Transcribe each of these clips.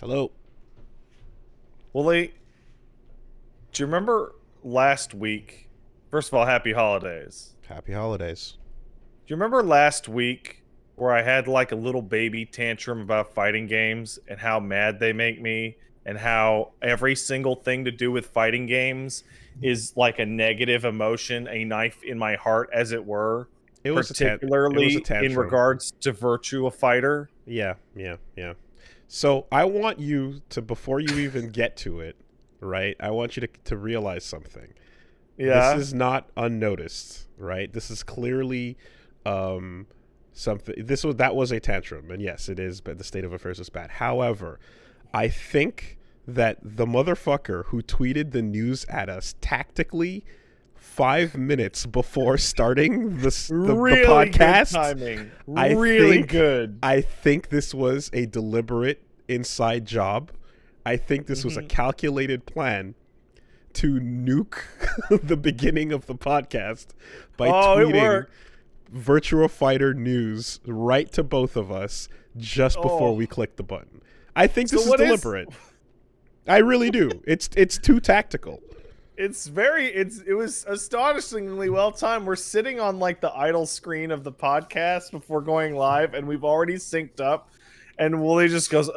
Hello. Willie, do you remember last week? First of all, happy holidays. Happy holidays. Do you remember last week where I had like a little baby tantrum about fighting games and how mad they make me and how every single thing to do with fighting games is like a negative emotion, a knife in my heart, as it were, It was a particularly in tantrum. regards to Virtua Fighter? Yeah. So I want you to, before you even get to it, right? I want you to realize something. This Yeah. is not unnoticed, right? This is clearly something. That was a tantrum, and yes, it is. But the state of affairs is bad. However, I think that the motherfucker who tweeted the news at us tactically 5 minutes before starting the Really good podcast. timing. I Really think good. I think this was a deliberate inside job. I think this was a calculated plan to nuke the beginning of the podcast by Oh, it tweeting worked. Virtua Fighter news right to both of us just before Oh. we click the button. I think So this is what is deliberate. I really do. It's too tactical. it was astonishingly well timed. We're sitting on like the idle screen of the podcast before going live, and we've already synced up. And Wooly just goes,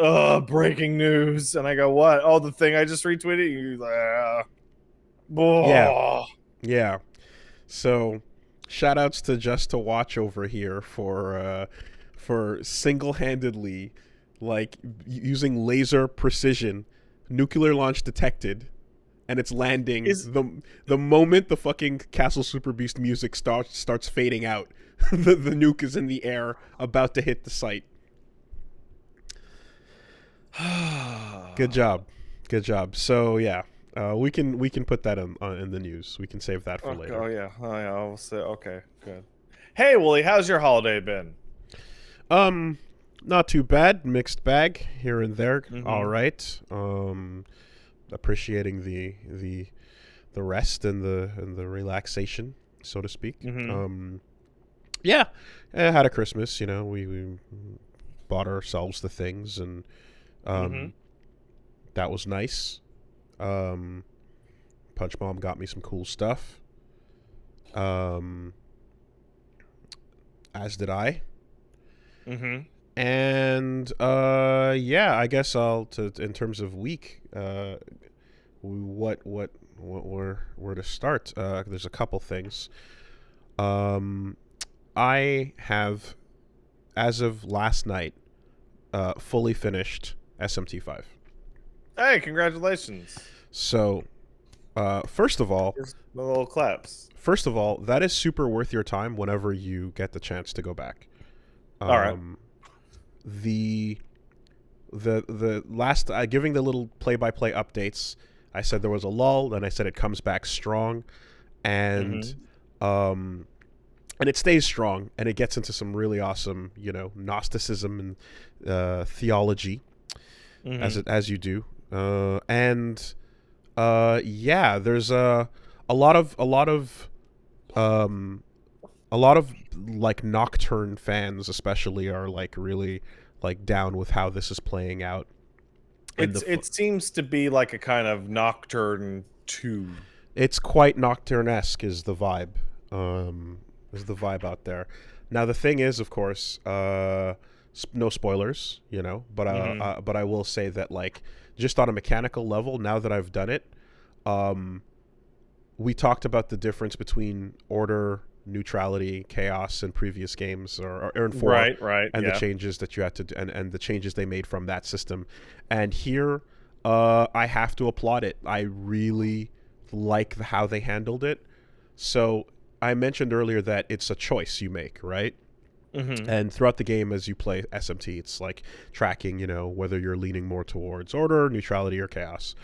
breaking news. And I go, what? Oh, the thing I just retweeted? He's like, Yeah. oh. Yeah. So, shout outs to Just to Watch over here for single-handedly like using laser precision, nuclear launch detected, and it's landing Is the moment the fucking Castle Super Beast music starts fading out. The nuke is in the air about to hit the site. Good job. Good job. So, yeah. We can put that in the news. We can save that for Okay, later. oh yeah, I'll say, okay, good. Hey, Wooly, how's your holiday been? Not too bad. Mixed bag here and there. All Mm-hmm. right. Appreciating the rest and the relaxation, so to speak. Mm-hmm. Yeah. Had a Christmas. You know, we bought ourselves the things, and Mm-hmm. um, that was nice. Um, Punch Mom got me some cool stuff. Um, as did I. Mm-hmm. And yeah, I guess I'll to in terms of week, what where to start? There's a couple things. Um, I have, as of last night, fully finished SMT5. Hey, congratulations. So, first of all, Here's the little claps. that is super worth your time whenever you get the chance to go back. All right. The last giving the little play-by-play updates, I said there was a lull, and I said it comes back strong, and um and it stays strong, and it gets into some really awesome, Gnosticism and theology, as you do, and yeah, there's a lot of um a lot of like Nocturne fans especially are like really like down with how this is playing out. It seems to be like a kind of Nocturne 2. It's quite Nocturne-esque is the vibe out there. Now the thing is, of course, no spoilers, but I will say that, like, just on a mechanical level, now that I've done it, we talked about the difference between order, neutrality, chaos in previous games, or in 4, Right, and the yeah. changes that you had to do, and the changes they made from that system. And here, I have to applaud it. I really like how they handled it. So I mentioned earlier that it's a choice you make, right? Mm-hmm. And throughout the game, as you play SMT, it's like tracking, whether you're leaning more towards order, neutrality, or chaos.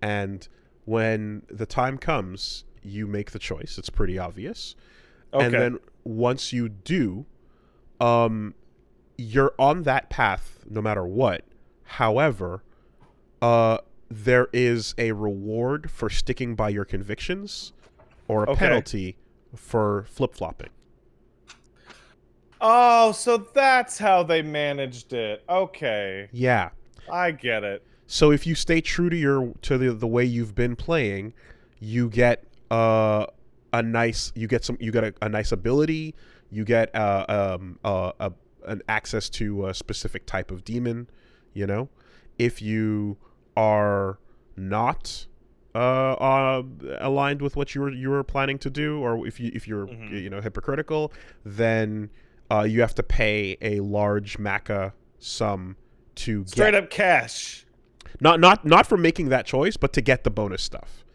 And when the time comes, you make the choice. It's pretty obvious. And Okay. then once you do, you're on that path no matter what. However, there is a reward for sticking by your convictions, or a Okay. penalty for flip-flopping. Oh, so that's how they managed it. Okay. Yeah. I get it. So if you stay true to the way you've been playing, you get a nice a nice ability. You get an access to a specific type of demon. You know, if you are not aligned with what you were planning to do, or if you're hypocritical, then you have to pay a large maca sum to straight up cash. Not for making that choice, but to get the bonus stuff.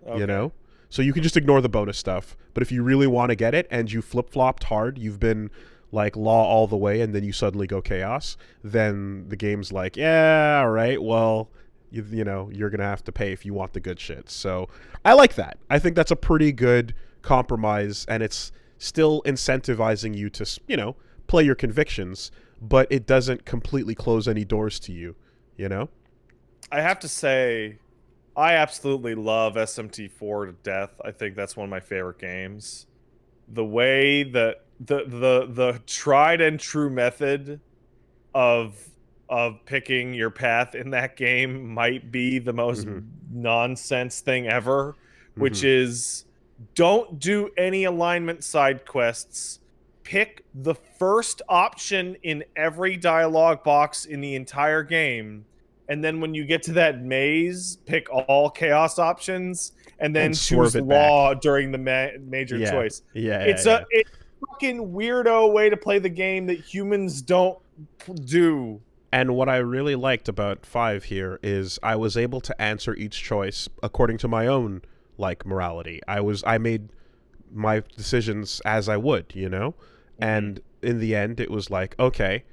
Okay. You know? So you can just ignore the bonus stuff, but if you really want to get it and you flip-flopped hard, you've been like law all the way and then you suddenly go chaos, then the game's like, yeah, all right, well, you know, you're going to have to pay if you want the good shit. So I like that. I think that's a pretty good compromise, and it's still incentivizing you to, you know, play your convictions, but it doesn't completely close any doors to you, you know? I have to say, I absolutely love SMT4 to death. I think that's one of my favorite games. The way that the tried and true method of picking your path in that game might be the most nonsense thing ever, which is don't do any alignment side quests. Pick the first option in every dialogue box in the entire game. And then when you get to that maze, pick all chaos options, and then choose law during the major choice. It's a fucking weirdo way to play the game that humans don't do. And what I really liked about 5 here is I was able to answer each choice according to my own like morality. I made my decisions as I would, you know? And in the end it was like, okay,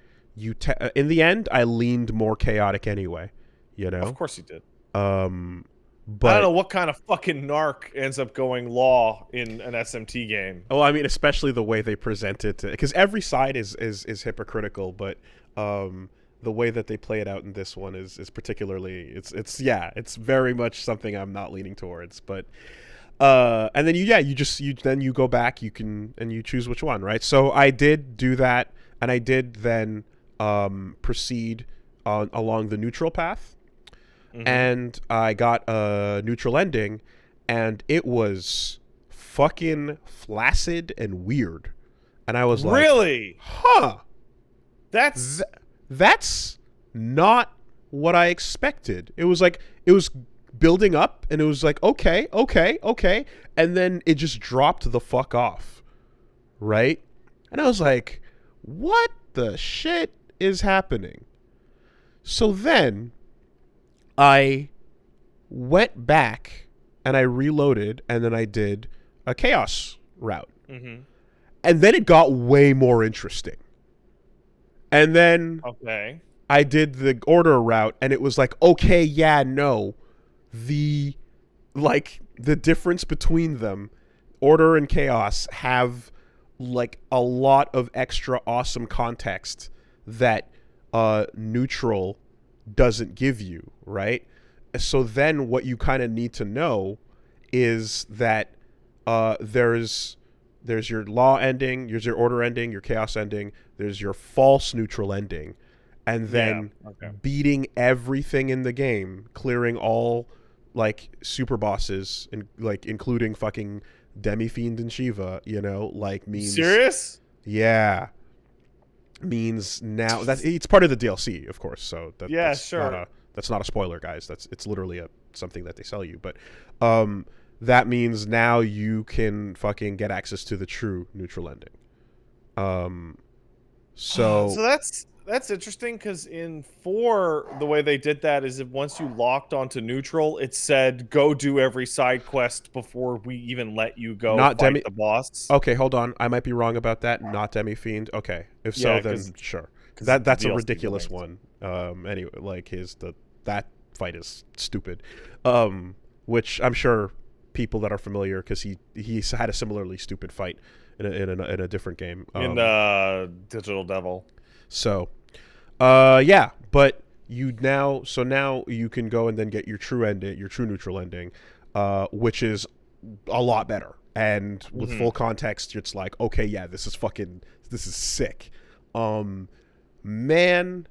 in the end, I leaned more chaotic anyway, you know? Of course you did. But I don't know what kind of fucking narc ends up going law in an SMT game. Oh, I mean, especially the way they present it, because every side is hypocritical, but the way that they play it out in this one is particularly it's very much something I'm not leaning towards. But and then you go back, you choose which one, right? So I did do that, and I did then proceed along the neutral path, and I got a neutral ending, and it was fucking flaccid and weird, and I was like, really, huh, that's not what I expected. It was like, it was building up, and it was like, okay, and then it just dropped the fuck off, right? And I was like, what the shit is happening? So then I went back and I reloaded, and then I did a chaos route, and then it got way more interesting. And then I did the order route, and it was like, okay, yeah, no, the difference between them, order and chaos, have like a lot of extra awesome context that neutral doesn't give you, right? So then what you kind of need to know is that there's your law ending, there's your order ending, your chaos ending, there's your false neutral ending, and then beating everything in the game, clearing all like super bosses, and like including fucking Demi-Fiend and Shiva, you know, like means... Serious? Yeah. Means now... it's part of the DLC, of course, so... that's sure. That's not a spoiler, guys. It's literally something that they sell you, but... that means now you can fucking get access to the true neutral ending. So that's interesting, because in 4, the way they did that is if once you locked onto neutral, it said go do every side quest before we even let you go fight the boss. Okay, hold on. I might be wrong about that. Not Demi-Fiend. Okay, if so, then sure. That's a ridiculous one. Anyway, like that fight is stupid. Which I'm sure people that are familiar, because he's had a similarly stupid fight in a different game. In Digital Devil. So, yeah, but now you can go and then get your true ending, your true neutral ending, which is a lot better. And with full context, it's like, okay, yeah, this is sick. Man,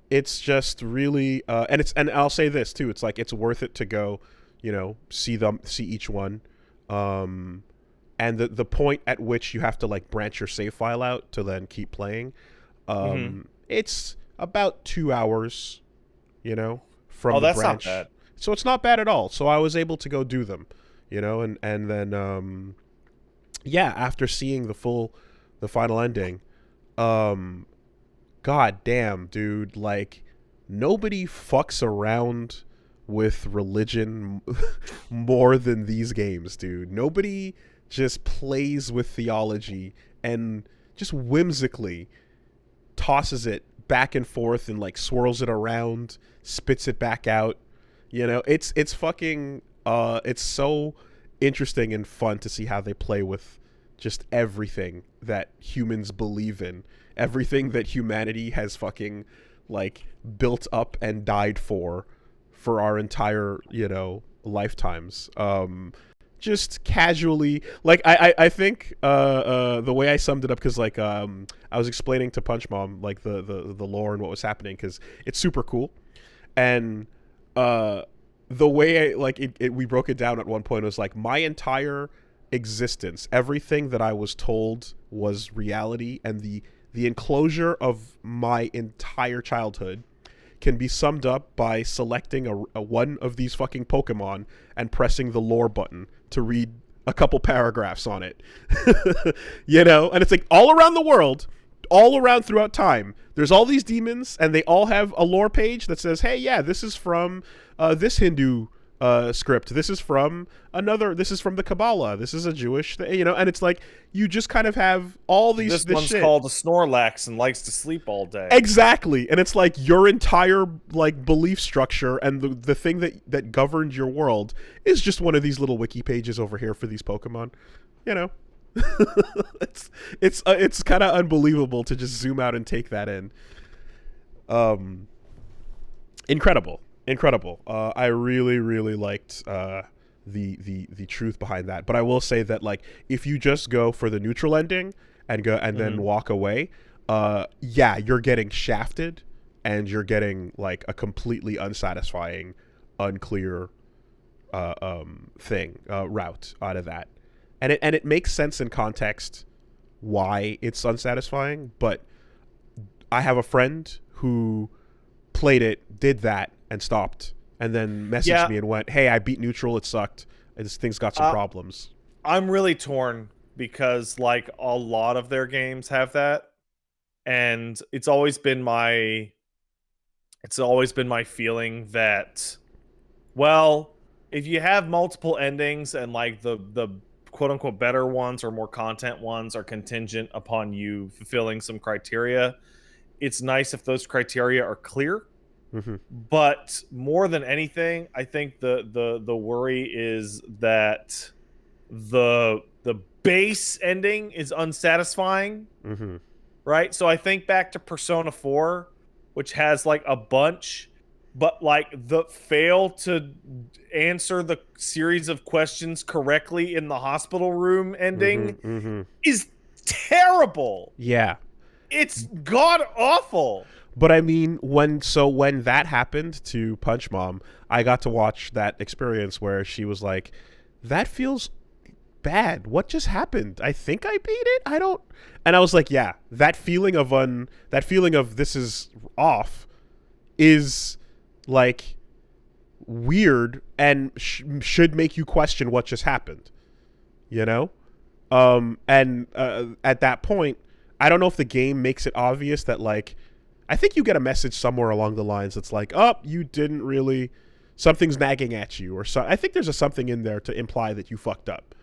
it's just really and I'll say this too, it's like it's worth it to go, see each one. And the point at which you have to like branch your save file out to then keep playing, it's about 2 hours, from the that's branch. not bad. So it's not bad at all. So I was able to go do them, and then after seeing the final ending, god damn, dude, like nobody fucks around with religion more than these games, dude. Nobody just plays with theology and just whimsically tosses it back and forth and like swirls it around, spits it back out. It's fucking it's so interesting and fun to see how they play with just everything that humans believe in, everything that humanity has fucking like built up and died for our entire lifetimes. Just casually, like I think the way I summed it up, because like I was explaining to Punch Mom like the lore and what was happening, because it's super cool, and the way we broke it down at one point was like my entire existence, everything that I was told was reality, and the enclosure of my entire childhood can be summed up by selecting a one of these fucking Pokemon and pressing the lore button to read a couple paragraphs on it. And it's like all around the world, all around throughout time, there's all these demons, and they all have a lore page that says, hey, yeah, this is from this Hindu script, this is from the Kabbalah, this is a Jewish thing, and it's like you just kind of have all this one's shit. Called a Snorlax and likes to sleep all day. Exactly. And it's like your entire like belief structure and the thing that governed your world is just one of these little wiki pages over here for these Pokemon. It's kind of unbelievable to just zoom out and take that in. Incredible. I really, really liked the truth behind that. But I will say that like if you just go for the neutral ending and then walk away, you're getting shafted, and you're getting like a completely unsatisfying, unclear route out of that. And it makes sense in context why it's unsatisfying, but I have a friend who played it, did that, and stopped, and then messaged me and went, hey, I beat neutral, it sucked, this thing's got some problems. I'm really torn, because like a lot of their games have that, and it's always been my feeling that, well, if you have multiple endings and like the quote unquote better ones or more content ones are contingent upon you fulfilling some criteria, it's nice if those criteria are clear. But more than anything, I think the worry is that the base ending is unsatisfying. Right? So I think back to Persona 4, which has like a bunch, but like the fail to answer the series of questions correctly in the hospital room ending is terrible. Yeah. It's god awful. But I mean, when that happened to Punch Mom, I got to watch that experience where she was like, that feels bad. What just happened? I think I beat it. I don't. And I was like, yeah, that feeling of this is off is like weird and should make you question what just happened. And at that point, I don't know if the game makes it obvious that like, I think you get a message somewhere along the lines that's like, oh, you didn't really, something's nagging at you, or so. I think there's something in there to imply that you fucked up.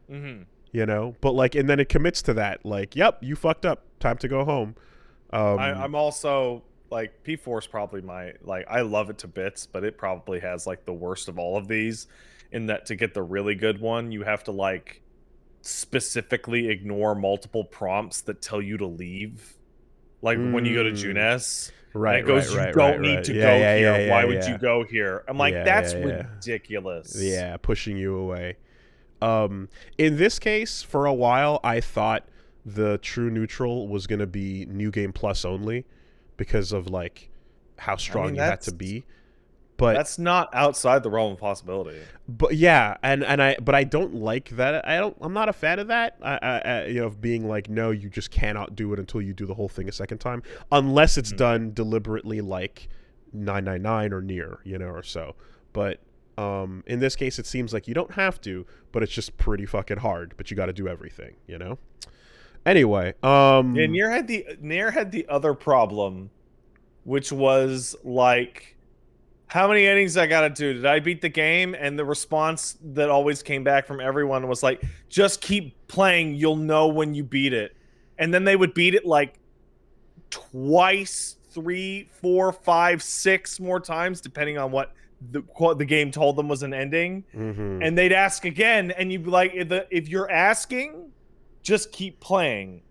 But like, and then it commits to that, like, yep, you fucked up, time to go home. I'm also like, P4 is probably I love it to bits, but it probably has like the worst of all of these, in that to get the really good one, you have to like specifically ignore multiple prompts that tell you to leave. Like when you go to Junes, right? It goes, you don't need to go here. Why would you go here? I'm like, that's ridiculous. Yeah, pushing you away. In this case, for a while, I thought the true neutral was going to be New Game Plus only, because of like how I strong mean, you had to be. But that's not outside the realm of possibility. But yeah, but I don't like that. I'm not a fan of that. Of being like, no, you just cannot do it until you do the whole thing a second time, unless it's done deliberately, like 999 or near, or so. But in this case, it seems like you don't have to, but it's just pretty fucking hard. But you got to do everything, Anyway, And Nier had the other problem, which was like, how many endings I gotta do? Did I beat the game? And the response that always came back from everyone was like, just keep playing, you'll know when you beat it. And then they would beat it like twice, 3, 4, 5, 6 more times, depending on what the game told them was an ending. And they'd ask again, and you'd be like, if you're asking, just keep playing.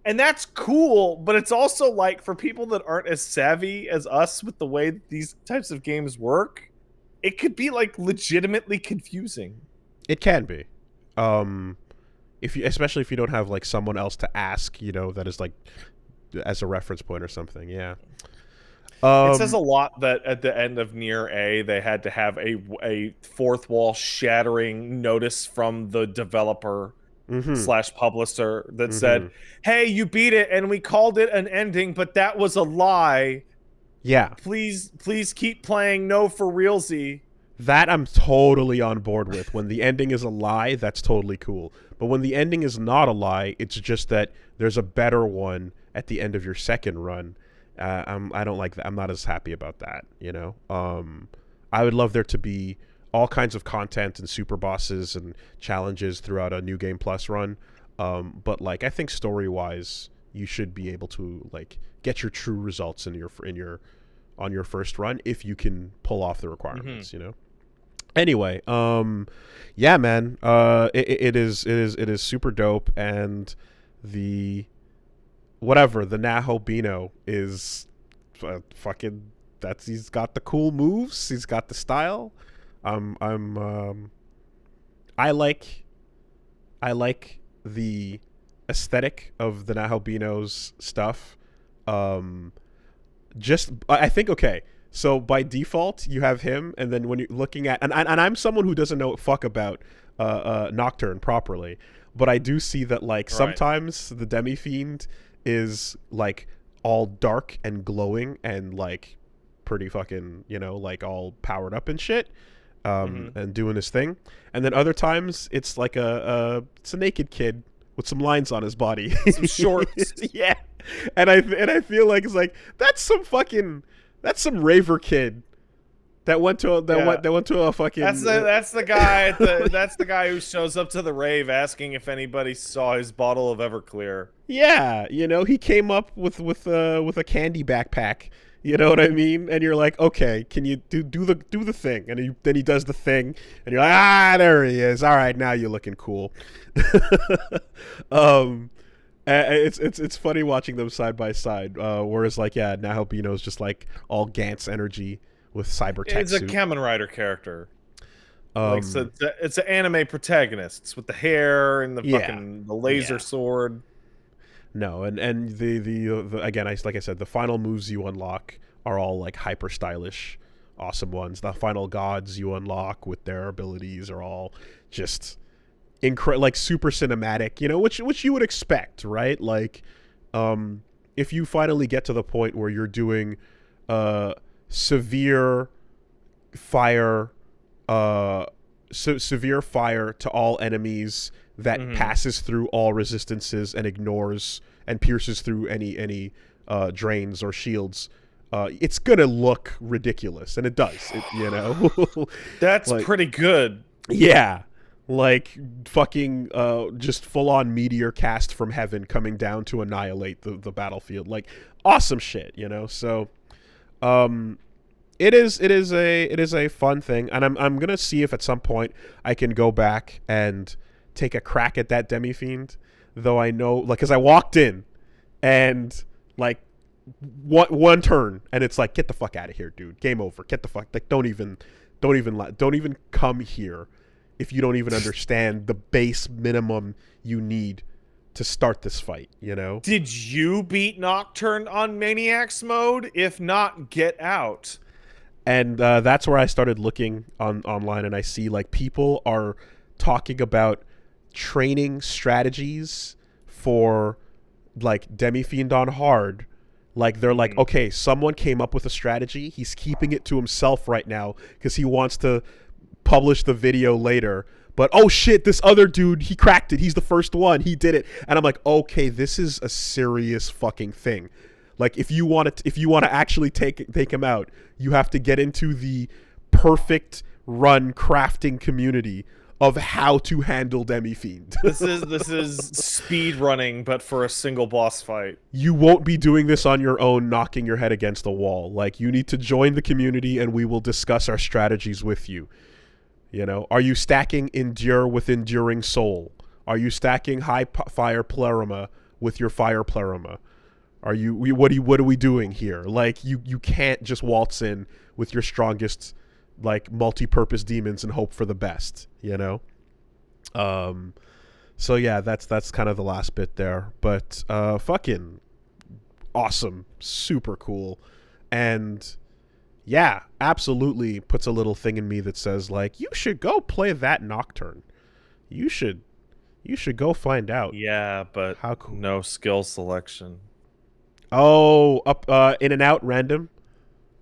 And that's cool, but it's also like, for people that aren't as savvy as us with the way that these types of games work, it could be like legitimately confusing. It can be. Especially if you don't have like someone else to ask, that is like as a reference point or something. Yeah. It says a lot that at the end of Nier A, they had to have a fourth wall shattering notice from the developer / publisher that said, hey, you beat it and we called it an ending, but that was a lie. Yeah. Please keep playing. No, for realsy. That I'm totally on board with. When the ending is a lie, that's totally cool. But when the ending is not a lie, it's just that there's a better one at the end of your second run. I don't like that. I'm not as happy about that, I would love there to be all kinds of content and super bosses and challenges throughout a New Game Plus run. But like, I think story-wise, you should be able to like get your true results on your first run if you can pull off the requirements, Anyway, yeah, man, it is super dope, and the Nioh is fucking. He's got the cool moves. He's got the style. I like the aesthetic of the Nioh's stuff. I think, okay, so by default you have him, and then when you're looking at and I'm someone who doesn't know fuck about Nocturne properly, but I do see that like sometimes the Demi-Fiend is like all dark and glowing and like pretty fucking, like all powered up and shit, and doing his thing. And then other times it's like it's a naked kid with some lines on his body, some shorts. Yeah. And I feel like it's like that's some raver kid that went to a fucking. That's the guy that's the guy who shows up to the rave asking if anybody saw his bottle of Everclear. Yeah, he came up with a candy backpack. You know what I mean? And you're like, okay, can you do the thing? And then he does the thing, and you're like, there he is. All right, now you're looking cool. It's funny watching them side by side. Whereas like, yeah, Nioh is just like all Gantz energy with cyber tech. It's a Kamen Rider character. So it's an anime protagonist. It's with the hair and the fucking the laser sword. No, and the again, like I said, the final moves you unlock are all like hyper stylish, awesome ones. The final gods you unlock with their abilities are all just like super cinematic, which you would expect, right? Like, if you finally get to the point where you're doing severe fire to all enemies that passes through all resistances and ignores and pierces through any drains or shields, it's gonna look ridiculous, and it does. That's like, pretty good. Yeah, like fucking just full on meteor cast from heaven coming down to annihilate the battlefield. Like awesome shit, So it is a fun thing, and I'm gonna see if at some point I can go back and take a crack at that Demi-Fiend, though I know, like, because I walked in and like one turn and it's like, get the fuck out of here, dude, game over, get the fuck, like, don't even come here if you don't even understand the base minimum you need to start this fight, you know? Did you beat Nocturne on Maniacs mode? If not, get out. And that's where I started looking online, and I see like people are talking about training strategies for like Demi-Fiend on hard. Like they're like, okay, someone came up with a strategy. He's keeping it to himself right now because he wants to publish the video later. But oh shit, this other dude, he cracked it. He's the first one. He did it. And I'm like, okay, this is a serious fucking thing. Like if you want to actually take him out, you have to get into the perfect run crafting community of how to handle Demi-Fiend. This is speed running, but for a single boss fight. You won't be doing this on your own, knocking your head against a wall. Like you need to join the community, and we will discuss our strategies with you. You know, are you stacking Endure with Enduring Soul? Are you stacking High Fire Pleroma with your Fire Pleroma? What are we doing here? Like you can't just waltz in with your strongest like multi-purpose demons and hope for the best, you know? So yeah, that's kind of the last bit there. But fucking awesome, super cool. And yeah, absolutely puts a little thing in me that says like, you should go play that Nocturne. You should go find out. Yeah, but how cool. No skill selection. Oh, up in and out random.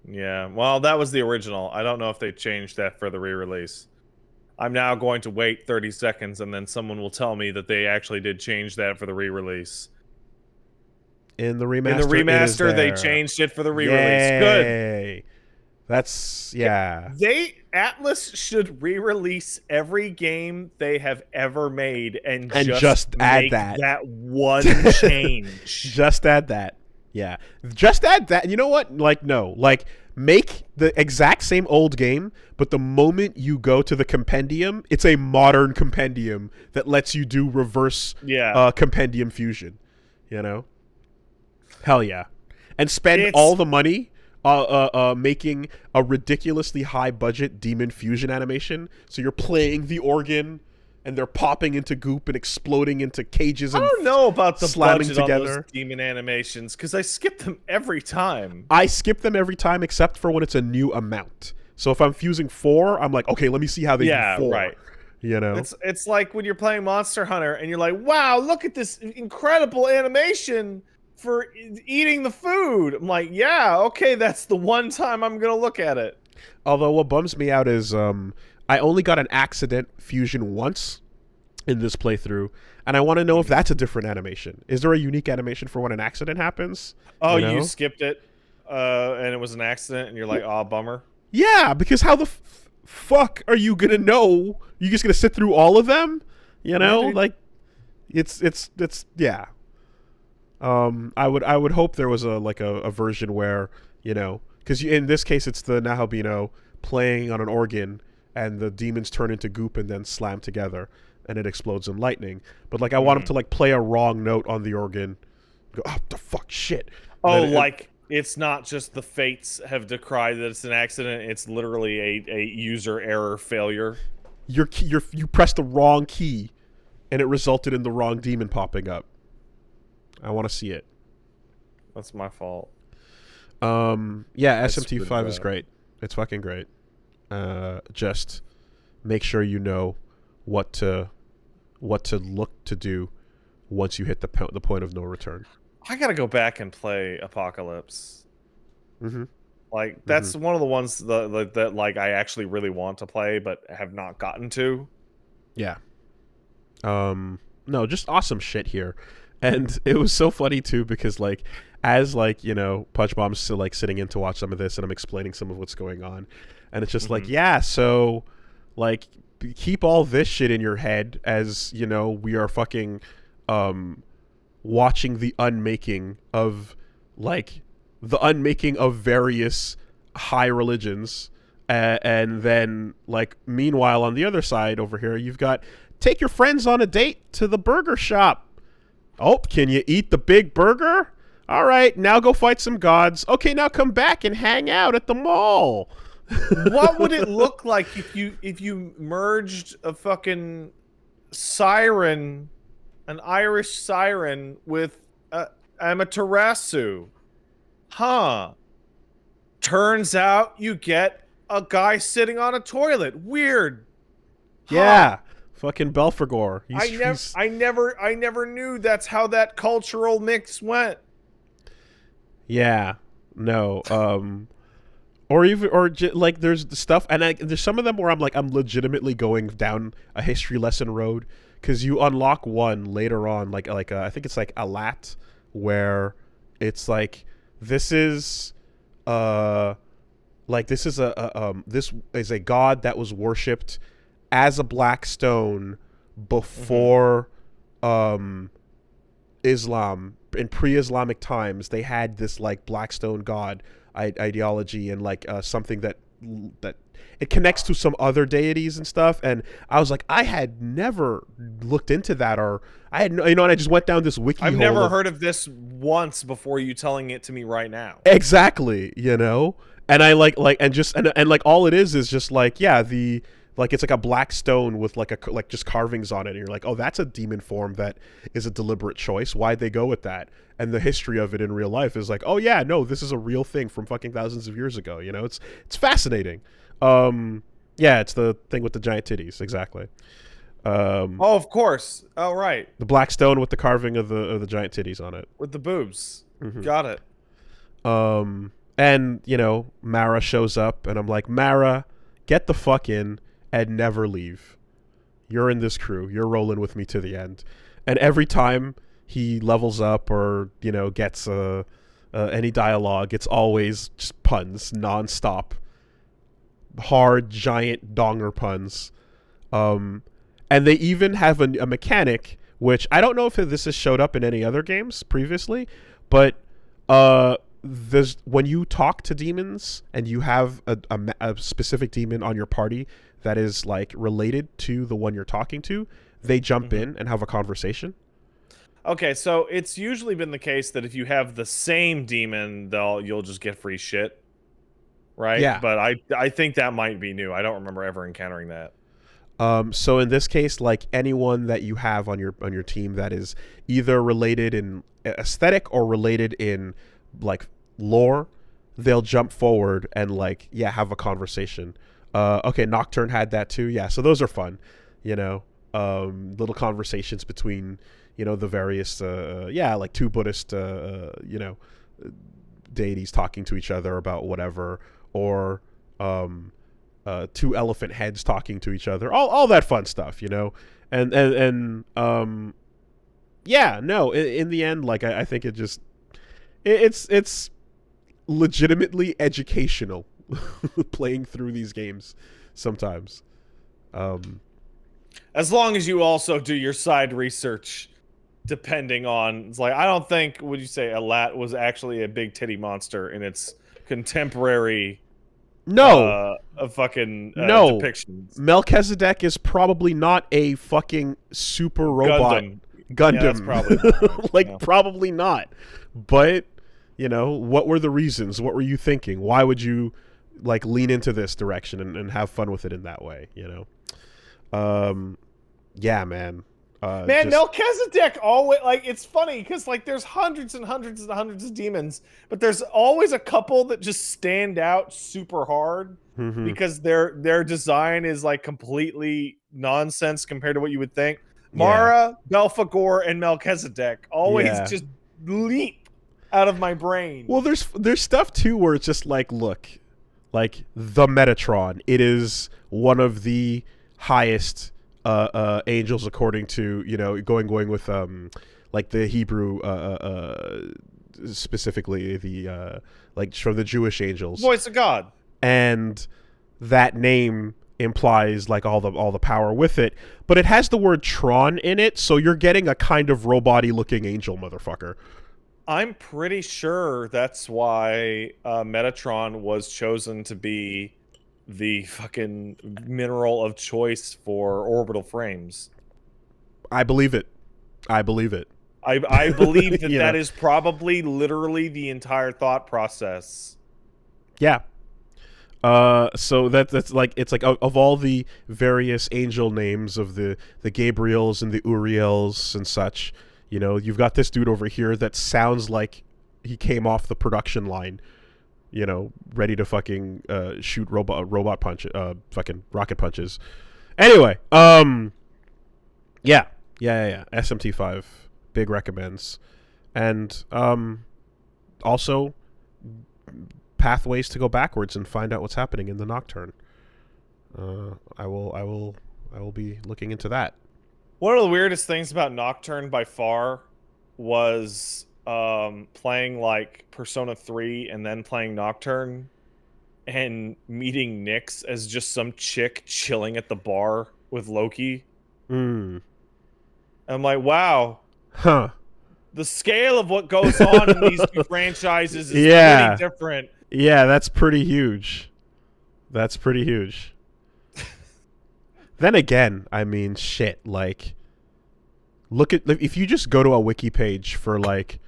Yeah, well, that was the original. I don't know if they changed that for the re-release. I'm now going to wait 30 seconds, and then someone will tell me that they actually did change that for the re-release. In the remaster, they changed it for the re-release. Yay. Good. That's, yeah. Atlus should re-release every game they have ever made and just add that one change. Just add that. Yeah. Just add that. You know what? Like, no. Like, make the exact same old game, but the moment you go to the compendium, it's a modern compendium that lets you do reverse compendium fusion. You know? Hell yeah. And spend all the money making a ridiculously high budget demon fusion animation. So you're playing the organ and they're popping into goop and exploding into cages and I don't know about the slamming budget together. On those demon animations because I skip them every time. I skip them every time except for when it's a new amount. So if I'm fusing 4, I'm like, okay, let me see how they do 4. Right. You know? It's like when you're playing Monster Hunter and you're like, wow, look at this incredible animation for eating the food. I'm like, yeah, okay, that's the one time I'm gonna look at it. Although what bums me out is I only got an accident fusion once in this playthrough, and I want to know if that's a different animation. Is there a unique animation for when an accident happens? Oh, you skipped it, and it was an accident, and you're like, oh, bummer. Yeah, because how the fuck are you gonna know? You just gonna sit through all of them? You know, like it's yeah. I would hope there was a version where, you know, because in this case it's the Nahabino playing on an organ and the demons turn into goop and then slam together and it explodes in lightning. But like I want him to like play a wrong note on the organ, go, oh the fuck shit. Oh, like it's not just the fates have decried that it's an accident. It's literally a user error failure. You pressed the wrong key and it resulted in the wrong demon popping up. I want to see it. That's my fault. Yeah, SMT5 is great. It's fucking great. Just make sure you know what to look to do once you hit the point of no return. I gotta go back and play Apocalypse. Mm-hmm. Like that's one of the ones that like I actually really want to play but have not gotten to. Yeah. No, just awesome shit here. And it was so funny too because like as like, you know, Punch Bomb's still like sitting in to watch some of this and I'm explaining some of what's going on. And it's just like, yeah, so like keep all this shit in your head as, you know, we are fucking watching the unmaking of various high religions. And then like meanwhile on the other side over here, you've got take your friends on a date to the burger shop. Oh, can you eat the big burger? All right, now go fight some gods. Okay, now come back and hang out at the mall. What would it look like if you merged a fucking siren an Irish siren with Amaterasu. Huh. Turns out you get a guy sitting on a toilet. Weird. Yeah. Huh. Fucking Belphegor. I never knew that's how that cultural mix went. Yeah. No. Or even, like, there's stuff, and there's some of them where I'm legitimately going down a history lesson road, because you unlock one later on, I think it's like Alat, where it's like, this is, this is this is a god that was worshipped as a black stone before, Islam. In pre-Islamic times, they had this like black stone god ideology, and like something that it connects to some other deities and stuff. And I was like, I had never looked into that, or I had and I just went down this wiki. I've never heard of this once before you telling it to me right now. Exactly, and I and like all it is just like, yeah, it's like a black stone with like just carvings on it, and you're like, oh, that's a demon form that is a deliberate choice. Why'd they go with that? And the history of it in real life is like, oh yeah, no, this is a real thing from fucking thousands of years ago. It's fascinating. Yeah, it's the thing with the giant titties, exactly. Oh, of course. Oh, right. The black stone with the carving of the giant titties on it, with the boobs. Mm-hmm. Got it. And Mara shows up, and I'm like, Mara, get the fuck in and never leave. You're in this crew. You're rolling with me to the end. And every time he levels up or gets any dialogue, it's always just puns nonstop, hard giant donger puns. And they even have a mechanic, which I don't know if this has showed up in any other games previously, but when you talk to demons and you have a specific demon on your party that is like related to the one you're talking to, they jump in and have a conversation. Okay, so it's usually been the case that if you have the same demon, you'll just get free shit, right? Yeah. But I think that might be new. I don't remember ever encountering that. So in this case, like, anyone that you have on your team that is either related in aesthetic or related in like lore, they'll jump forward and have a conversation. Okay, Nocturne had that too. Yeah, so those are fun, little conversations between the various like two Buddhist deities talking to each other about whatever, or two elephant heads talking to each other, all that fun stuff, and yeah, no, in the end, like, I think it's legitimately educational playing through these games sometimes. As long as you also do your side research, depending on, it's like, I don't think, would you say Alat was actually a big titty monster in its contemporary depictions. Melchizedek is probably not a fucking super robot Gundam. Yeah, that's probably not right. Probably not. But what were the reasons? What were you thinking? Why would you lean into this direction and have fun with it in that way? Yeah, man. Melchizedek always, it's funny because there's hundreds and hundreds and hundreds of demons, but there's always a couple that just stand out super hard because their design is completely nonsense compared to what you would think. Mara, Belphegor, and Melchizedek always just leap out of my brain. Well, there's stuff too where it's just look, the Metatron. It is one of the highest angels according to going with the Hebrew specifically the from the Jewish angels, voice of God, and that name implies all the power with it, but it has the word Tron in it, so you're getting a kind of robot-y looking angel, motherfucker. I'm pretty sure that's why Metatron was chosen to be the fucking mineral of choice for orbital frames. I believe it. I believe that that is probably literally the entire thought process. Yeah. So that's like it's like of all the various angel names of the Gabriels and the Uriels and such, you know, you've got this dude over here that sounds like he came off the production line, you know, ready to fucking shoot robot punch, fucking rocket punches. Anyway, yeah. SMT5, big recommends, and also pathways to go backwards and find out what's happening in the Nocturne. I will be looking into that. One of the weirdest things about Nocturne by far was playing like Persona 3 and then playing Nocturne and meeting Nyx as just some chick chilling at the bar with Loki. I'm like, wow. Huh. The scale of what goes on in these two franchises is pretty different. Yeah, that's pretty huge. Then again, I mean, shit, like, look at, if you just go to a wiki page for, like,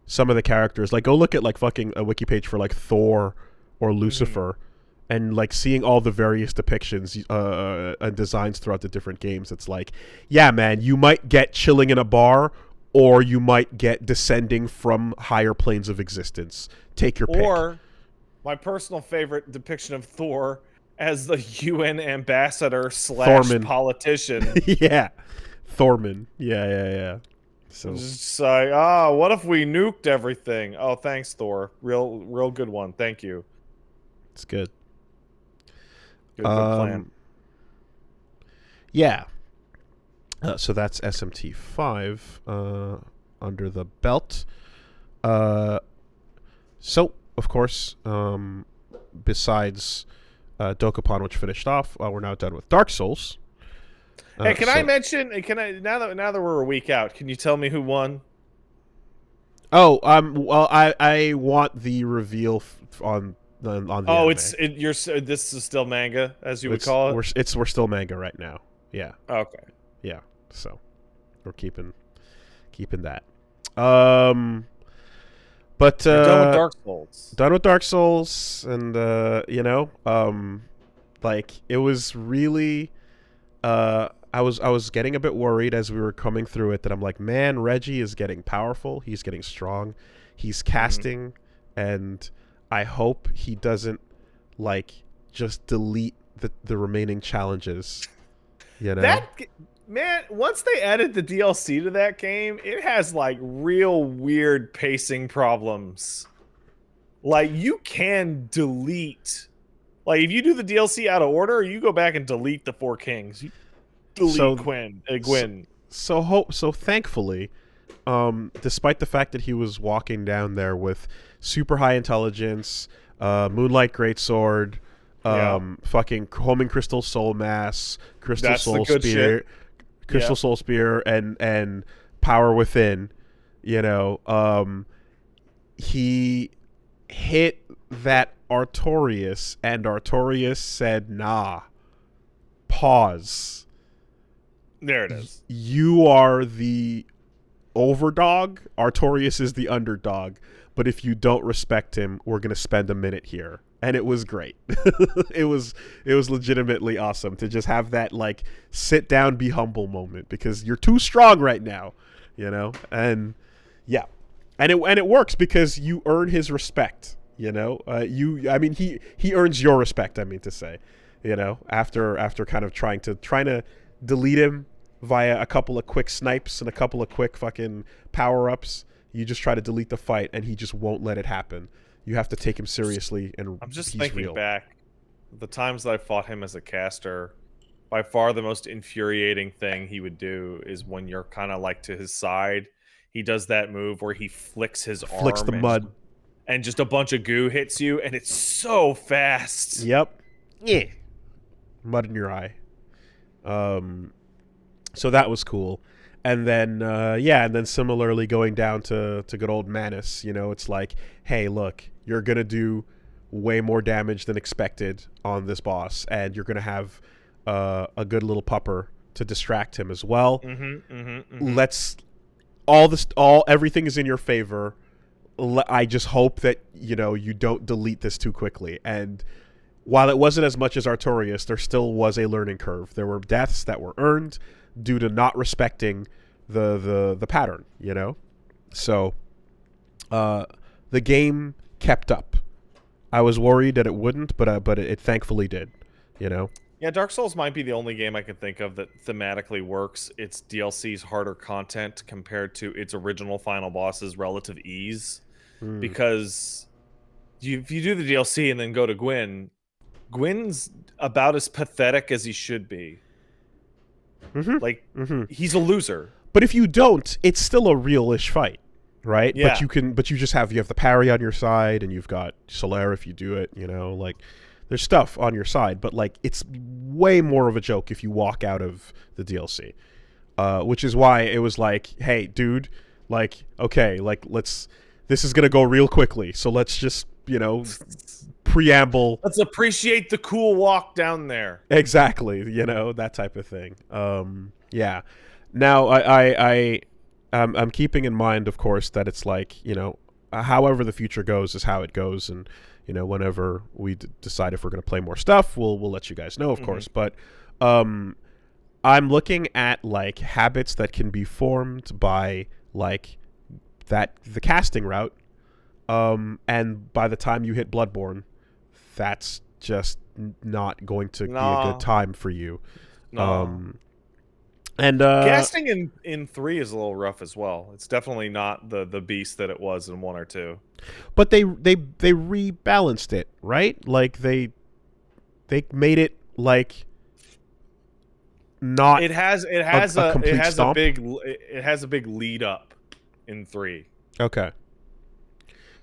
some of the characters, like, go look at, like, fucking a wiki page for, like, Thor or Lucifer, and, like, seeing all the various depictions and designs throughout the different games, it's like, yeah, man, you might get chilling in a bar, or you might get descending from higher planes of existence. Take your pick. Or my personal favorite depiction of Thor as the UN ambassador / politician. Yeah. Thorman. Yeah. So just like, what if we nuked everything? Oh, thanks, Thor. Real good one. Thank you. It's good. Good plan. Yeah. So that's SMT5 under the belt. So, of course, besides Dokapon, which finished off, we're now done with Dark Souls. Hey, I mention? Now that we're a week out, can you tell me who won? Oh, well, I want the reveal on the anime. This is still manga, as you would call it. We're still manga right now. Yeah. Okay. Yeah. So we're keeping that. But you're done with Dark Souls. Done with Dark Souls, and you know, like, it was really, I was getting a bit worried as we were coming through it that I'm like, man, Reggie is getting powerful. He's getting strong. He's casting, and I hope he doesn't, like, just delete the remaining challenges. You know? Man, once they added the DLC to that game, it has, like, real weird pacing problems. Like, you can delete... Like, if you do the DLC out of order, you go back and delete the 4 kings. You delete Gwyn. So thankfully, despite the fact that he was walking down there with super high intelligence, Moonlight Greatsword, fucking Homing Crystal Soul Mass, Crystal Soul Spear... Crystal Soul Spear and Power Within, you know, he hit that Artorias, and Artorias said, nah, pause. There it is. You are the overdog, Artorias is the underdog, but if you don't respect him, we're going to spend a minute here. And it was great. It was legitimately awesome to just have that, like, sit down, be humble moment, because you're too strong right now, you know? And yeah. And it works because you earn his respect, you know? He earns your respect, I mean to say, you know, after kind of trying to delete him via a couple of quick snipes and a couple of quick fucking power-ups. You just try to delete the fight and he just won't let it happen. You have to take him seriously, and I'm just he's thinking real. back, the times that I fought him as a caster, by far the most infuriating thing he would do is when you're kind of like to his side, he does that move where he flicks his arm. Flicks the mud. And just a bunch of goo hits you, and it's so fast. Yep. Yeah. Mud in your eye. So that was cool. And then, and then similarly going down to good old Manus, you know, it's like, hey, look, you're going to do way more damage than expected on this boss, and you're going to have a good little pupper to distract him as well. Let's, everything is in your favor. I just hope that, you know, you don't delete this too quickly. And while it wasn't as much as Artorias, there still was a learning curve. There were deaths that were earned due to not respecting the pattern, you know? So the game kept up. I was worried that it wouldn't, but it thankfully did, you know? Yeah, Dark Souls might be the only game I can think of that thematically works. Its DLC's harder content compared to its original final boss's relative ease. Because if you do the DLC and then go to Gwyn's about as pathetic as he should be. Like, he's a loser. But if you don't, it's still a real-ish fight, right? Yeah. But you have the parry on your side, and you've got Solaire if you do it, you know, like there's stuff on your side, but like it's way more of a joke if you walk out of the DLC. Which is why it was like, hey, dude, like, okay, like this is gonna go real quickly, so let's just, you know, preamble. Let's appreciate the cool walk down there. Exactly, you know, that type of thing. Yeah. Now I'm keeping in mind, of course, that it's like, you know, however the future goes is how it goes, and you know, whenever we decide if we're going to play more stuff, we'll let you guys know, of course. But I'm looking at like habits that can be formed by like the casting route, and by the time you hit Bloodborne, that's just not going to be a good time for you. And casting in 3 is a little rough as well. It's definitely not the beast that it was in 1 or 2. But they rebalanced it, right? Like they made it like not. It has a big lead up in 3. Okay.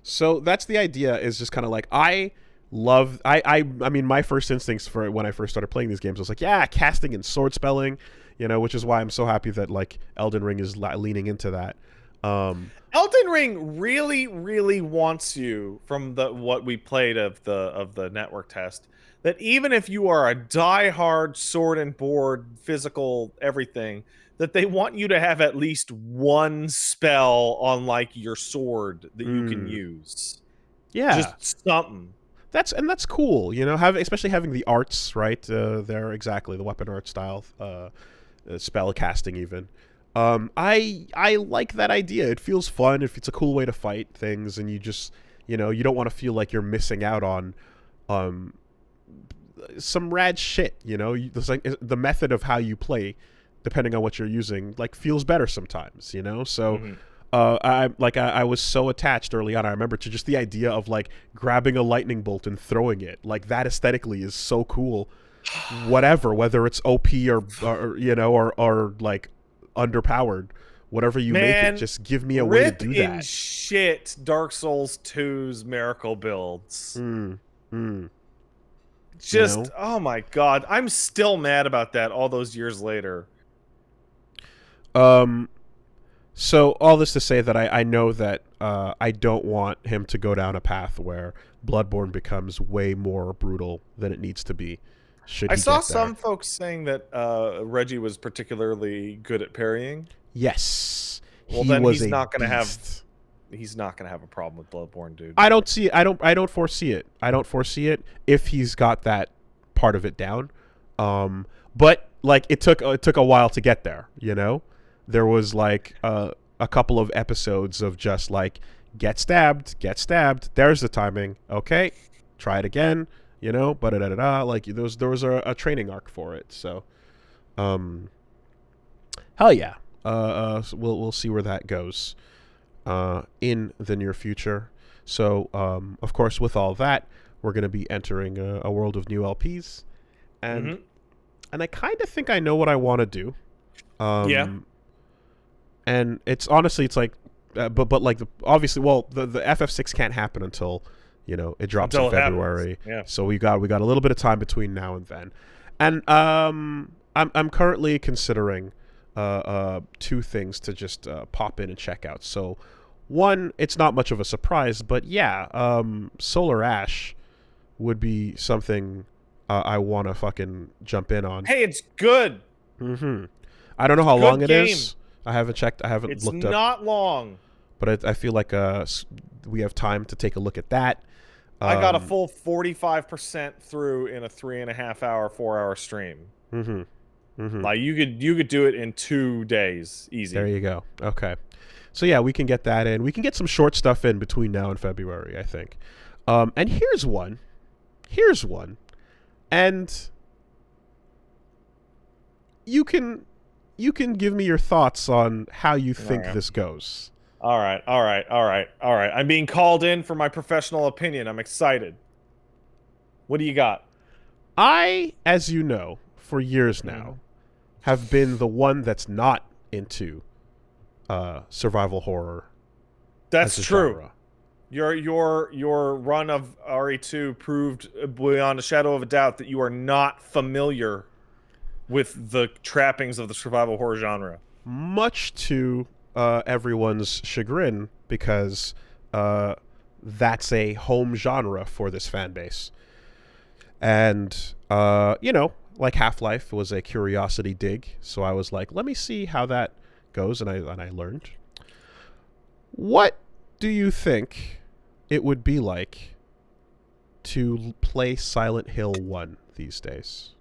So that's the idea, is just kind of like, I mean, my first instincts for when I first started playing these games was like, yeah, casting and sword spelling, you know, which is why I'm so happy that like Elden Ring is leaning into that. Elden Ring really, really wants you, from what we played of the network test, that even if you are a die-hard sword and board, physical everything, that they want you to have at least one spell on like your sword that you can use. Yeah, just something. That's cool, you know, especially having the arts right there, exactly, the weapon art style, spell casting even. I like that idea. It feels fun. If it's a cool way to fight things, and you just, you know, you don't want to feel like you're missing out on some rad shit, you know. Like, the method of how you play, depending on what you're using, like feels better sometimes, you know. So I was so attached early on. I remember to just the idea of like grabbing a lightning bolt and throwing it. Like, that aesthetically is so cool. Whether it's OP or you know, or like underpowered, whatever you make it, just give me a way to do that. Shit, Dark Souls 2's miracle builds. Just, you know? Oh my god, I'm still mad about that all those years later. So all this to say that I know that I don't want him to go down a path where Bloodborne becomes way more brutal than it needs to be. I saw some folks saying that Reggie was particularly good at parrying. Yes. Well, then he's not going to have a problem with Bloodborne, dude. I don't see it. I don't foresee it. I don't foresee it if he's got that part of it down. But like it took a while to get there, you know? There was like a couple of episodes of just like get stabbed. There's the timing. Okay. Try it again. You know, like there was a training arc for it. So, hell yeah. We'll see where that goes in the near future. So, of course, with all that, we're going to be entering a world of new LPs, and I kind of think I know what I want to do. Yeah. And it's like, but like obviously, well, the FF6 can't happen until, you know, it drops in February. Yeah. So we got a little bit of time between now and then. And I'm currently considering two things to just pop in and check out. So one, it's not much of a surprise, but yeah, Solar Ash would be something I want to fucking jump in on. Hey, it's good. I don't know how long it is. I haven't checked. I haven't looked up. It's not long. But I feel like we have time to take a look at that. I got a full 45% through in a 3.5 hour, 4 hour stream. Mm-hmm. Mm-hmm. Like you could do it in 2 days, easy. There you go. Okay. So yeah, we can get that in. We can get some short stuff in between now and February, I think. And here's one. Here's one. And you can give me your thoughts on how you think this goes. All right. I'm being called in for my professional opinion. I'm excited. What do you got? I, as you know, for years now, have been the one that's not into survival horror. That's true. Genre. Your run of RE2 proved beyond a shadow of a doubt that you are not familiar with the trappings of the survival horror genre. Much to everyone's chagrin, because that's a home genre for this fan base. And, like Half-Life was a curiosity dig, so I was like, let me see how that goes, and I learned. What do you think it would be like to play Silent Hill 1 these days?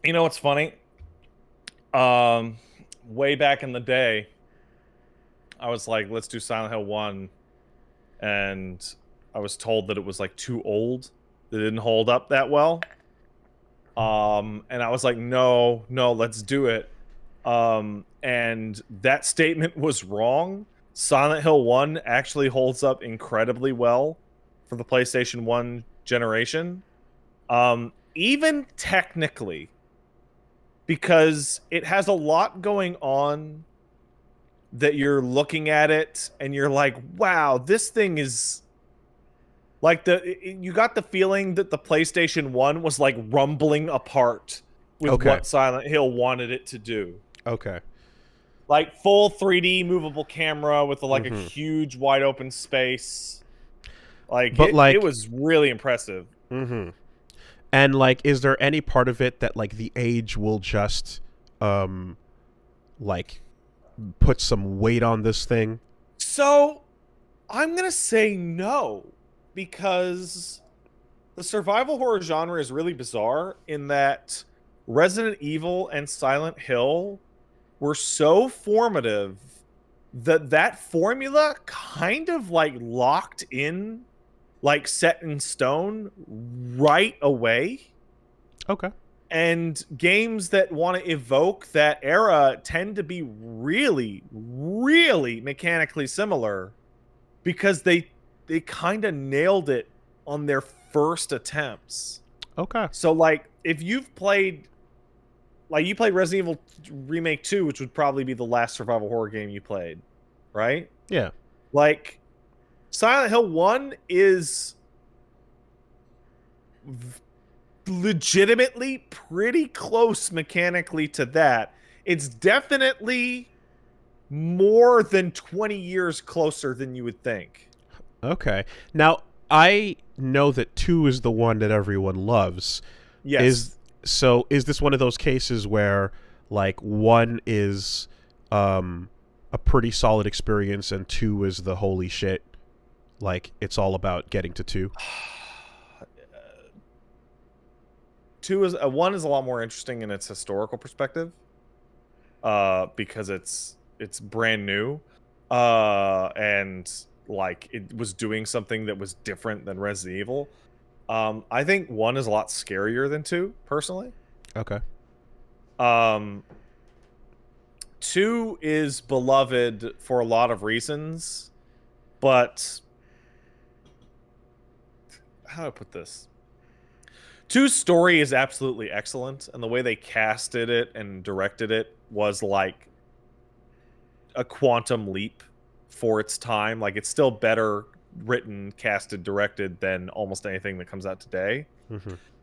You know what's funny? Way back in the day, I was like, let's do Silent Hill 1, and I was told that it was like too old. It didn't hold up that well. And I was like, no, let's do it. And that statement was wrong. Silent Hill 1 actually holds up incredibly well for the PlayStation 1 generation. Even technically, because it has a lot going on that you're looking at it and you're like, wow, this thing is like you got the feeling that the PlayStation 1 was like rumbling apart with what Silent Hill wanted it to do. Okay. Like full 3D movable camera with like a huge wide open space. Like, it was really impressive. Mm-hmm. And like, is there any part of it that like the age will just like put some weight on this thing? So I'm gonna say no, because the survival horror genre is really bizarre in that Resident Evil and Silent Hill were so formative that formula kind of like locked in, like set in stone right away. Okay. And games that want to evoke that era tend to be really, really mechanically similar, because they kind of nailed it on their first attempts. Okay. So like, if you've played, like, you played Resident Evil Remake 2, which would probably be the last survival horror game you played, right? Yeah. Like, Silent Hill 1 is legitimately pretty close mechanically to that. It's definitely more than 20 years closer than you would think. Okay. Now, I know that 2 is the one that everyone loves. Yes. Is this one of those cases where like 1 is a pretty solid experience and 2 is the holy shit? Like, it's all about getting to 2? 1 is a lot more interesting in its historical perspective, because it's brand new, and like it was doing something that was different than Resident Evil. I think 1 is a lot scarier than 2, personally. Okay. 2 is beloved for a lot of reasons, but how do I put this? 2's story is absolutely excellent, and the way they casted it and directed it was like a quantum leap for its time. Like, it's still better written, casted, directed than almost anything that comes out today.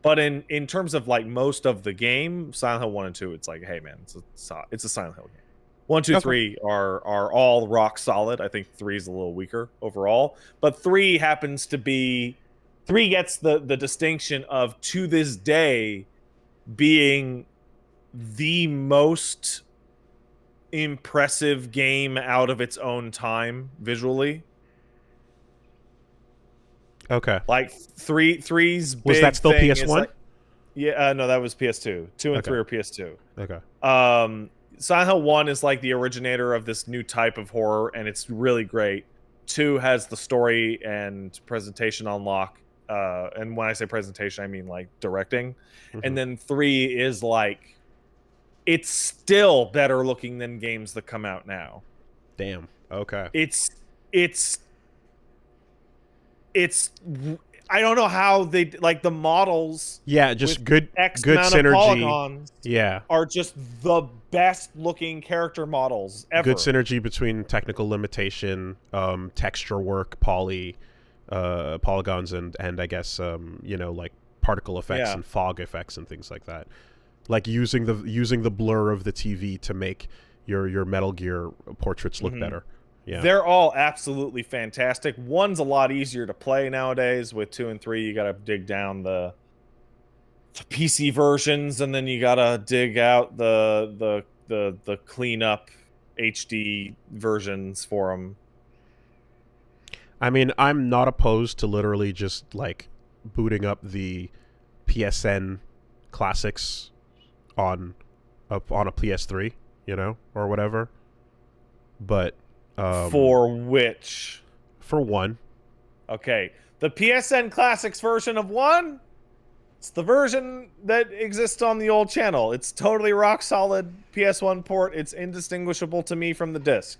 But in terms of like most of the game, Silent Hill 1 and 2, it's like, hey man, it's a Silent Hill game. 1, 2, 3 are all rock solid. I think 3 is a little weaker overall, but 3 happens to be 3 gets the distinction of, to this day, being the most impressive game out of its own time visually. Okay. Like three's Was big that still thing PS1? is like, yeah, no, that was PS2. 2 and Okay. 3 are PS2. Okay. Silent Hill 1 is like the originator of this new type of horror, and it's really great. 2 has the story and presentation on lock. And when I say presentation, I mean like directing. And then 3 is like, it's still better looking than games that come out now. Damn. Okay. It's I don't know how they like the models. Yeah, just with good X good amount of synergy. polygons Yeah. are just the best looking character models ever. Good synergy between technical limitation, texture work, polygons, and I guess like particle effects and fog effects and things like that. Like using the blur of the TV to make your Metal Gear portraits look better. Yeah. They're all absolutely fantastic. 1's a lot easier to play nowadays. With 2 and 3, you got to dig down the PC versions, and then you got to dig out the cleanup HD versions for them. I mean, I'm not opposed to literally just like booting up the PSN classics on a PS3, or whatever. But for which? For 1. Okay. The PSN Classics version of 1, it's the version that exists on the old channel. It's totally rock solid PS1 port. It's indistinguishable to me from the disc.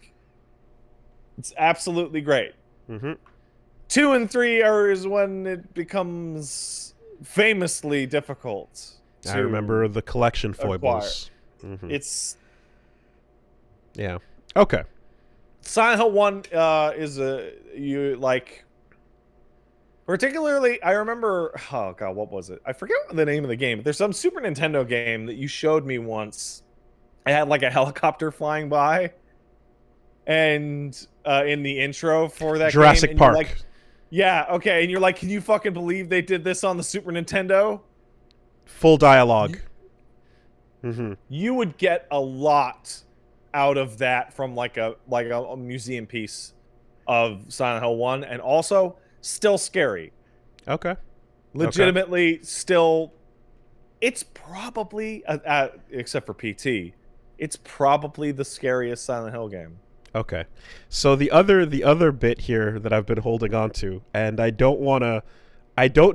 It's absolutely great. 2 and 3 is when it becomes famously difficult to I remember the collection foibles. It's... Yeah. Okay. Silent Hill 1 particularly, I remember, oh god, what was it? I forget the name of the game, but there's some Super Nintendo game that you showed me once. It had like a helicopter flying by, and in the intro for that Jurassic game, Park. like, yeah, okay, and you're like, can you fucking believe they did this on the Super Nintendo? Full dialogue. You would get a lot out of that from like a museum piece of Silent Hill 1, and also still scary. Okay. Legitimately still, it's probably except for PT, it's probably the scariest Silent Hill game. Okay. So the other bit here that I've been holding on to, and I don't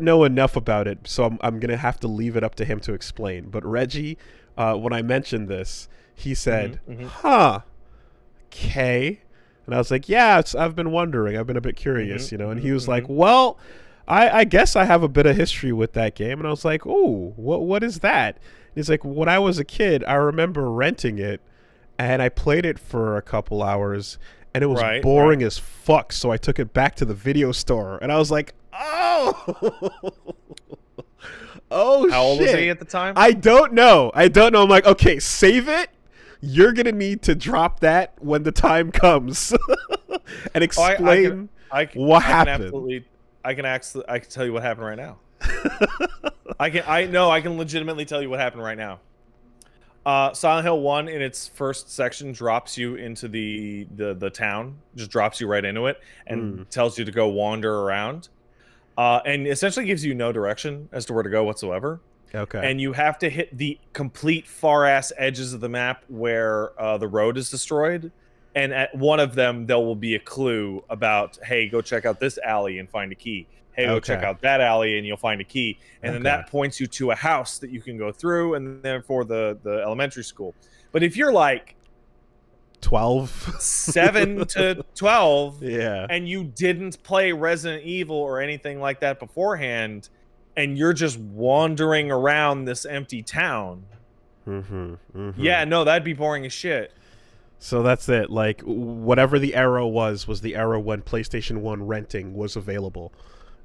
know enough about it, so I'm going to have to leave it up to him to explain. But Reggie, when I mentioned this, he said, huh, okay. And I was like, yeah, I've been wondering. I've been a bit curious, And he was like, well, I guess I have a bit of history with that game. And I was like, ooh, what is that? And he's like, when I was a kid, I remember renting it, and I played it for a couple hours, and it was boring as fuck, so I took it back to the video store. And I was like, oh... oh, How old was he at the time? I don't know. I'm like, okay, save it. You're gonna need to drop that when the time comes and explain what happened. I can tell you what happened right now. I can legitimately tell you what happened right now. Silent Hill 1 in its first section drops you into the town, just drops you right into it, and tells you to go wander around, and essentially gives you no direction as to where to go whatsoever. Okay. And you have to hit the complete far-ass edges of the map where the road is destroyed. And at one of them, there will be a clue about, hey, go check out this alley and find a key. Hey, go check out that alley and you'll find a key. And then that points you to a house that you can go through, and therefore the elementary school. But if you're like 12, 7 to 12, yeah, and you didn't play Resident Evil or anything like that beforehand, and you're just wandering around this empty town, yeah, no, that'd be boring as shit. So that's it. Like, whatever the era was the era when PlayStation 1 renting was available,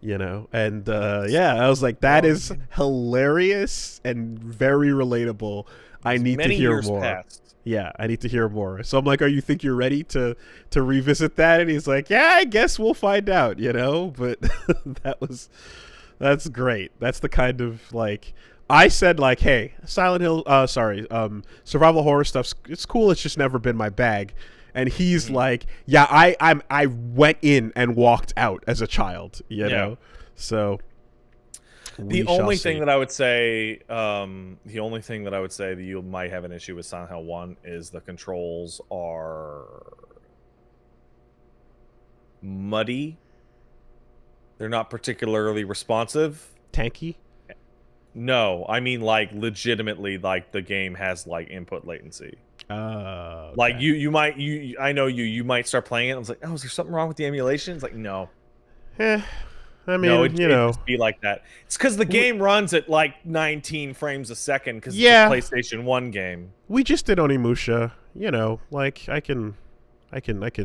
And yeah, I was like, that is hilarious and very relatable. I need to hear more. Passed. Yeah, I need to hear more. So I'm like, you think you're ready to revisit that? And he's like, yeah, I guess we'll find out, But that's great. That's the kind of, like, I said, like, hey, survival horror stuff's, it's cool, it's just never been my bag. and he's like, yeah, I went in and walked out as a child, you know. So the only thing that I would say that you might have an issue with Silent Hill 1 is the controls are muddy. They're not particularly responsive. Tanky? No, I mean like legitimately, like the game has like input latency. Okay. Like I know you might start playing it. I was like, oh, is there something wrong with the emulation? It's like, no. I mean, no, it just be like that. It's because the game runs at like 19 frames a second because it's a PlayStation 1 game. We just did Onimusha, you know, like I can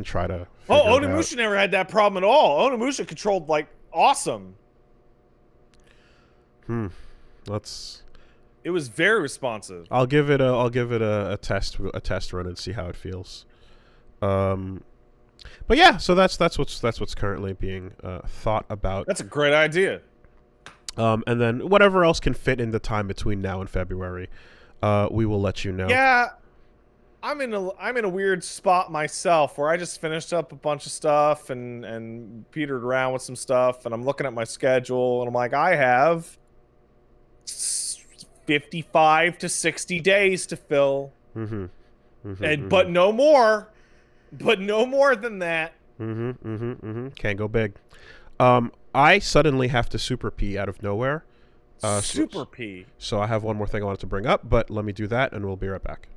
try to. Oh, Onimusha never had that problem at all. Onimusha controlled like awesome. It was very responsive. I'll give it a test run and see how it feels. But yeah, so that's what's currently being thought about. That's a great idea. And then whatever else can fit in the time between now and February, we will let you know. Yeah, I'm in a weird spot myself where I just finished up a bunch of stuff and petered around with some stuff, and I'm looking at my schedule and I'm like, I have 55 to 60 days to fill. But no more. But no more than that. Can't go big. I suddenly have to super pee out of nowhere. Super pee. So I have one more thing I wanted to bring up, but let me do that and we'll be right back.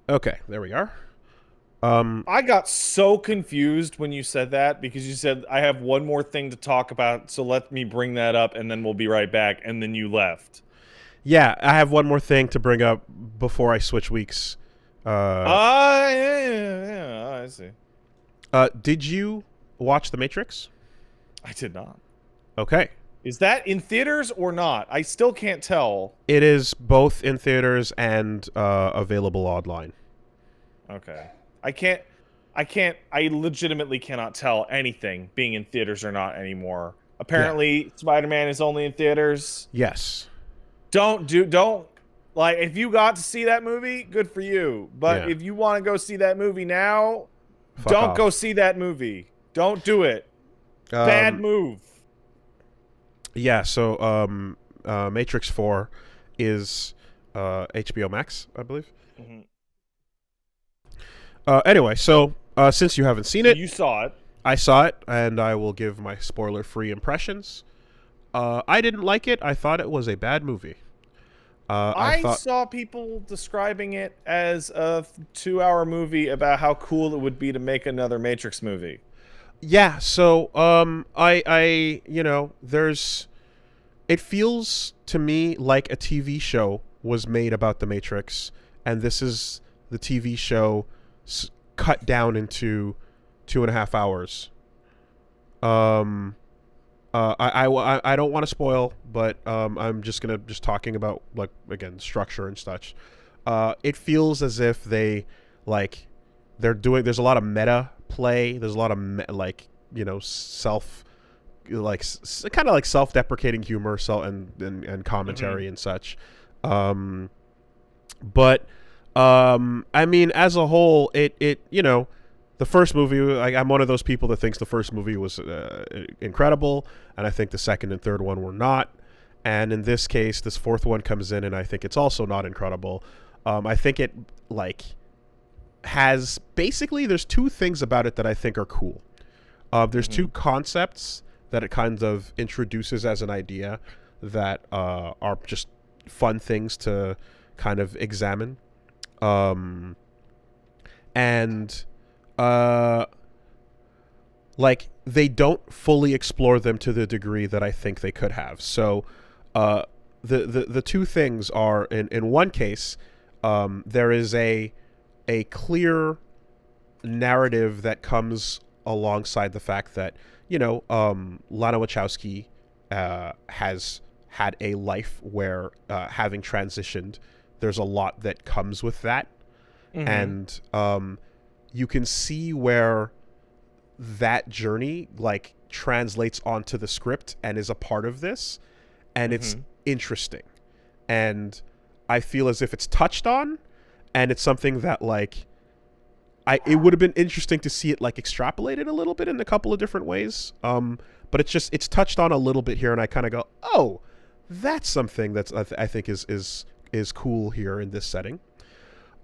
Okay, there we are. I got so confused when you said that because you said I have one more thing to talk about, so let me bring that up and then we'll be right back, and then you left. Yeah, I have one more thing to bring up before I switch weeks. Yeah, I see. Did you watch The Matrix? I did not. Okay. Is that in theaters or not? I still can't tell. It is both in theaters and available online. Okay. I legitimately cannot tell anything being in theaters or not anymore. Apparently, Spider-Man is only in theaters. Yes. Don't like, if you got to see that movie, good for you. But if you want to go see that movie now, don't go see that movie. Don't do it. Bad move. Yeah, so Matrix 4 is HBO Max, I believe. Anyway, so since you haven't seen it... You saw it. I saw it, and I will give my spoiler-free impressions. I didn't like it. I thought it was a bad movie. I saw people describing it as a 2-hour movie about how cool it would be to make another Matrix movie. Yeah, so there's... It feels to me like a TV show was made about the Matrix, and this is the TV show cut down into 2.5 hours. I don't want to spoil, but I'm just talking about, like, again, structure and such. It feels as if like there's a lot of meta play. There's a lot of like, self, like, kind of like self-deprecating humor, and commentary and such. But I mean, as a whole, it the first movie, like, I'm one of those people that thinks the first movie was incredible, and I think the second and third one were not. And in this case, this fourth one comes in, and I think it's also not incredible. I think it, like, has basically, there's two things about it that I think are cool. There's two concepts that it kind of introduces as an idea that are just fun things to kind of examine. And like, they don't fully explore them to the degree that I think they could have. So the two things are, in one case, there is a clear narrative that comes alongside the fact that, Lana Wachowski has had a life where, having transitioned, there's a lot that comes with that. And you can see where that journey, like, translates onto the script and is a part of this, and it's interesting. And I feel as if it's touched on, and it's something that, like, it would have been interesting to see it, like, extrapolated a little bit in a couple of different ways. But it's touched on a little bit here, and I kind of go, oh, that's something that's I think is cool here in this setting.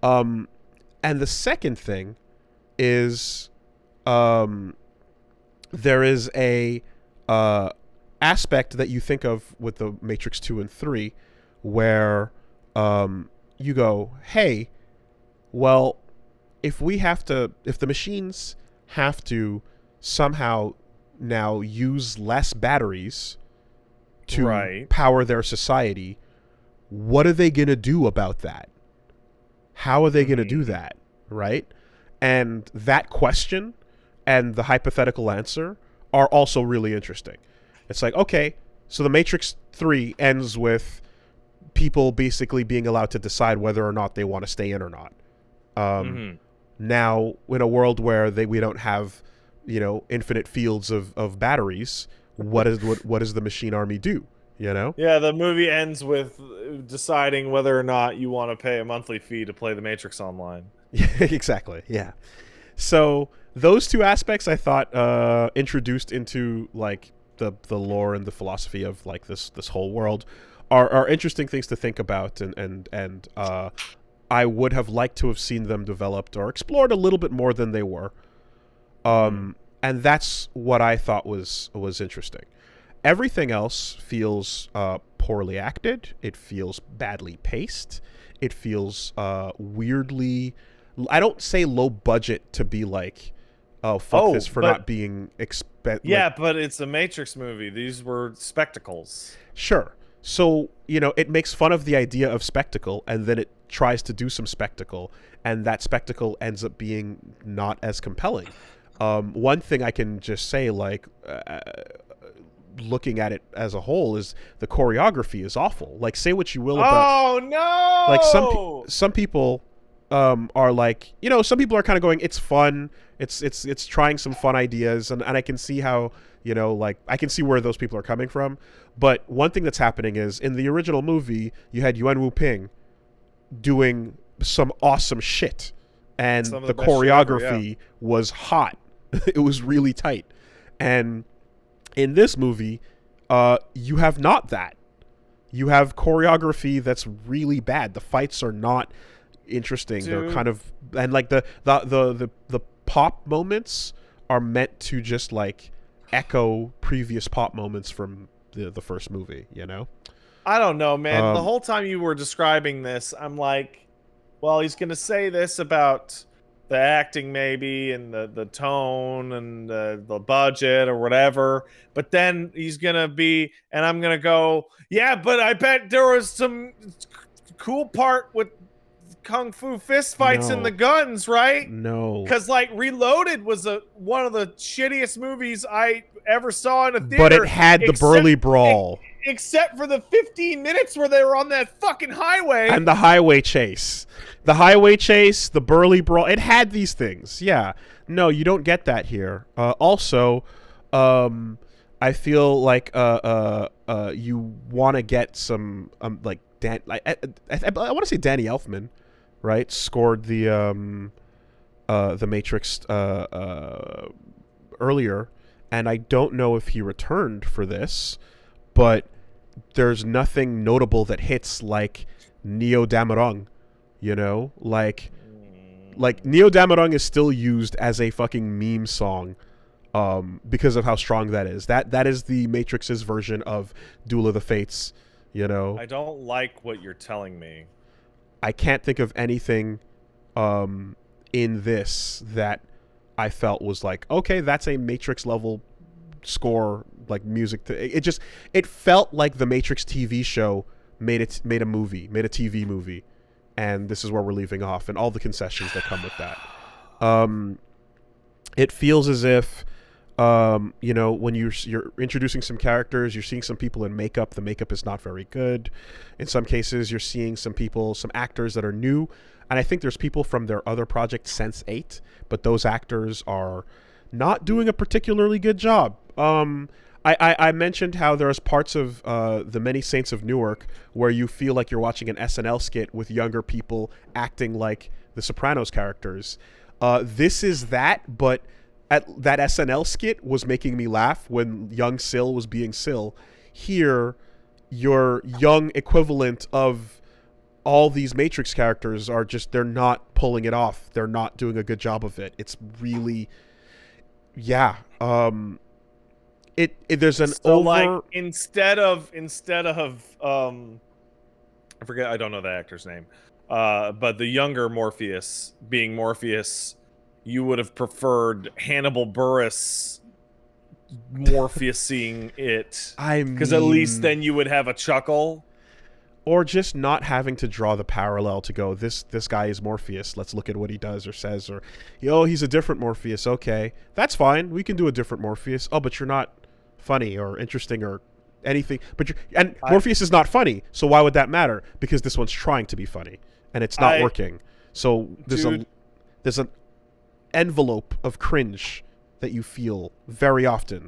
And the second thing is, there is a aspect that you think of with the Matrix 2 and 3 where you go, hey, well, if the machines have to somehow now use less batteries to power their society, what are they going to do about that? How are they going to do that? Right? And that question and the hypothetical answer are also really interesting. It's like, okay, so the Matrix 3 ends with people basically being allowed to decide whether or not they want to stay in or not. Now, in a world where we don't have, infinite fields of batteries, what does the machine army do? Yeah, the movie ends with deciding whether or not you want to pay a monthly fee to play the Matrix online. Exactly. Yeah. So those two aspects, I thought, introduced into, like, the lore and the philosophy of, like, this whole world are interesting things to think about, and I would have liked to have seen them developed or explored a little bit more than they were. And that's what I thought was interesting. Everything else feels poorly acted. It feels badly paced. It feels weirdly, I don't say low budget to be like, oh, fuck this for not being Yeah, but it's a Matrix movie. These were spectacles. Sure. So, it makes fun of the idea of spectacle, and then it tries to do some spectacle, and that spectacle ends up being not as compelling. One thing I can just say, like, looking at it as a whole, is the choreography is awful. Like, say what you will about... Oh, no! Like, some people are like, some people are kind of going, it's fun, it's trying some fun ideas, and I can see how, like, I can see where those people are coming from. But one thing that's happening is, in the original movie, you had Yuan Wu Ping doing some awesome shit, and the choreography was hot. It was really tight. And in this movie, you have not that. You have choreography that's really bad. The fights are not interesting. Dude. They're kind of, and, like, the pop moments are meant to just, like, echo previous pop moments from the first movie. I don't know, man. The whole time you were describing this, I'm like, well, he's gonna say this about the acting maybe, and the tone, and the budget or whatever, but then he's gonna be, and I'm gonna go, yeah, but I bet there was some cool part with kung fu fist fights in No. the guns, right? No. Because like Reloaded was one of the shittiest movies I ever saw in a theater. But it had the burly brawl. Except for the 15 minutes where they were on that fucking highway. And the highway chase. The highway chase, the burly brawl. It had these things. Yeah. No, you don't get that here. Also, I feel like you want to get some like I want to say Danny Elfman, right? Scored the Matrix earlier, and I don't know if he returned for this, but there's nothing notable that hits like Nioh Damarang, you know? Like Nioh Damarang is still used as a fucking meme song because of how strong that is. That is the Matrix's version of Duel of the Fates, you know? I don't like what you're telling me. I can't think of anything in this that I felt was like, okay, that's a Matrix level score, like music. It felt like the Matrix TV show made a TV movie, and this is where we're leaving off, and all the concessions that come with that. It feels as if, you know, when you're introducing some characters, you're seeing some people in makeup. The makeup is not very good. In some cases, you're seeing some actors that are new, and I think there's people from their other project, Sense 8, but those actors are not doing a particularly good job. I mentioned how there's parts of the Many Saints of Newark where you feel like you're watching an SNL skit with younger people acting like the Sopranos characters. This is that, but that SNL skit was making me laugh when young Syl was being Syl. Here, your young equivalent of all these Matrix characters are they're not pulling it off. They're not doing a good job of it. It's really, yeah. There's an like instead of I forget, I don't know the actor's name, but the younger Morpheus being Morpheus, you would have preferred Hannibal Buress Morpheusing it, because at least then you would have a chuckle. Or just not having to draw the parallel to go, this guy is Morpheus, let's look at what he does or says, or, he's a different Morpheus. Okay, that's fine, we can do a different Morpheus. Oh, but you're not funny or interesting or anything. Morpheus is not funny, so why would that matter? Because this one's trying to be funny, and it's not working. So there's an envelope of cringe that you feel very often.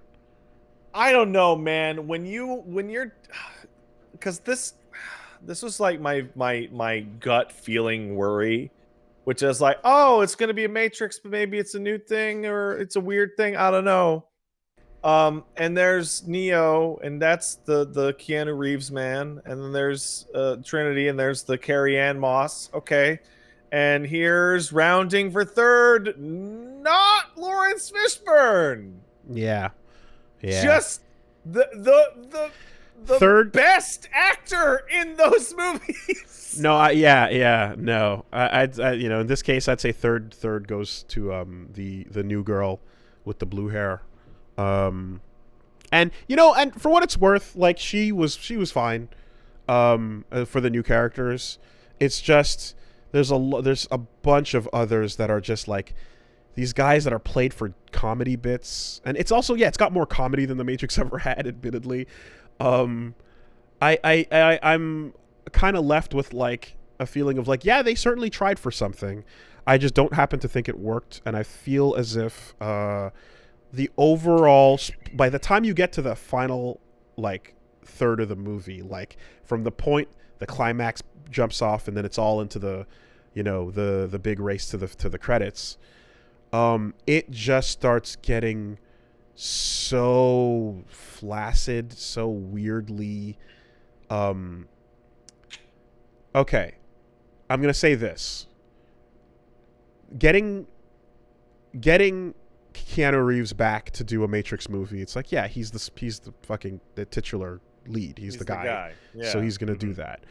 I don't know, man. When you're, because this was like my gut feeling worry, which is like, oh, it's gonna be a Matrix, but maybe it's a new thing or it's a weird thing. I don't know. And there's Nioh, and that's the Keanu Reeves man, and then there's Trinity, and there's the Carrie-Anne Moss. Okay, and here's rounding for third, not Lawrence Fishburne. Yeah. Just the third best actor in those movies. No, no. I in this case, I'd say third goes to the new girl with the blue hair. And for what it's worth, like she was fine. For the new characters, it's just there's a bunch of others that are just like these guys that are played for comedy bits, and it's also it's got more comedy than the Matrix ever had, admittedly. I'm kind of left with like a feeling of like, they certainly tried for something. I just don't happen to think it worked, and I feel as if the overall, by the time you get to the final like third of the movie, like from the point the climax jumps off and then it's all into the the big race to the credits, it just starts getting so flaccid, so weirdly okay, I'm gonna say this. Getting Keanu Reeves back to do a Matrix movie, it's like, he's the fucking the titular lead. He's the guy. Yeah. So he's gonna do that.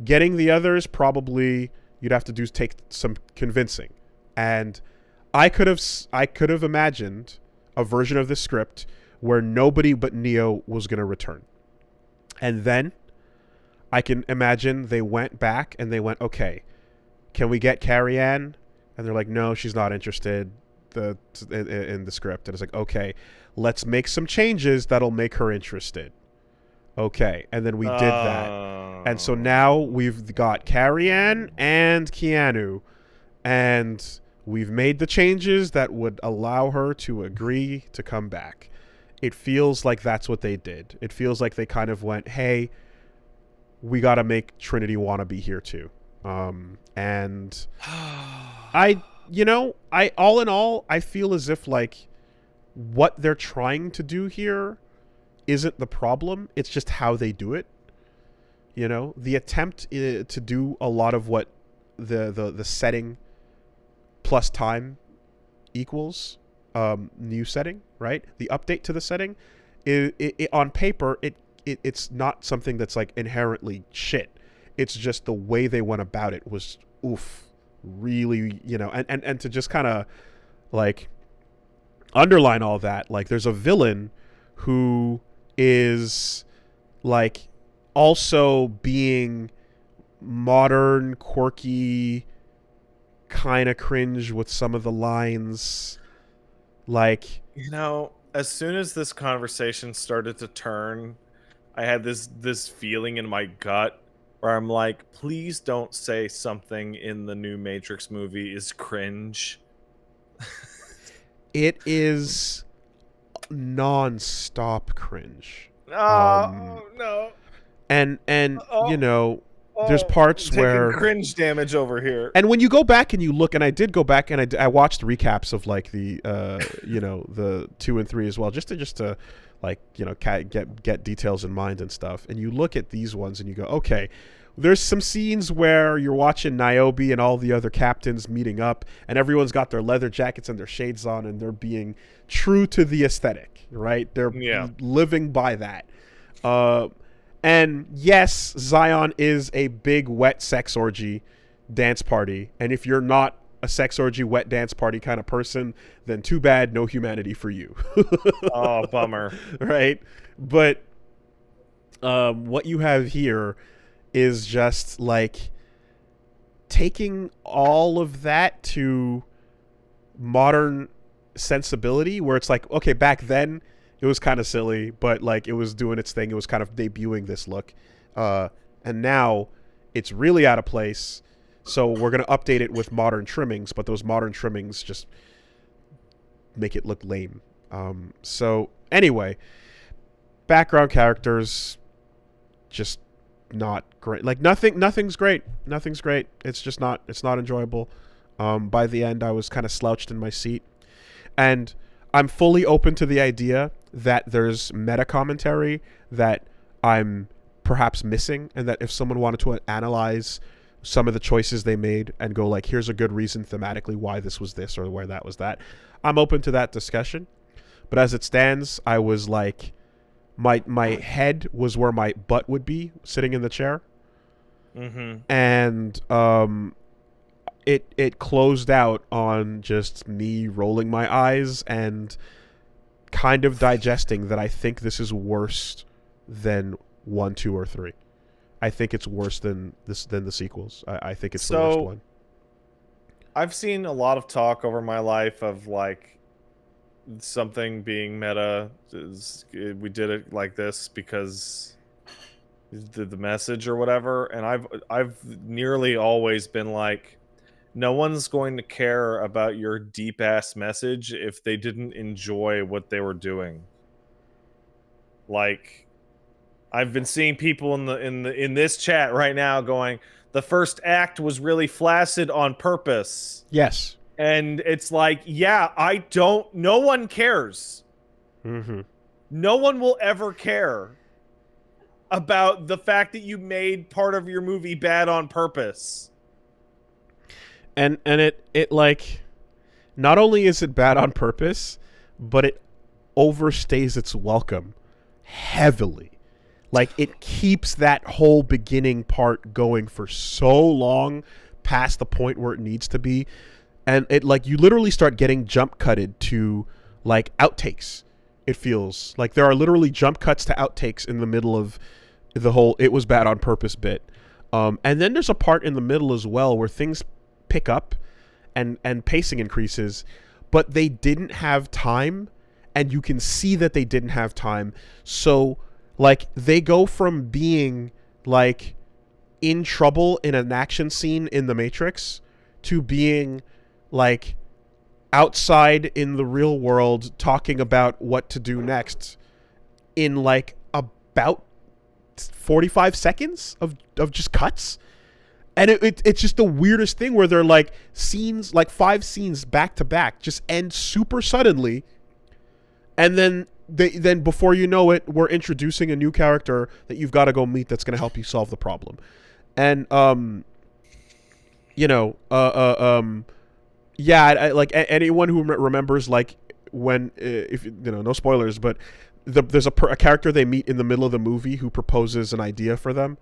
Getting the others, probably you'd have to take some convincing. And I could have imagined a version of this script where nobody but Nioh was gonna return. And then I can imagine they went back and they went, okay, can we get Carrie Ann? And they're like, no, she's not interested in the script. And it's like, okay, let's make some changes that'll make her interested. Okay, and then we did that. And so now we've got Carrie Ann and Keanu, and we've made the changes that would allow her to agree to come back. It feels like that's what they did. It feels like they kind of went, hey, we got to make Trinity want to be here too. And I all in all, I feel as if like what they're trying to do here isn't the problem. It's just how they do it. You know, the attempt to do a lot of what the setting plus time equals new setting, right? The update to the setting, it on paper, it's not something that's like inherently shit. It's just the way they went about it was really, you know, and to just kind of like underline all that, like there's a villain who is like also being modern, quirky, kind of cringe with some of the lines. Like, you know, as soon as this conversation started to turn, I had this feeling in my gut where I'm like, please don't say something in the new Matrix movie is cringe. It is non-stop cringe. No. And you know, there's parts where cringe damage over here. And when you go back and you look, and I did go back and I watched recaps of like the you know, the 2 and 3 as well, just to like, you know, get details in mind and stuff. And you look at these ones and you go, okay, there's some scenes where you're watching Niobe and all the other captains meeting up, and everyone's got their leather jackets and their shades on, and they're being true to the aesthetic, right? They're living by that. And yes, Zion is a big wet sex orgy dance party. And if you're not a sex orgy wet dance party kind of person, then too bad, no humanity for you. Oh, bummer. Right? But what you have here is just like taking all of that to modern sensibility, where it's like, okay, back then it was kind of silly, but like it was doing its thing. It was kind of debuting this look. And now it's really out of place. So we're going to update it with modern trimmings, but those modern trimmings just make it look lame. So anyway, background characters, just not great. Like nothing's great. Nothing's great. It's just not, it's not enjoyable. By the end, I was kind of slouched in my seat. And I'm fully open to the idea that there's meta commentary that I'm perhaps missing, and that if someone wanted to analyze some of the choices they made and go like, here's a good reason thematically why this was this or where that was that, I'm open to that discussion. But as it stands, I was like, my head was where my butt would be sitting in the chair. Mm-hmm. And it closed out on just me rolling my eyes and kind of digesting that I think this is worse than 1, 2, or 3. I think it's worse than the sequels. I think it's the worst one. I've seen a lot of talk over my life of like something being meta. We did it like this because the message or whatever, and I've nearly always been like, no one's going to care about your deep ass message if they didn't enjoy what they were doing. Like, I've been seeing people in this chat right now going, the first act was really flaccid on purpose. Yes. And it's like, yeah, no one cares. Mm-hmm. No one will ever care about the fact that you made part of your movie bad on purpose. And it like, not only is it bad on purpose, but it overstays its welcome heavily. Like, it keeps that whole beginning part going for so long past the point where it needs to be. And it, like, you literally start getting jump cutted to, like, outtakes. It feels like there are literally jump cuts to outtakes in the middle of the whole it was bad on purpose bit. And then there's a part in the middle as well where things pick up and pacing increases, but they didn't have time, and you can see that they didn't have time. So like they go from being like in trouble in an action scene in the Matrix to being like outside in the real world talking about what to do next in like about 45 seconds of just cuts. And it's just the weirdest thing where they're like scenes, like 5 scenes back to back, just end super suddenly. And then before you know it, we're introducing a new character that you've got to go meet that's going to help you solve the problem. And, yeah, like anyone who remembers, like, when, if you know, no spoilers, but there's a character they meet in the middle of the movie who proposes an idea for them.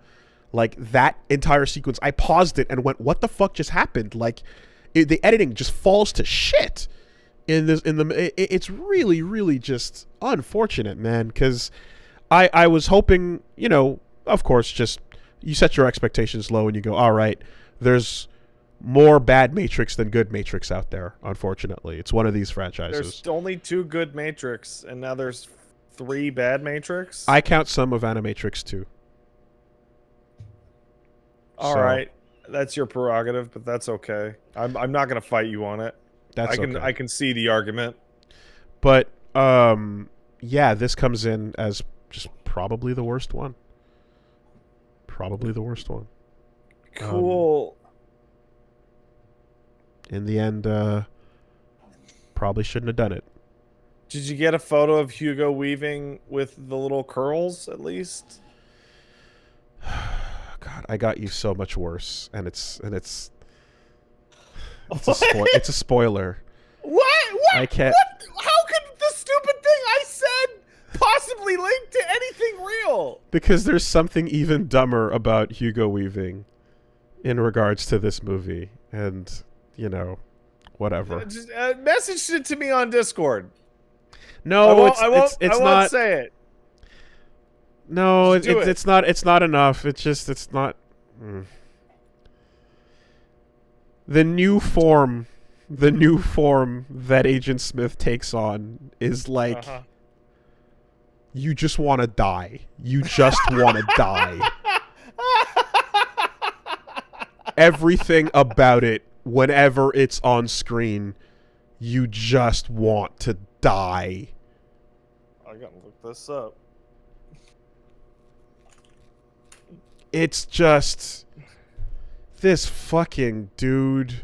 Like, that entire sequence, I paused it and went, what the fuck just happened? Like, the editing just falls to shit in this. It's really, really just unfortunate, man, because I was hoping, you know, of course, just you set your expectations low and you go, all right, there's more bad Matrix than good Matrix out there, unfortunately. It's one of these franchises. There's only 2 good Matrix, and now there's 3 bad Matrix? I count some of Animatrix too. All right. That's your prerogative, but that's okay. I'm not going to fight you on it. I can see the argument. But, yeah, this comes in as just probably the worst one. Probably the worst one. Cool. In the end, probably shouldn't have done it. Did you get a photo of Hugo Weaving with the little curls, at least? God, I got you so much worse, and it's a spoiler. What? I can't. What? How could the stupid thing I said possibly link to anything real? Because there's something even dumber about Hugo Weaving in regards to this movie, and you know, whatever. Just message it to me on Discord. No, I won't not. Say it. No, it's not. It's not enough. It's not. The new form that Agent Smith takes on is like, you just want to die. You just want to die. Everything about it, whenever it's on screen, you just want to die. I gotta look this up. It's just this fucking dude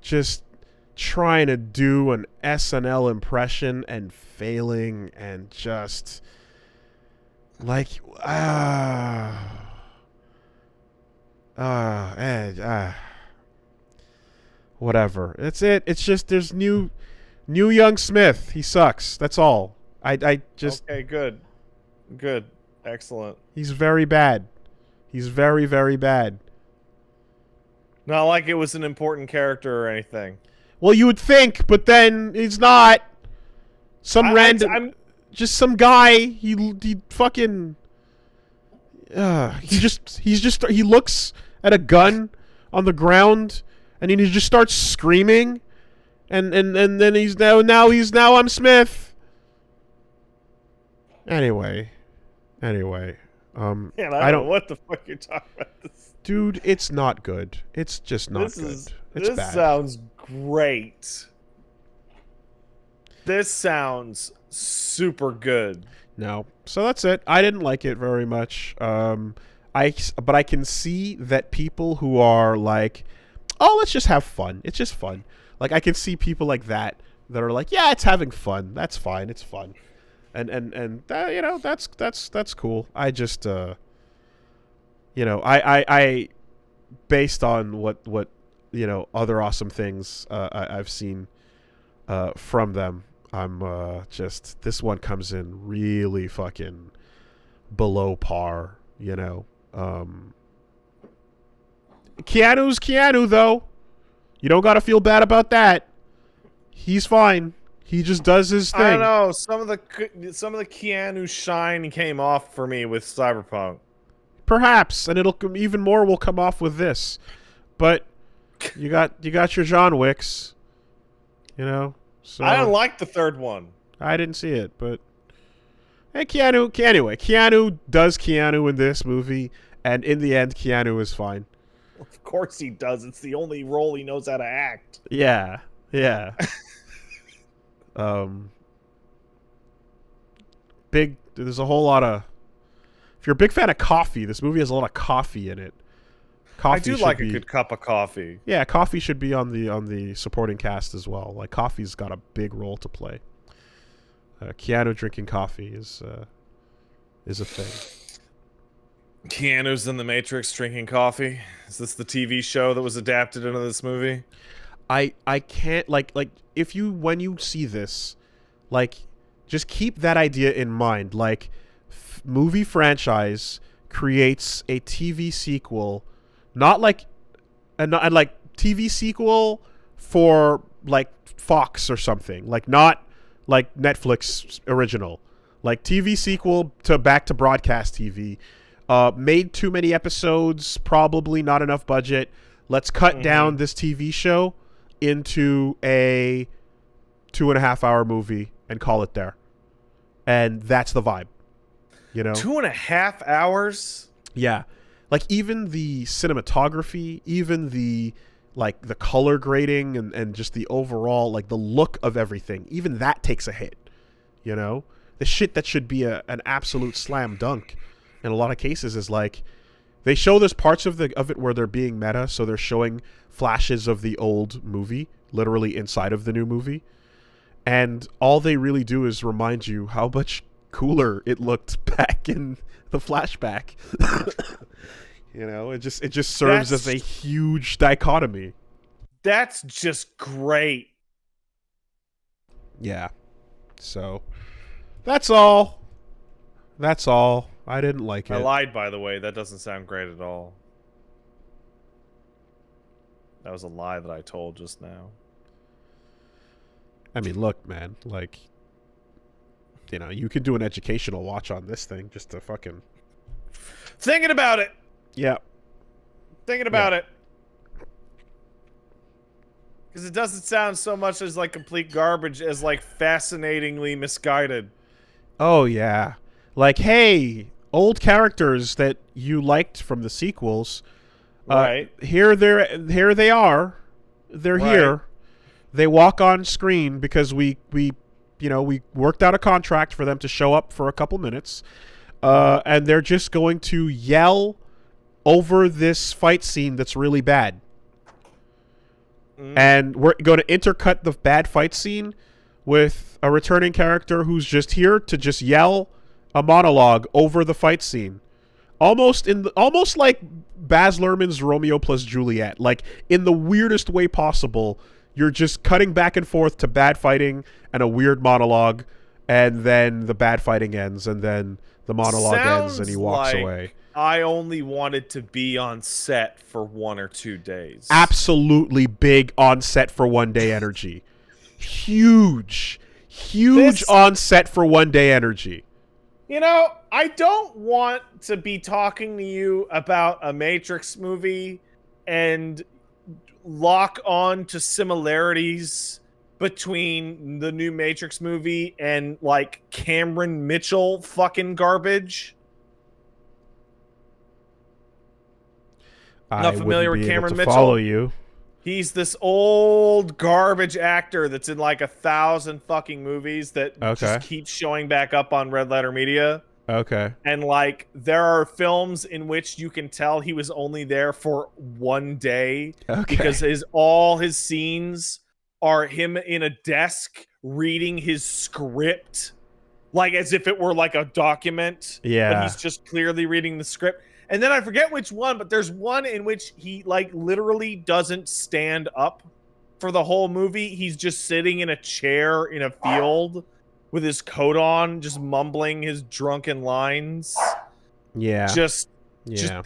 just trying to do an SNL impression and failing, and just like whatever. It's just there's new young Smith. He sucks. That's all. I just okay. Good. Excellent. He's very bad. He's very, very bad. Not like it was an important character or anything. Well, you would think, but then he's not. Just some guy. He fucking. He looks at a gun on the ground, and he just starts screaming, and then he's now I'm Smith. Anyway. Man, I don't know what the fuck you're talking about. This. Dude, it's not good. It's just not good. It's bad. This sounds great. This sounds super good. No. So that's it. I didn't like it very much. But I can see that people who are like, oh, let's just have fun. It's just fun. Like, I can see people like that are like, yeah, it's having fun. That's fine. It's fun. And you know, that's cool. I just you know, I based on what you know, other awesome things I've seen from them, I'm just, this one comes in really fucking below par, you know. Keanu's Keanu, though. You don't gotta feel bad about that. He's fine. He just does his thing. I don't know. Some of the Keanu shine came off for me with Cyberpunk. Perhaps, and even more will come off with this. But You got your John Wicks. You know. So I don't like the third one. I didn't see it, but hey, Keanu does Keanu in this movie, and in the end, Keanu is fine. Of course he does. It's the only role he knows how to act. Yeah. There's a whole lot of. If you're a big fan of coffee, this movie has a lot of coffee in it. I do like a good cup of coffee. Yeah, coffee should be on the supporting cast as well. Like, coffee's got a big role to play. Keanu drinking coffee is a thing. Keanu's in the Matrix drinking coffee. Is this the TV show that was adapted into this movie? I can't like if you when you see this, like, just keep that idea in mind. Like, movie franchise creates a TV sequel, not like and like TV sequel for like Fox or something, like not like Netflix original, like TV sequel to back to broadcast TV. Made too many episodes, probably not enough budget. Let's cut down this TV show into a 2.5 hour movie and call it there. And that's the vibe. You know? 2.5 hours? Yeah. Like, even the cinematography, even the color grading and just the overall, like, the look of everything, even that takes a hit. You know? The shit that should be an absolute slam dunk in a lot of cases is like, they show there's parts of it where they're being meta, so they're showing flashes of the old movie literally inside of the new movie, and all they really do is remind you how much cooler it looked back in the flashback. You know, it just serves as a huge dichotomy. That's just great. Yeah. So that's all. I didn't like it. I lied, by the way. That doesn't sound great at all. That was a lie that I told just now. I mean, look, man. Like, you know, you could do an educational watch on this thing just to fucking... Thinking about it! Yeah. Thinking about it. Because it doesn't sound so much as, like, complete garbage as, like, fascinatingly misguided. Oh, yeah. Like, hey, old characters that you liked from the sequels, right? Here they are. They're here. They walk on screen because we worked out a contract for them to show up for a couple minutes, and they're just going to yell over this fight scene that's really bad. And we're going to intercut the bad fight scene with a returning character who's just here to just yell a monologue over the fight scene, almost like Baz Luhrmann's Romeo plus Juliet, like in the weirdest way possible. You're just cutting back and forth to bad fighting and a weird monologue, and then the bad fighting ends, and then the monologue ends, and he walks away. I only wanted to be on set for 1 or 2 days. Absolutely big on set for 1 day energy. Huge on set for 1 day energy. You know, I don't want to be talking to you about a Matrix movie and lock on to similarities between the new Matrix movie and, like, Cameron Mitchell fucking garbage. Not familiar with Cameron Mitchell? Follow you. He's this old garbage actor that's in like 1,000 fucking movies that just keeps showing back up on Red Letter Media. Okay. And like, there are films in which you can tell he was only there for 1 day because all his scenes are him in a desk reading his script, like as if it were like a document. Yeah. But he's just clearly reading the script. And then I forget which one, but there's one in which he like literally doesn't stand up for the whole movie. He's just sitting in a chair in a field with his coat on, just mumbling his drunken lines. Yeah. Just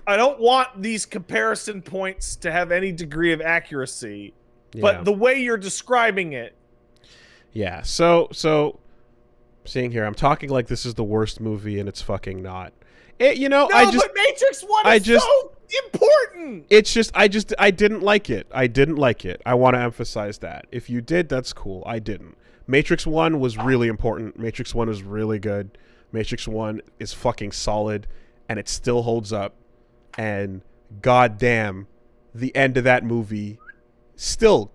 I don't want these comparison points to have any degree of accuracy, but the way you're describing it. Yeah. So seeing here, I'm talking like this is the worst movie, and it's fucking not. You know, No, but Matrix 1 is so important. It's just I didn't like it. I didn't like it. I want to emphasize that. If you did, that's cool. I didn't. Matrix 1 was really important. Matrix 1 is really good. Matrix 1 is fucking solid, and it still holds up. And goddamn, the end of that movie, still,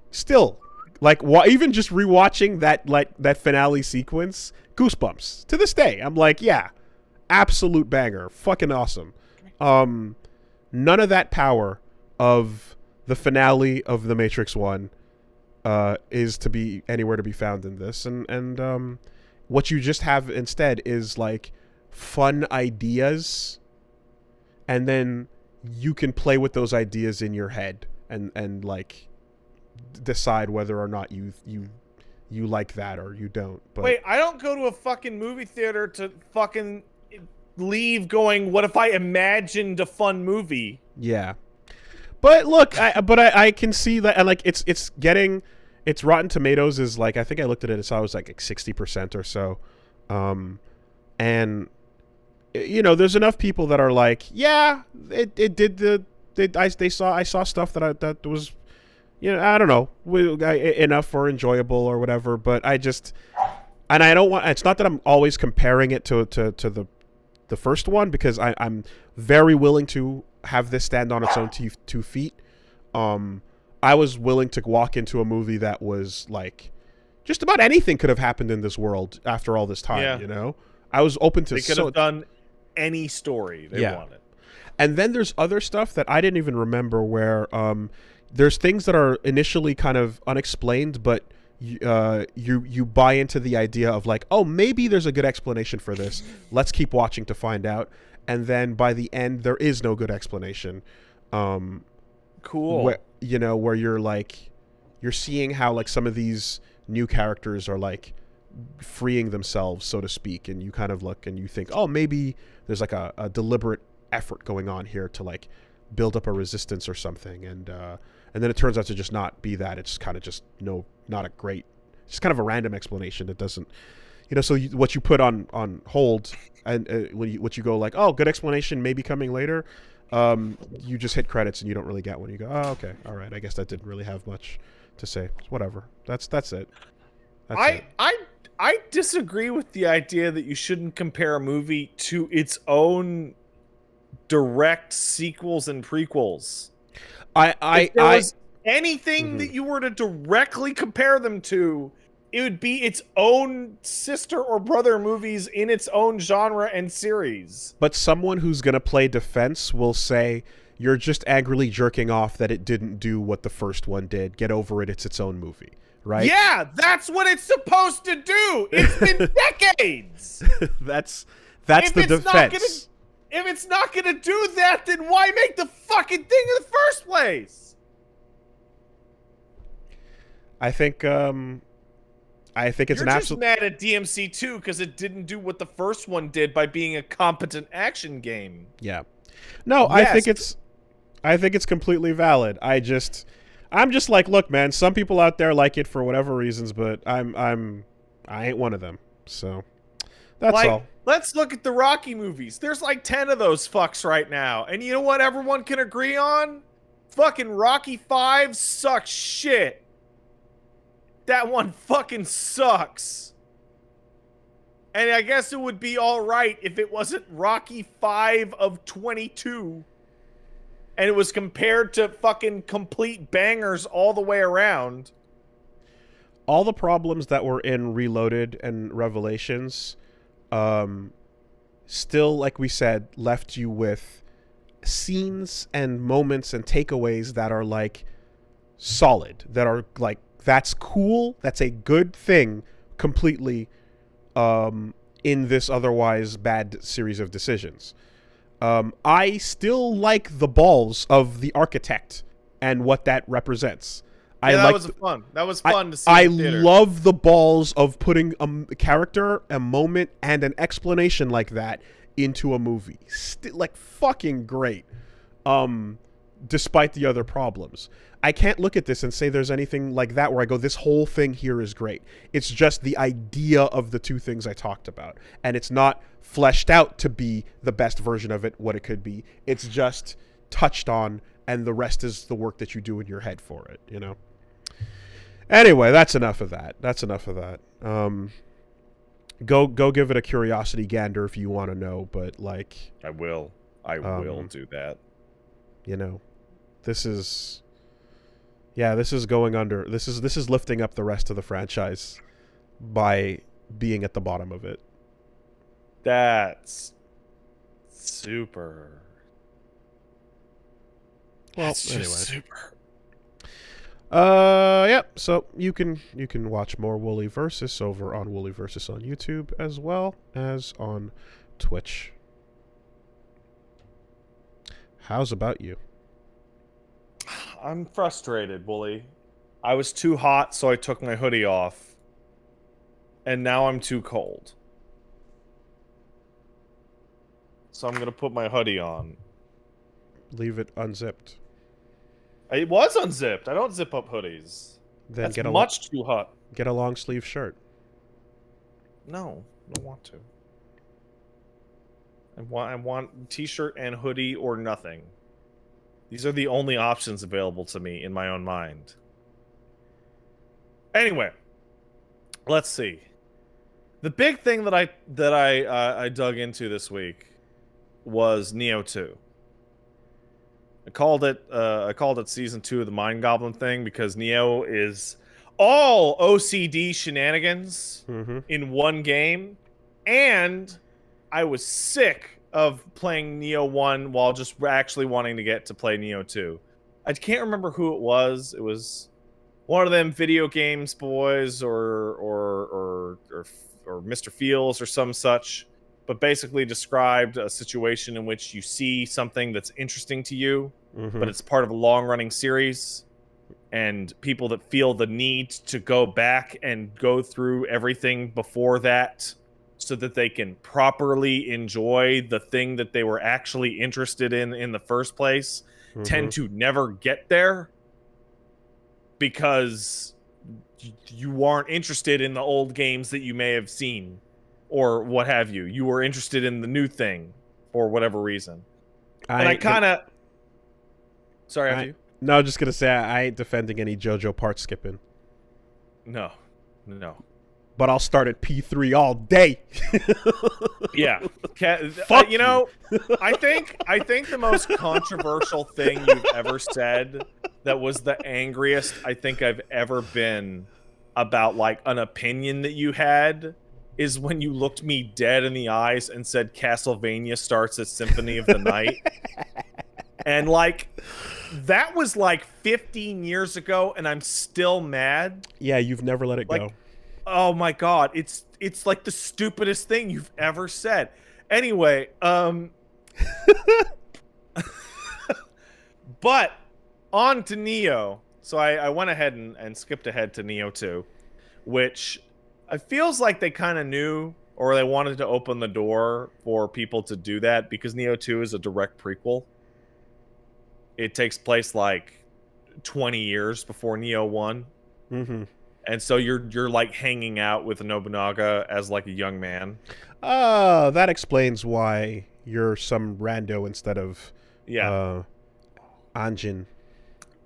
like, even just rewatching that finale sequence, goosebumps to this day. I'm like, yeah, absolute banger, fucking awesome. None of that power of the finale of The Matrix 1 is to be anywhere to be found in this. And what you just have instead is like fun ideas, and then you can play with those ideas in your head and like decide whether or not you like that or you don't. But wait, I don't go to a fucking movie theater to fucking leave going, what if I imagined a fun movie? Yeah. But look, I can see that, and like it's Rotten Tomatoes is like, I think I looked at it and saw it was like 60% or so. And you know, there's enough people that are like, yeah, I saw stuff that was, you know, I don't know, enough or enjoyable or whatever, but I don't want, it's not that I'm always comparing it to the first one, because I'm very willing to have this stand on its own 2 feet. I was willing to walk into a movie that was like, just about anything could have happened in this world after all this time, you know? I was open to... They could have done any story they wanted. And then there's other stuff that I didn't even remember where there's things that are initially kind of unexplained, but you buy into the idea of like, oh, maybe there's a good explanation for this. Let's keep watching to find out. And then by the end, there is no good explanation. Cool. Where, you know, where you're like, you're seeing how like some of these new characters are like freeing themselves, so to speak, and you kind of look and you think, oh, maybe there's like a deliberate effort going on here to like build up a resistance or something, and then it turns out to just not be that. It's kind of just not a great, just kind of a random explanation that doesn't, you know. So what you put on hold, and what you go like, oh, good explanation, maybe coming later, you just hit credits and you don't really get one. You go, oh, okay, all right, I guess that didn't really have much to say. Whatever. That's it. I disagree with the idea that you shouldn't compare a movie to its own direct sequels and prequels. If there was anything that you were to directly compare them to, it would be its own sister or brother movies in its own genre and series. But someone who's going to play defense will say, you're just angrily jerking off that it didn't do what the first one did. Get over it. It's its own movie. Right? Yeah, that's what it's supposed to do. It's been decades. That's the defense. If it's not gonna do that, then why make the fucking thing in the first place? I think it's You're just mad at DMC 2 because it didn't do what the first one did by being a competent action game. Yeah. No, yes. I think it's completely valid. I'm just like, look, man, some people out there like it for whatever reasons, but I ain't one of them. So that's like, all. Let's look at the Rocky movies. There's like 10 of those fucks right now. And you know what everyone can agree on? Fucking Rocky 5 sucks shit. That one fucking sucks. And I guess it would be all right if it wasn't Rocky 5 of 22. And it was compared to fucking complete bangers all the way around. All the problems that were in Reloaded and Revelations, still, like we said, left you with scenes and moments and takeaways that are like solid, that are like, that's cool, that's a good thing completely in this otherwise bad series of decisions. I still like the balls of the architect and what that represents. Yeah, that was fun. That was fun to see. I love the balls of putting a character, a moment, and an explanation like that into a movie. Like fucking great. despite the other problems. I can't look at this and say there's anything like that where I go, this whole thing here is great. It's just the idea of the two things I talked about. And it's not fleshed out to be the best version of it, what it could be. It's just touched on, and the rest is the work that you do in your head for it, you know? Anyway, that's enough of that. Go give it a curiosity gander if you want to know, but like... I will do that. You know, this is going under. This is lifting up the rest of the franchise by being at the bottom of it. That's super. Well, that's anyway. just super. Yeah. So you can watch more Wooly Versus over on Wooly Versus on YouTube as well as on Twitch. How's about you? I'm frustrated, Wooly. I was too hot, so I took my hoodie off. And now I'm too cold. So I'm going to put my hoodie on. Leave it unzipped. It was unzipped. I don't zip up hoodies. Then That's much too hot. Get a long sleeve shirt. No, I don't want to. I want t-shirt and hoodie or nothing. These are the only options available to me in my own mind. Anyway, let's see. The big thing that I dug into this week was Nioh 2. I called it season 2 of the Mind Goblin thing because Nioh is all OCD shenanigans in one game, and I was sick of playing Nioh 1 while just actually wanting to get to play Nioh 2. I can't remember who it was. It was one of them video games boys or Mr. Feels or some such, but basically described a situation in which you see something that's interesting to you, but it's part of a long-running series, and people that feel the need to go back and go through everything before that so that they can properly enjoy the thing that they were actually interested in the first place, tend to never get there because you aren't interested in the old games that you may have seen or what have you. You were interested in the new thing for whatever reason. And I kind of... Sorry, after you? No, I'm just going to say I ain't defending any JoJo part skipping. No. But I'll start at P3 all day. Yeah. Fuck you know, I think the most controversial thing you've ever said that was the angriest I think I've ever been about like an opinion that you had is when you looked me dead in the eyes and said Castlevania starts at Symphony of the Night. And like that was like 15 years ago and I'm still mad. Yeah, you've never let it go. Oh my god, it's like the stupidest thing you've ever said. Anyway, but on to Nioh. So I went ahead and skipped ahead to Nioh 2, which it feels like they kind of knew or they wanted to open the door for people to do that because Nioh 2 is a direct prequel. It takes place like 20 years before Nioh 1. And so you're like hanging out with Nobunaga as like a young man. That explains why you're some rando instead of Anjin.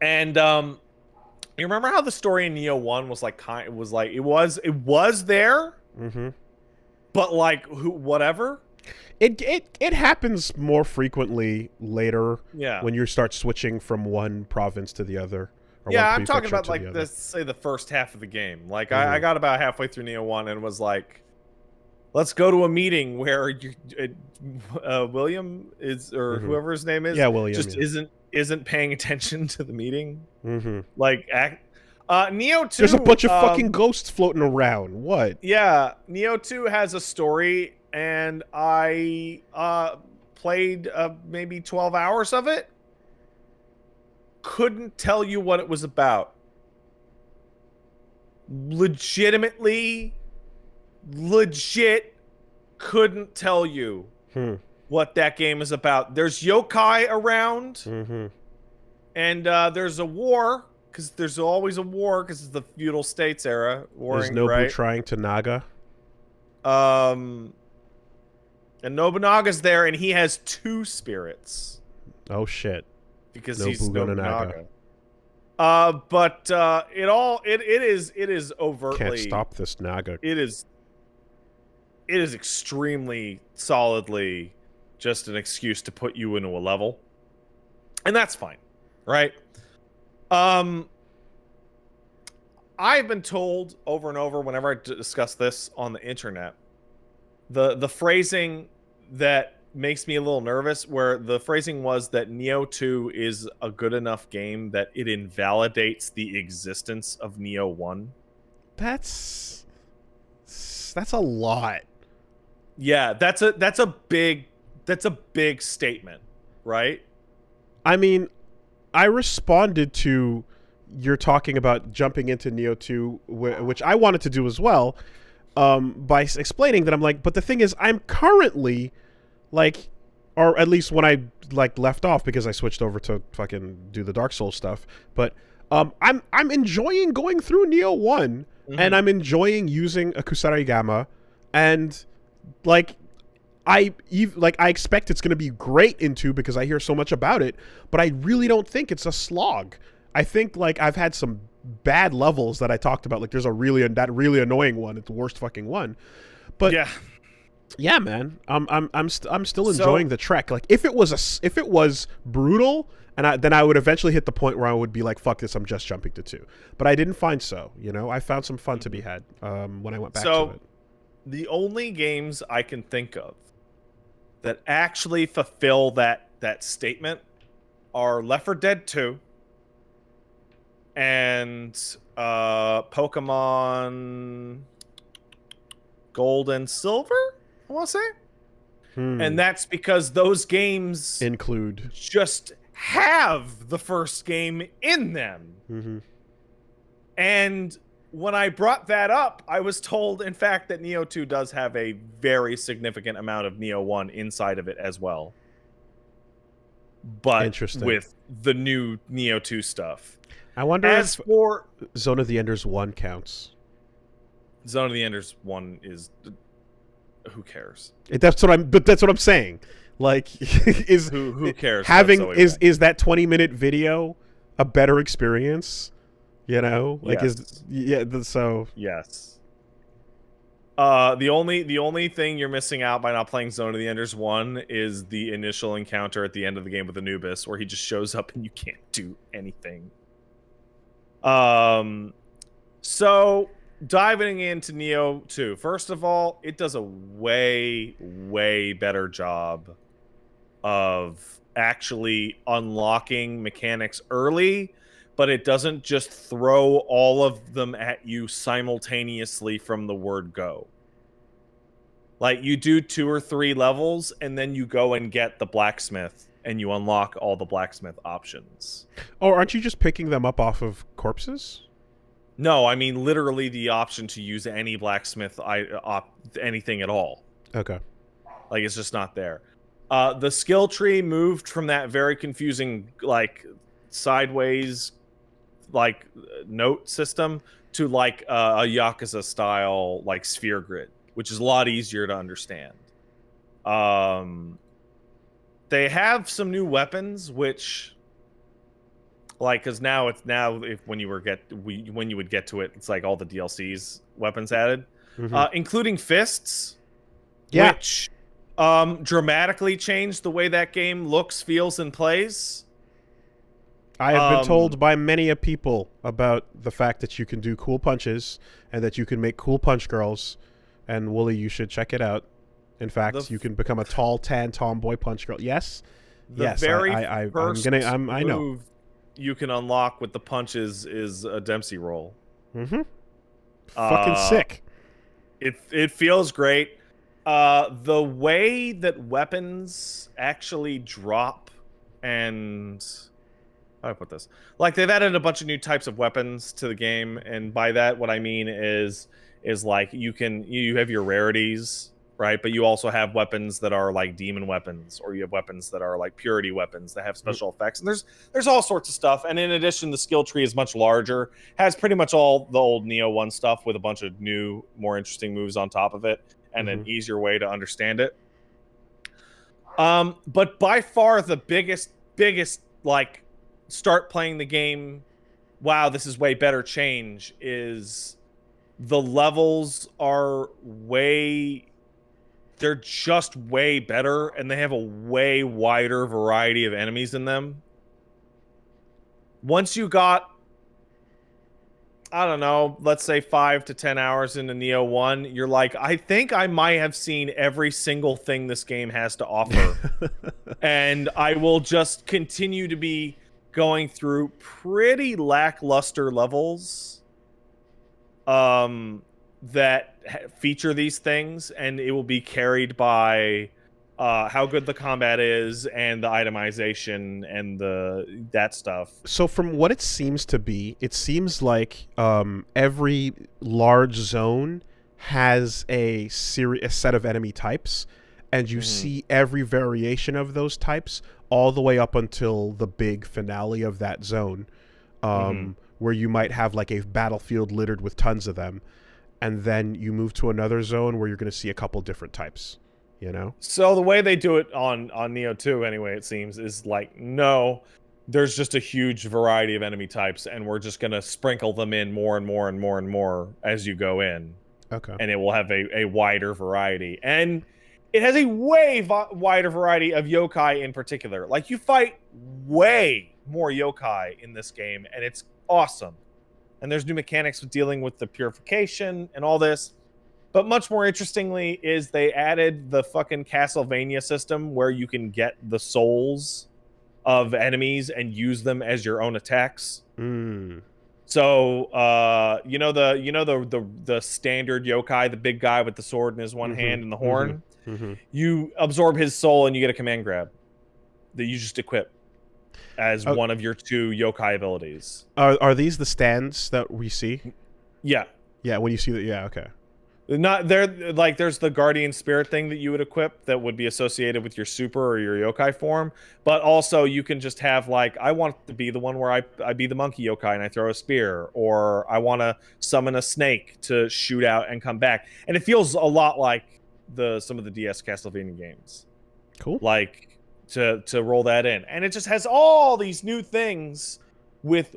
And you remember how the story in Nioh 1 was like it was there, but like whatever. It happens more frequently later. Yeah. When you start switching from one province to the other. Yeah, I'm talking about like the first half of the game. Like I got about halfway through Nioh 1 and was like, let's go to a meeting where William is or whoever his name is, William just isn't paying attention to the meeting. Like Nioh 2. There's a bunch of fucking ghosts floating around. What? Yeah, Nioh 2 has a story, and I played maybe 12 hours of it. Couldn't tell you what it was about. Legit couldn't tell you what that game is about. There's yokai around. And there's a war, because there's always a war, because it's the feudal states era. Is Warring, Nobu right? trying to Naga? And Nobunaga's there, and he has 2 spirits. Oh shit. Because he's Nobu gonna Naga. Nobunaga. But it is overtly. Can't stop this Naga. It is extremely solidly just an excuse to put you into a level, and that's fine, right? I've been told over and over whenever I discuss this on the internet, the phrasing that makes me a little nervous, where the phrasing was that Nioh 2 is a good enough game that it invalidates the existence of Nioh 1. That's a lot. Yeah, that's a big statement, right? I mean, I responded to you're talking about jumping into Nioh 2, which I wanted to do as well, by explaining that I'm like, but the thing is, I'm currently like, or at least when I like left off because I switched over to fucking do the Dark Souls stuff. But I'm enjoying going through Nioh 1, and I'm enjoying using a Kusarigama, and like I expect it's going to be great in 2 because I hear so much about it, but I really don't think it's a slog. I think like I've had some bad levels that I talked about. Like there's that really annoying one. It's the worst fucking one. But yeah, man, I'm still enjoying the trek. Like if it was brutal, and then I would eventually hit the point where I would be like, fuck this, I'm just jumping to 2. But I didn't find so. You know, I found some fun to be had when I went back to it. The only games I can think of that actually fulfill that statement are Left 4 Dead 2 and Pokemon Gold and Silver, I want to say. And that's because those games include just have the first game in them. And when I brought that up, I was told, in fact, that Nioh 2 does have a very significant amount of Nioh 1 inside of it as well. But with the new Nioh 2 stuff. I wonder if Zone of the Enders 1 counts. Zone of the Enders 1 is... Who cares? That's what I'm saying. Like, is who cares? Is that 20-minute video a better experience? You know, like yes. Yes. The only thing you're missing out by not playing Zone of the Enders 1 is the initial encounter at the end of the game with Anubis, where he just shows up and you can't do anything. So diving into Nioh 2, first of all, it does a way better job of actually unlocking mechanics early, but it doesn't just throw all of them at you simultaneously from the word go. Like, you do 2 or 3 levels, and then you go and get the blacksmith, and you unlock all the blacksmith options. Oh, aren't you just picking them up off of corpses? No, I mean literally the option to use any blacksmith anything at all. Okay. Like, it's just not there. The skill tree moved from that very confusing, like, sideways, like, note system to, like, a Yakuza style, like, sphere grid, which is a lot easier to understand. They have some new weapons, which, like, because now when you would get to it, it's like all the DLCs weapons added, including fists, which dramatically changed the way that game looks, feels, and plays. I have been told by many a people about the fact that you can do cool punches and that you can make cool punch girls. And Wooly, you should check it out. In fact, you can become a tall, tan tomboy punch girl. Yes, yes. I know. You can unlock with the punches is a Dempsey roll. Fucking sick. It feels great. The way that weapons actually drop and how do I put this? Like, they've added a bunch of new types of weapons to the game, and by that what I mean is like you have your rarities, right? But you also have weapons that are like demon weapons, or you have weapons that are like purity weapons that have special effects. And there's all sorts of stuff. And in addition, the skill tree is much larger, has pretty much all the old Nioh 1 stuff with a bunch of new, more interesting moves on top of it, and an easier way to understand it. But by far the biggest like start playing the game, wow, this is way better change is the levels are they're just way better, and they have a way wider variety of enemies in them. Once you got, I don't know, let's say 5 to 10 hours into Nioh 1, you're like, I think I might have seen every single thing this game has to offer. And I will just continue to be going through pretty lackluster levels that feature these things, and it will be carried by how good the combat is and the itemization and that stuff. So from what it seems to be, it seems like every large zone has a set of enemy types, and you see every variation of those types all the way up until the big finale of that zone, where you might have like a battlefield littered with tons of them, and then you move to another zone where you're going to see a couple different types, you know? So the way they do it on Nioh 2, anyway, it seems, is like, no, there's just a huge variety of enemy types, and we're just going to sprinkle them in more and more and more and more as you go in. Okay. And it will have a wider variety. And it has a way wider variety of yokai in particular. Like, you fight way more yokai in this game, and it's awesome. And there's new mechanics with dealing with the purification and all this. But much more interestingly is they added the fucking Castlevania system where you can get the souls of enemies and use them as your own attacks. So you know the standard yokai, the big guy with the sword in his one hand and the horn. You absorb his soul and you get a command grab that you just equip as one of your 2 yokai abilities. Are these the stands that we see? Yeah. Yeah, when you see that, yeah, okay. Not there, like there's the guardian spirit thing that you would equip that would be associated with your super or your yokai form, but also you can just have like, I want to be the one where I be the monkey yokai and I throw a spear, or I want to summon a snake to shoot out and come back, and it feels a lot like some of the DS Castlevania games. Cool. Like to roll that in, and it just has all these new things with.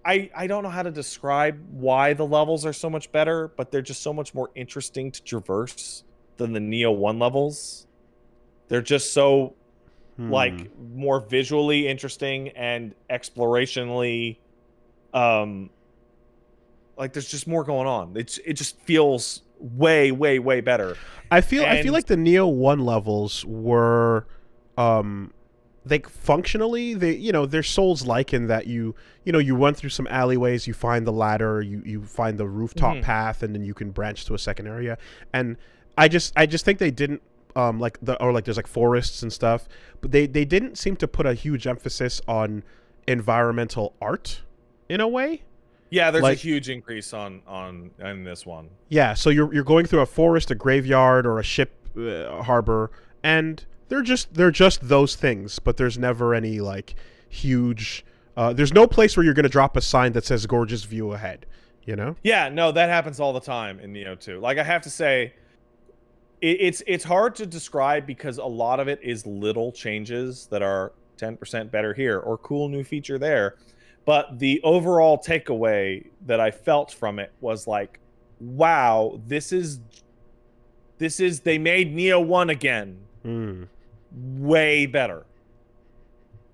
I don't know how to describe why the levels are so much better, but they're just so much more interesting to traverse than the Nioh 1 levels. They're just so like more visually interesting and explorationally like there's just more going on. It just feels way better. I feel like the Nioh 1 levels were functionally they're Souls-like in that you run through some alleyways, you find the ladder, you find the rooftop path, and then you can branch to a second area. And I just think they didn't there's like forests and stuff, but they didn't seem to put a huge emphasis on environmental art in a way. Yeah, there's a huge increase on this one. Yeah, so you're going through a forest, a graveyard, or a ship harbor, and they're just those things, but there's never any like huge there's no place where you're going to drop a sign that says gorgeous view ahead, you know? Yeah, no, that happens all the time in Nioh 2. Like, I have to say, it's hard to describe because a lot of it is little changes that are 10% better here or cool new feature there. But the overall takeaway that I felt from it was like, wow, this is they made Nioh 1 again. Way better.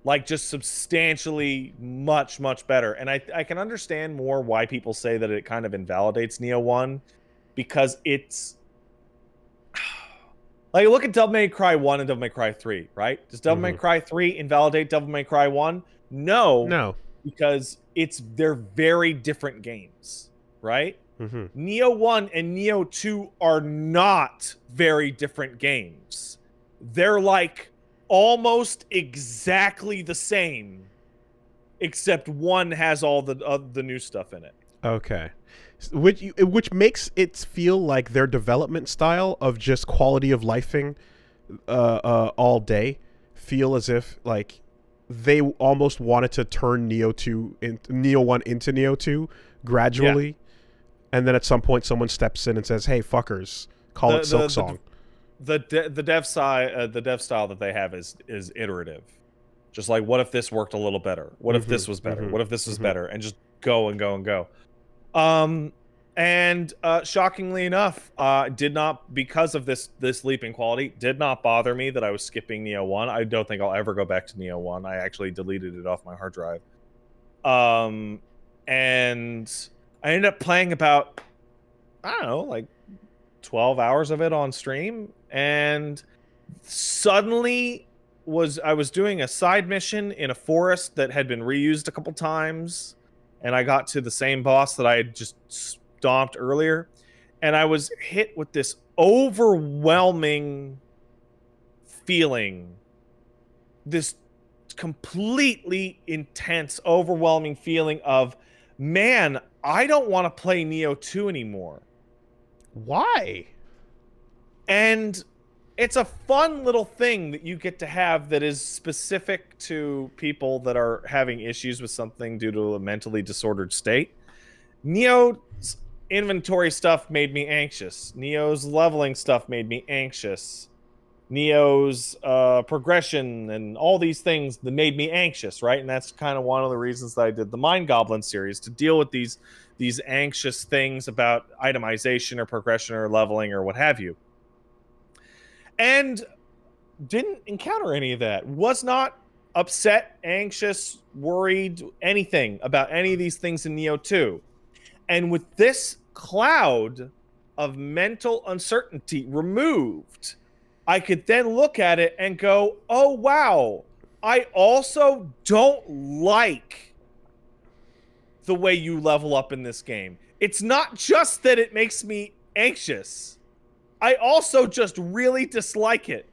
Like, just substantially much better. And I can understand more why people say that it kind of invalidates Nioh 1, because it's like, look at Devil May Cry 1 and Devil May Cry 3, right? Does Devil May Cry 3 invalidate Devil May Cry 1? No, because they're very different games, right? Nioh 1 and Nioh 2 are not very different games. They're like almost exactly the same, except one has all the new stuff in it. Okay. which makes it feel like their development style of just quality of lifing all day feel as if like they almost wanted to turn Nioh 1 into Nioh 2 gradually, and then at some point someone steps in and says, "Hey, fuckers, call it Silksong." The dev style that they have is iterative. Just like, what if this worked a little better? What if this was better? What if this was better? And just go and go and go. Shockingly enough, did not, because of this leap in quality, did not bother me that I was skipping Nioh 1. I don't think I'll ever go back to Nioh 1. I actually deleted it off my hard drive. And I ended up playing about, I don't know, like 12 hours of it on stream, and suddenly I was doing a side mission in a forest that had been reused a couple times, and I got to the same boss that I had just stomped earlier, and I was hit with this overwhelming feeling, this completely intense, overwhelming feeling of, man, I don't want to play Nioh 2 anymore. Why? And it's a fun little thing that you get to have that is specific to people that are having issues with something due to a mentally disordered state. Nioh's inventory stuff made me anxious. Nioh's leveling stuff made me anxious. Nioh's progression and all these things that made me anxious, right? And that's kind of one of the reasons that I did the Mind Goblin series, to deal with these anxious things about itemization or progression or leveling or what have you. And didn't encounter any of that. Was not upset, anxious, worried, anything about any of these things in Nioh 2. And with this cloud of mental uncertainty removed, I could then look at it and go, oh, wow, I also don't like the way you level up in this game. It's not just that it makes me anxious. I also just really dislike it.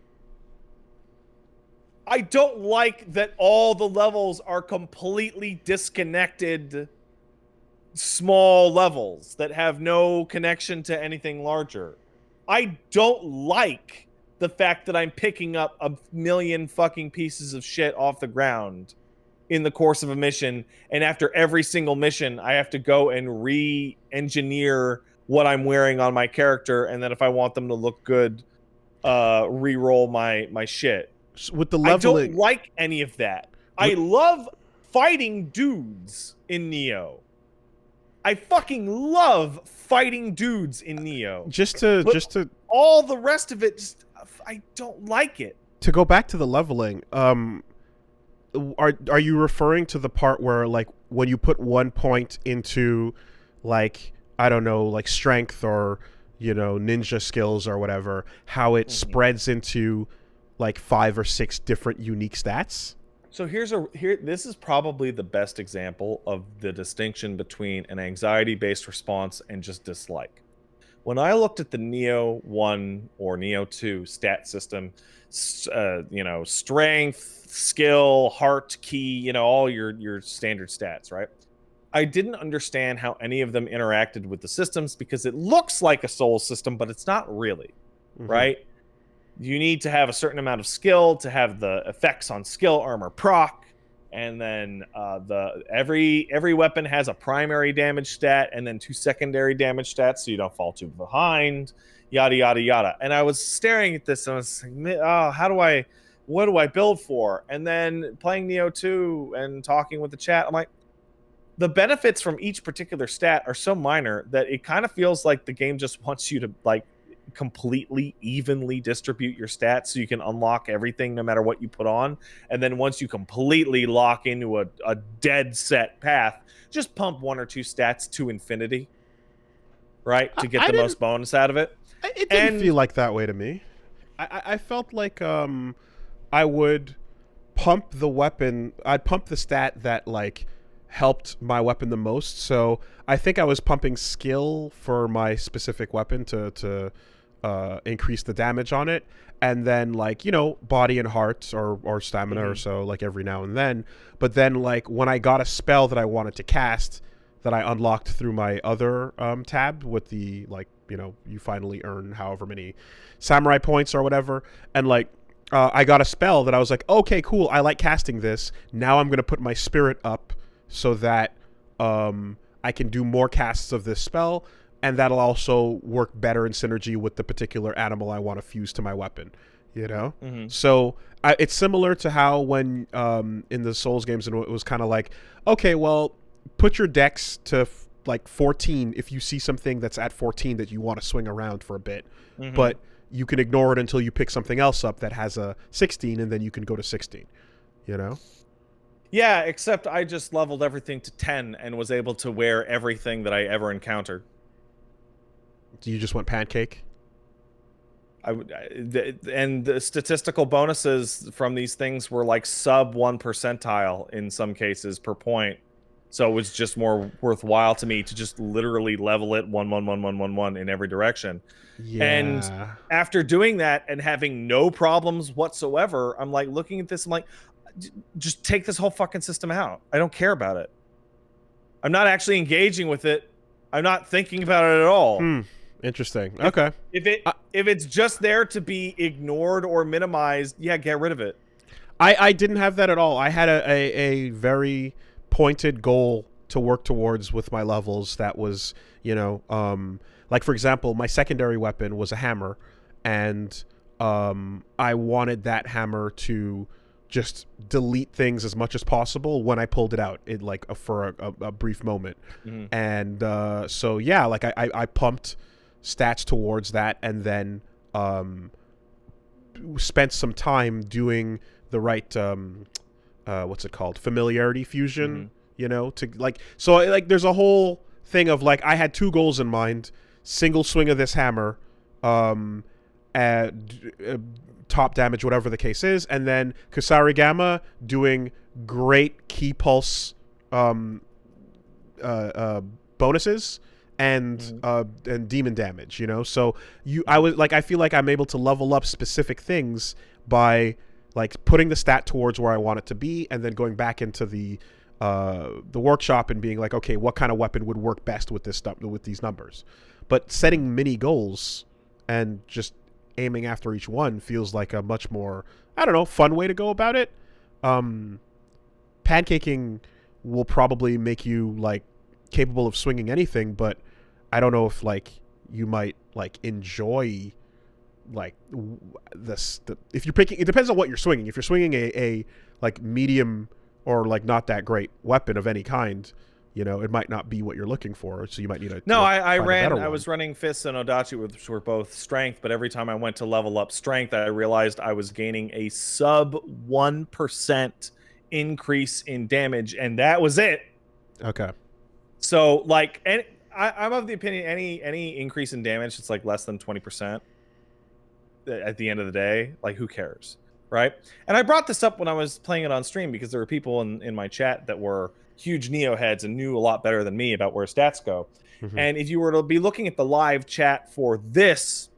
I don't like that all the levels are completely disconnected, small levels that have no connection to anything larger. I don't like the fact that I'm picking up a million fucking pieces of shit off the ground in the course of a mission, and after every single mission, I have to go and re-engineer what I'm wearing on my character, and then if I want them to look good, re-roll my shit. With the leveling, I don't like any of that. I love fighting dudes in Nioh. I fucking love fighting dudes in Nioh. Just to all the rest of it, just I don't like it. To go back to the leveling, are you referring to the part where, like, when you put 1 point into, like, I don't know, like strength or, you know, ninja skills or whatever, how it spreads into like 5 or 6 different unique stats? So this is probably the best example of the distinction between an anxiety-based response and just dislike. When I looked at the Nioh 1 or Nioh 2 stat system, you know, strength, skill, heart, ki, you know, all your standard stats, right? I didn't understand how any of them interacted with the systems, because it looks like a soul system, but it's not really, right? You need to have a certain amount of skill to have the effects on skill, armor, proc, and then every weapon has a primary damage stat and then 2 secondary damage stats, so you don't fall too behind, yada yada yada. And I was staring at this and I was like, oh, what do I build for? And then playing Nioh 2 and talking with the chat, I'm like, the benefits from each particular stat are so minor that it kind of feels like the game just wants you to, like, completely evenly distribute your stats so you can unlock everything no matter what you put on. And then once you completely lock into a dead set path, just pump 1 or 2 stats to infinity, right? To get the most bonus out of it. It didn't feel like that way to me. I felt like I would pump the weapon. I'd pump the stat that, like, helped my weapon the most. So I think I was pumping skill for my specific weapon to increase the damage on it, and then, like, you know, body and heart or stamina or so, like, every now and then. But then, like, when I got a spell that I wanted to cast that I unlocked through my other tab with the, like, you know, you finally earn however many samurai points or whatever. And, like, I got a spell that I was like, okay, cool, I like casting this. Now I'm going to put my spirit up so that I can do more casts of this spell, and that'll also work better in synergy with the particular animal I want to fuse to my weapon, you know? So it's similar to how when in the Souls games, it was kind of like, okay, well, put your dex to like 14 if you see something that's at 14 that you want to swing around for a bit. But you can ignore it until you pick something else up that has a 16, and then you can go to 16, you know? Yeah, except I just leveled everything to 10 and was able to wear everything that I ever encountered. You just went pancake? And the statistical bonuses from these things were like sub 1 percentile in some cases per point. So it was just more worthwhile to me to just literally level it 1, 1, 1, 1, 1, 1 in every direction. Yeah. And after doing that and having no problems whatsoever, I'm like looking at this, I'm like, just take this whole fucking system out. I don't care about it. I'm not actually engaging with it. I'm not thinking about it at all. Interesting. Okay. If it's just there to be ignored or minimized, yeah, get rid of it. I didn't have that at all. I had a very pointed goal to work towards with my levels that was, you know, like, for example, my secondary weapon was a hammer, and I wanted that hammer to just delete things as much as possible when I pulled it out, for a brief moment. And so yeah, like I pumped stats towards that, and then spent some time doing the right what's it called, familiarity fusion, you know, to like, so like there's a whole thing of like, I had two goals in mind: single swing of this hammer, top damage, whatever the case is, and then Kusarigama doing great key pulse bonuses and demon damage, you know. So I feel like I'm able to level up specific things by like putting the stat towards where I want it to be, and then going back into the workshop and being like, okay, what kind of weapon would work best with this stuff, with these numbers. But setting mini goals and just aiming after each one feels like a much more, I don't know, fun way to go about it. Pancaking will probably make you like capable of swinging anything, but I don't know if like you might like enjoy like this. If you're picking, it depends on what you're swinging. If you're swinging a like medium or like not that great weapon of any kind, you know, it might not be what you're looking for. So you might need to. No, I was running fists and Odachi, which were both strength, but every time I went to level up strength, I realized I was gaining a sub 1% increase in damage, and that was it. Okay. So like, and I'm of the opinion any increase in damage that's like less than 20% at the end of the day, like who cares, right? And I brought this up when I was playing it on stream because there were people in my chat that were huge Nioh heads and knew a lot better than me about where stats go. And if you were to be looking at the live chat for this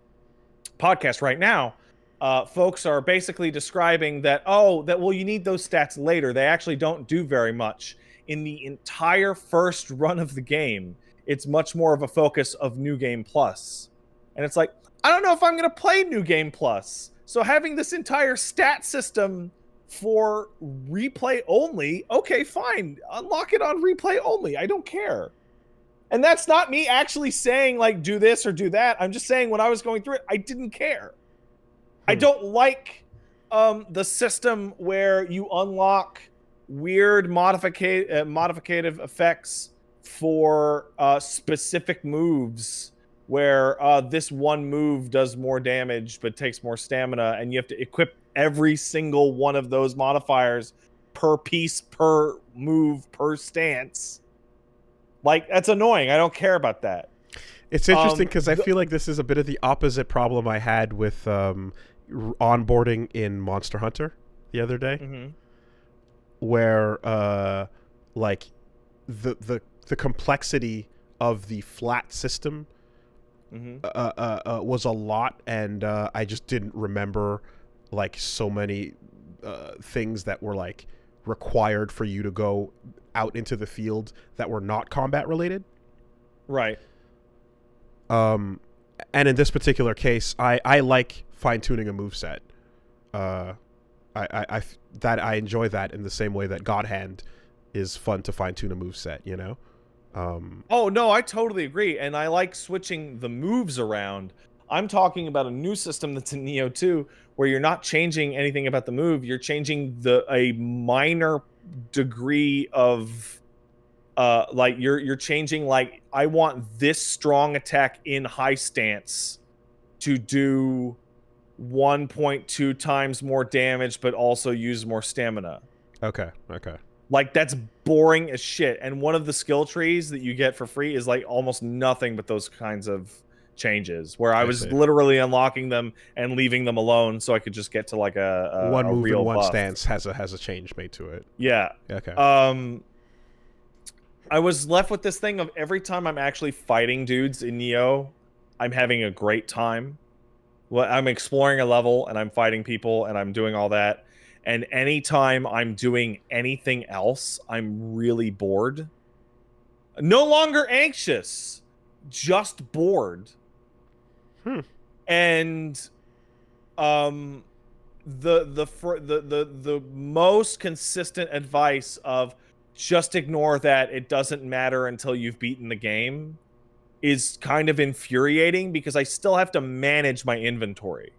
podcast right now, folks are basically describing that, well, you need those stats later. They actually don't do very much. In the entire first run of the game, it's much more of a focus of New Game Plus. And it's like, I don't know if I'm going to play New Game Plus. So having this entire stat system for replay only, okay, fine. Unlock it on replay only. I don't care. And that's not me actually saying, like, do this or do that. I'm just saying when I was going through it, I didn't care. I don't like the system where you unlock weird modificative effects for specific moves where this one move does more damage but takes more stamina, and you have to equip every single one of those modifiers per piece, per move, per stance. Like, that's annoying. I don't care about that. It's interesting because I feel like this is a bit of the opposite problem I had with onboarding in Monster Hunter the other day, where like the complexity of the flat system was a lot, and I just didn't remember like so many things that were like required for you to go out into the field that were not combat related. Right. And in this particular case, I like fine-tuning a moveset. I enjoy that in the same way that God Hand is fun to fine-tune a moveset, you know? Oh, no, I totally agree. And I like switching the moves around. I'm talking about a new system that's in Nioh 2, where you're not changing anything about the move. You're changing a minor degree of, like, you're changing, like, I want this strong attack in high stance to do 1.2 times more damage, but also use more stamina. Okay. Like, that's boring as shit. And one of the skill trees that you get for free is like almost nothing but those kinds of changes, where I was literally unlocking them and leaving them alone so I could just get to like one a move real and one buff. stance has a change made to it. Yeah. Okay. I was left with this thing of every time I'm actually fighting dudes in Nioh, I'm having a great time. Well, I'm exploring a level and I'm fighting people and I'm doing all that. And anytime I'm doing anything else, I'm really bored. No longer anxious, just bored. And the most consistent advice of just ignore that, it doesn't matter until you've beaten the game, is kind of infuriating, because I still have to manage my inventory.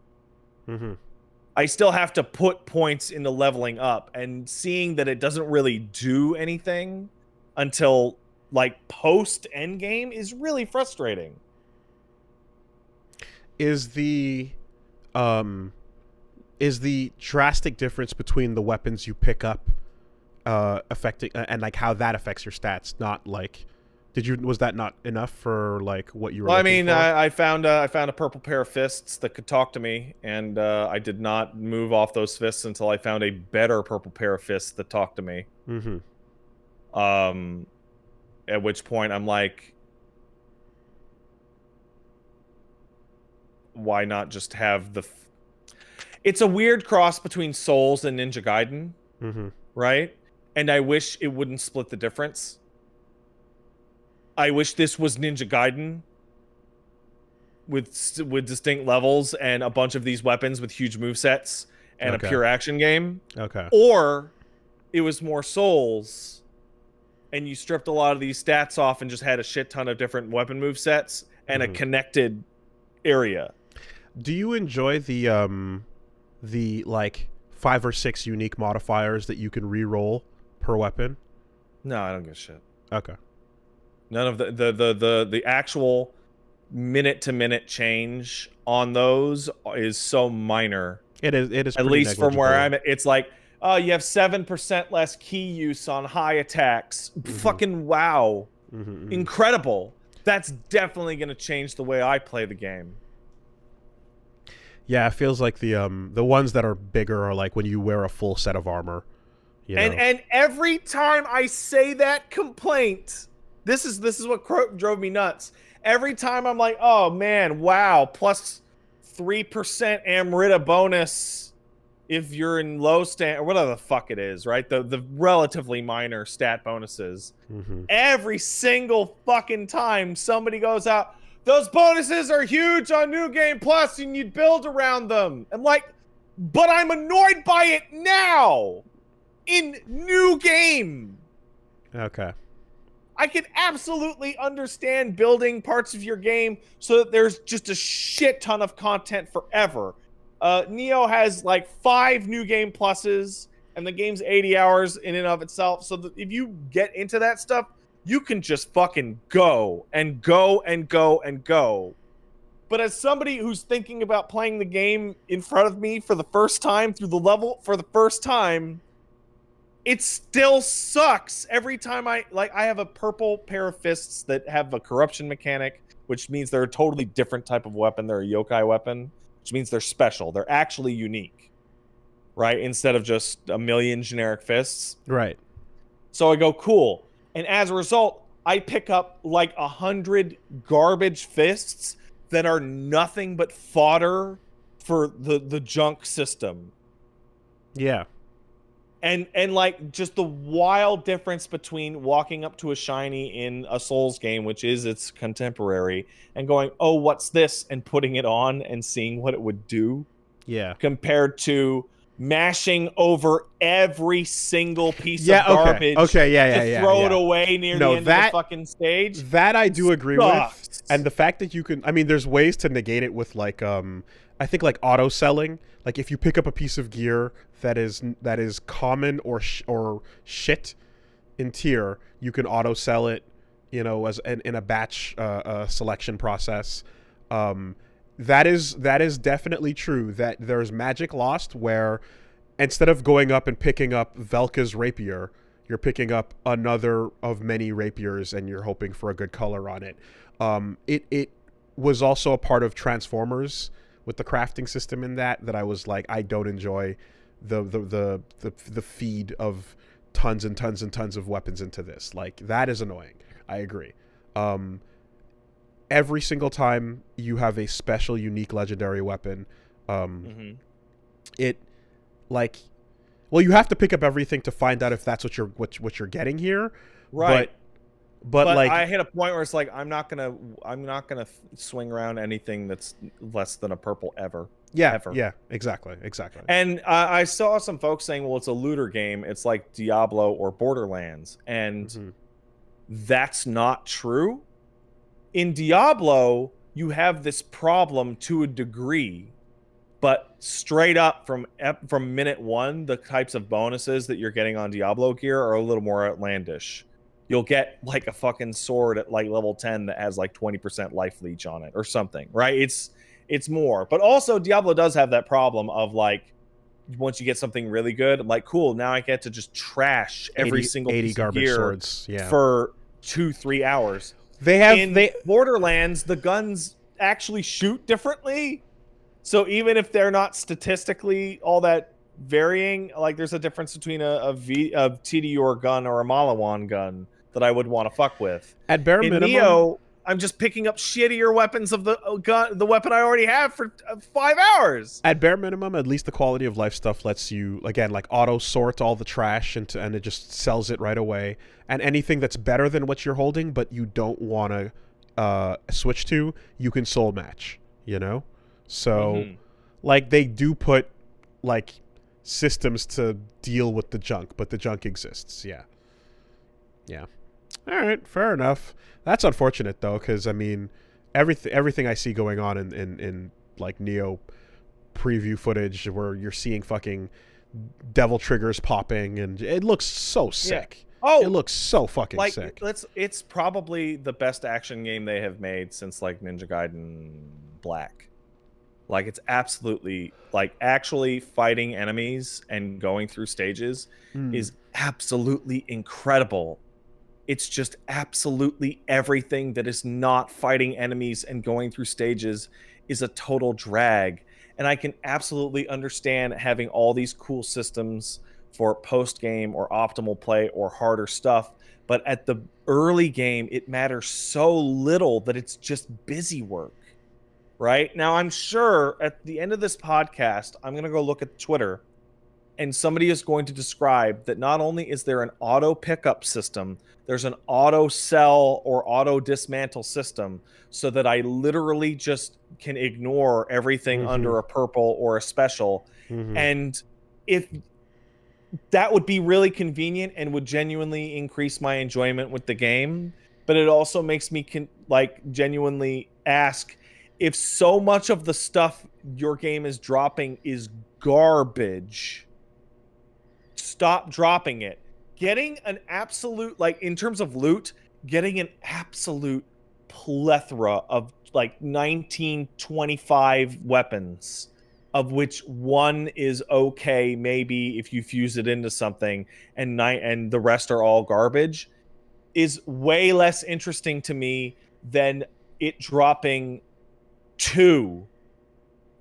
I still have to put points into leveling up, and seeing that it doesn't really do anything until like post endgame is really frustrating. Is the drastic difference between the weapons you pick up affecting and like how that affects your stats not like was that not enough for like what you were looking for? I found a purple pair of fists that could talk to me, and I did not move off those fists until I found a better purple pair of fists that talked to me. At which point I'm like, why not just have the it's a weird cross between Souls and Ninja Gaiden, right? And I wish it wouldn't split the difference. I wish this was Ninja Gaiden with distinct levels and a bunch of these weapons with huge movesets and a pure action game. Or it was more Souls and you stripped a lot of these stats off and just had a shit ton of different weapon movesets and a connected area. Do you enjoy the like 5 or 6 unique modifiers that you can re-roll per weapon? No, I don't give a shit. Okay. None of the actual minute-to-minute change on those is so minor. It is at least from where I'm at. It's like, oh, you have 7% less key use on high attacks. Fucking wow. Incredible. That's definitely going to change the way I play the game. Yeah, it feels like the ones that are bigger are like when you wear a full set of armor. You know? And every time I say that complaint, this is what drove me nuts. Every time I'm like, oh man, wow, plus 3% Amrita bonus if you're in low stat or whatever the fuck it is, right? The relatively minor stat bonuses. Every single fucking time somebody goes out, those bonuses are huge on New Game Plus and you'd build around them. I'm like, but I'm annoyed by it now in New Game. Okay. I can absolutely understand building parts of your game so that there's just a shit ton of content forever. Nioh has like 5 New Game Pluses, and the game's 80 hours in and of itself. So that if you get into that stuff, you can just fucking go and go and go and go. But as somebody who's thinking about playing the game in front of me for the first time, through the level for the first time, it still sucks every time I have a purple pair of fists that have a corruption mechanic, which means they're a totally different type of weapon. They're a yokai weapon, which means they're special. They're actually unique, right? Instead of just a million generic fists. Right. So I go, cool. And as a result, I pick up like 100 garbage fists that are nothing but fodder for the junk system. Yeah. And like just the wild difference between walking up to a shiny in a Souls game, which is its contemporary, and going, oh, what's this, and putting it on and seeing what it would do, Yeah. compared to mashing over every single piece of Yeah, okay. garbage Okay, yeah, to yeah, throw it yeah. away near the end of the fucking stage. That I do agree with. Sucks. And the fact that you can, I mean, there's ways to negate it with like I think like auto selling. Like if you pick up a piece of gear that is common or shit in tier, you can auto sell it, you know, as in a batch selection process. That is definitely true. That there's magic lost where instead of going up and picking up Velka's rapier, you're picking up another of many rapiers and you're hoping for a good color on it. It was also a part of Transformers with the crafting system in that I was like, I don't enjoy the feed of tons and tons and tons of weapons into this. Like, that is annoying. I agree. Every single time you have a special, unique, legendary weapon, it like, well, you have to pick up everything to find out if that's what you're getting here, right? But like, I hit a point where it's like I'm not gonna swing around anything that's less than a purple ever. Yeah, ever. Yeah, exactly. And I saw some folks saying, well, it's a looter game. It's like Diablo or Borderlands, and that's not true. In Diablo, you have this problem to a degree, but straight up from minute one, the types of bonuses that you're getting on Diablo gear are a little more outlandish. You'll get like a fucking sword at like level 10 that has like 20% life leech on it or something, right? It's more. But also Diablo does have that problem of like, once you get something really good, I'm like, cool, now I get to just trash every single 80 piece garbage of gear swords, for 2-3 hours. In Borderlands, the guns actually shoot differently. So even if they're not statistically all that varying, like there's a difference between a TDU gun or a Malawan gun that I would want to fuck with. At bare minimum, Nioh, I'm just picking up shittier weapons of the weapon I already have for 5 hours. At bare minimum, at least the quality of life stuff lets you, again, like auto sort all the trash and it just sells it right away. And anything that's better than what you're holding, but you don't want to switch to, you can soul match, you know? So, like, they do put, like, systems to deal with the junk, but the junk exists, yeah. All right, fair enough. That's unfortunate, though, because, I mean, everything I see going on in like, Nioh preview footage where you're seeing fucking devil triggers popping, and it looks so sick. Yeah. Oh, it looks so fucking sick. It's probably the best action game they have made since, like, Ninja Gaiden Black. Like, it's absolutely, like, actually fighting enemies and going through stages is absolutely incredible. It's just absolutely everything that is not fighting enemies and going through stages is a total drag. And I can absolutely understand having all these cool systems for post-game or optimal play or harder stuff. But at the early game, it matters so little that it's just busy work. Right? Now, I'm sure at the end of this podcast, I'm going to go look at Twitter, and somebody is going to describe that not only is there an auto pickup system, there's an auto sell or auto dismantle system, so that I literally just can ignore everything under a purple or a special. And if that would be really convenient and would genuinely increase my enjoyment with the game, but it also makes me genuinely ask, if so much of the stuff your game is dropping is garbage, stop dropping it. Getting an absolute, like, in terms of loot, getting an absolute plethora of like 1925 weapons, of which one is okay maybe if you fuse it into something, and the rest are all garbage, is way less interesting to me than it dropping 2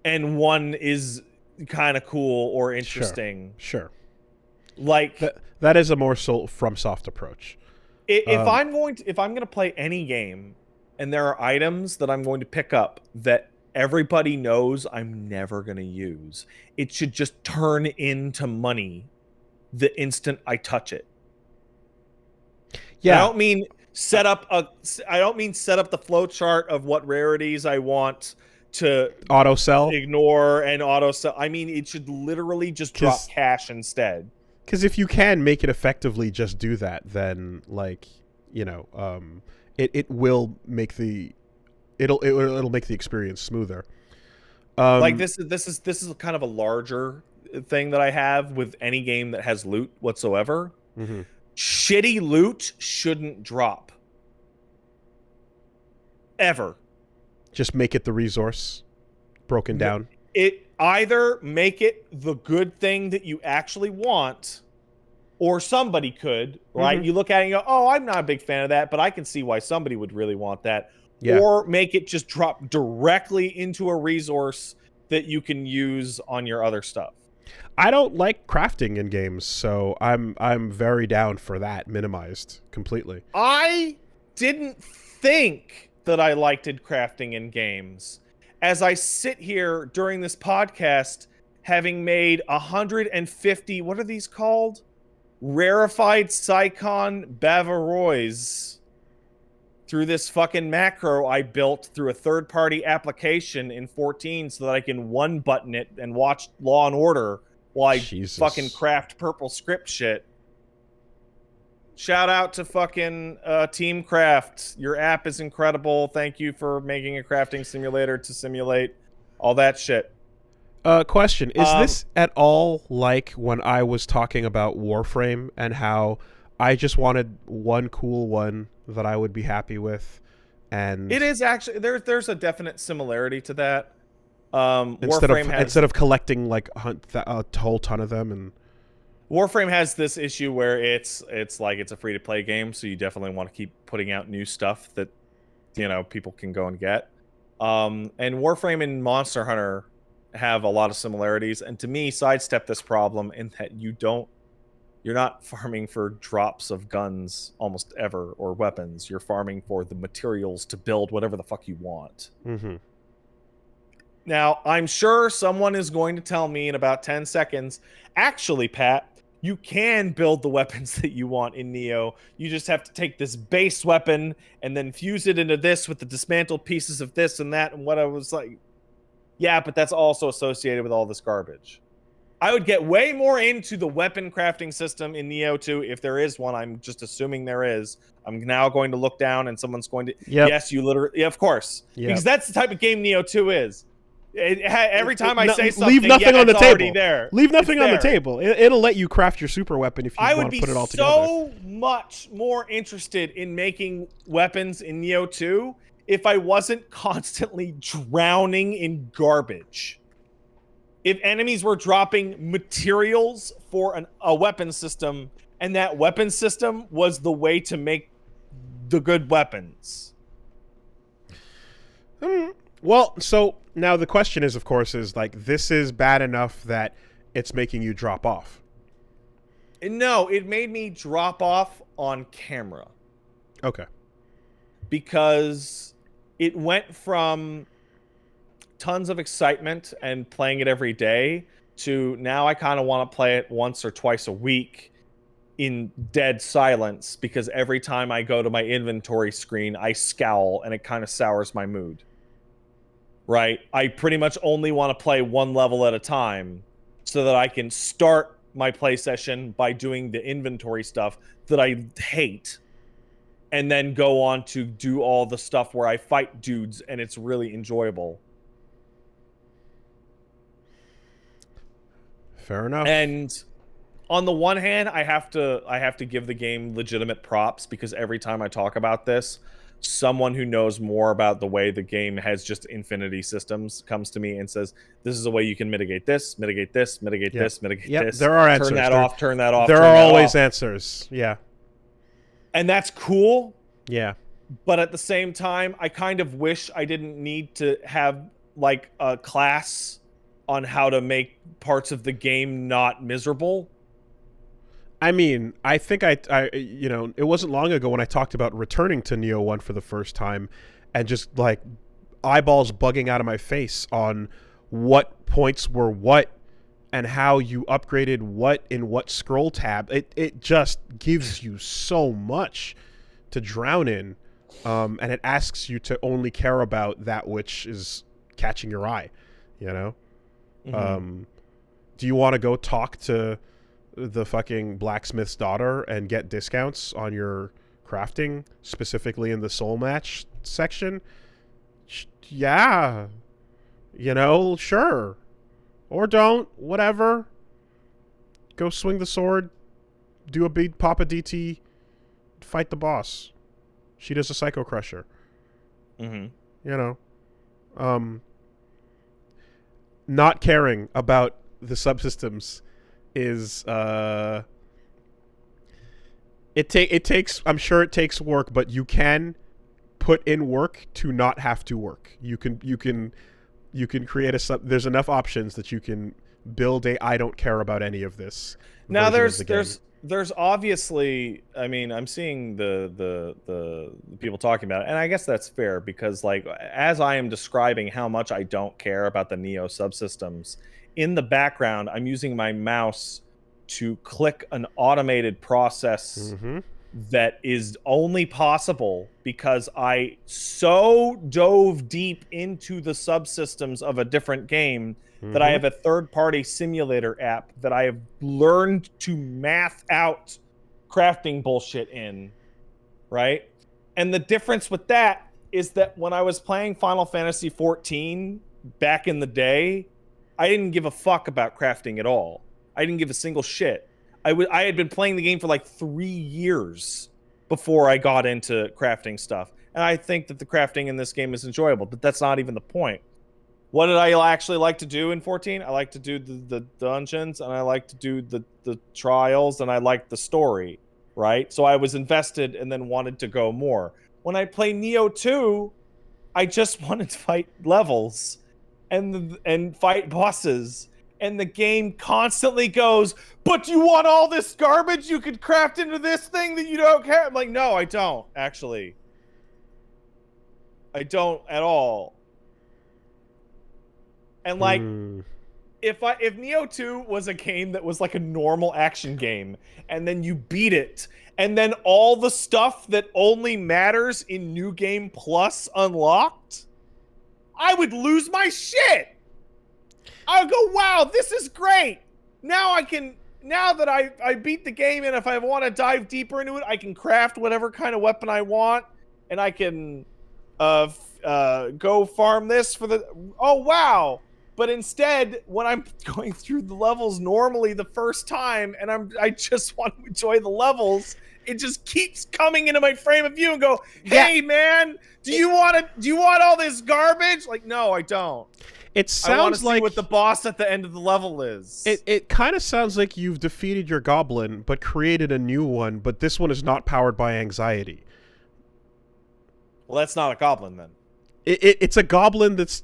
and 1 is kind of cool or interesting. Sure. Like, that is a more FromSoft approach. If I'm going to play any game and there are items that I'm going to pick up that everybody knows I'm never going to use, it should just turn into money the instant I touch it. Yeah. I don't mean set up the flow chart of what rarities I want to Auto sell. ignore and auto sell. I mean, it should literally just drop cash instead. Because if you can make it effectively just do that, then like, you know, it will make it'll make the experience smoother. Like this is kind of a larger thing that I have with any game that has loot whatsoever. Mm-hmm. Shitty loot shouldn't drop. Ever. Just make it the resource broken down. It either make it the good thing that you actually want, or somebody could, right? Mm-hmm. You look at it and you go, oh, I'm not a big fan of that, but I can see why somebody would really want that. Yeah. Or make it just drop directly into a resource that you can use on your other stuff. I don't like crafting in games, so I'm very down for that minimized completely. I didn't think that I liked crafting in games. As I sit here during this podcast, having made 150, what are these called? Rarefied Psychon Bavarois through this fucking macro I built through a third-party application in 14 so that I can one-button it and watch Law and Order while I fucking craft purple script shit. Shout out to fucking Team Craft. Your app is incredible. Thank you for making a crafting simulator to simulate all that shit. Question. Is this at all like when I was talking about Warframe and how I just wanted one cool one that I would be happy with? And it is actually, there's a definite similarity to that. Instead of collecting like a whole ton of them, and Warframe has this issue where it's like it's a free to play game, so you definitely want to keep putting out new stuff that, you know, people can go and get. And Warframe and Monster Hunter have a lot of similarities, and to me sidestep this problem in that you're not farming for drops of guns almost ever or weapons. You're farming for the materials to build whatever the fuck you want. Mm-hmm. Now, I'm sure someone is going to tell me in about 10 seconds, actually, Pat, you can build the weapons that you want in Nioh. You just have to take this base weapon and then fuse it into this with the dismantled pieces of this and that. And what I was like, yeah, but that's also associated with all this garbage. I would get way more into the weapon crafting system in Nioh 2 if there is one. I'm just assuming there is. I'm now going to look down and someone's going to... Yep. Yes, you literally... Yeah, of course. Yep. Because that's the type of game Nioh 2 is. Every time I say something, leave nothing on the table. There. Leave nothing on the table. It'll let you craft your super weapon if you want to put it all together. I would be so much more interested in making weapons in Nioh 2 if I wasn't constantly drowning in garbage. If enemies were dropping materials for a weapon system, and that weapon system was the way to make the good weapons. Well, so now the question is, of course, is like, this is bad enough that it's making you drop off. No, it made me drop off on camera. Okay. Because it went from tons of excitement and playing it every day to now I kind of want to play it once or twice a week in dead silence, because every time I go to my inventory screen, I scowl and it kind of sours my mood. Right? I pretty much only want to play one level at a time so that I can start my play session by doing the inventory stuff that I hate and then go on to do all the stuff where I fight dudes and it's really enjoyable. Fair enough. And on the one hand, I have to give the game legitimate props, because every time I talk about this, someone who knows more about the way the game has just infinity systems comes to me and says, this is a way you can mitigate this, mitigate this, mitigate this, mitigate this. There are answers. Turn that off, turn that off. There are always answers. Yeah. And that's cool. Yeah. But at the same time, I kind of wish I didn't need to have like a class on how to make parts of the game not miserable. I mean, I think I you know, it wasn't long ago when I talked about returning to Nioh 1 for the first time and just like eyeballs bugging out of my face on what points were what, and how you upgraded what in what scroll tab. It just gives you so much to drown in, and it asks you to only care about that which is catching your eye, you know. Do you want to go talk to the fucking blacksmith's daughter and get discounts on your crafting, specifically in the soul match section? Yeah, you know, sure. Or don't, whatever. Go swing the sword, do a big Papa DT, fight the boss. She does a Psycho Crusher. You know. Not caring about the subsystems is it takes, I'm sure it takes work, but you can put in work to not have to work. You can create there's enough options that you can build a I don't care about any of this. Now there's obviously, I mean, I'm seeing the people talking about it, and I guess that's fair because, like, as I am describing how much I don't care about the Nioh subsystems, in the background I'm using my mouse to click an automated process that is only possible because I so dove deep into the subsystems of a different game that I have a third-party simulator app that I have learned to math out crafting bullshit in, right? And the difference with that is that when I was playing Final Fantasy XIV back in the day, I didn't give a fuck about crafting at all. I didn't give a single shit. I had been playing the game for like 3 years before I got into crafting stuff. And I think that the crafting in this game is enjoyable, but that's not even the point. What did I actually like to do in 14? I like to do the dungeons, and I like to do the trials, and I like the story, right? So I was invested and then wanted to go more. When I play Nioh 2, I just wanted to fight levels and fight bosses. And the game constantly goes, but you want all this garbage you could craft into this thing that you don't care? I'm like, no, I don't, actually. I don't at all. And like, if Nioh 2 was a game that was like a normal action game, and then you beat it, and then all the stuff that only matters in New Game Plus unlocked, I would lose my shit. I would go, wow, this is great. Now that I beat the game, and if I want to dive deeper into it, I can craft whatever kind of weapon I want, and I can go farm this for the, oh wow. But instead, when I'm going through the levels normally the first time, and I just want to enjoy the levels, it just keeps coming into my frame of view and go, hey man, do you want all this garbage? Like, no, I don't. It sounds like see what the boss at the end of the level is. It kind of sounds like you've defeated your goblin, but created a new one. But this one is not powered by anxiety. Well, that's not a goblin then. It's a goblin that's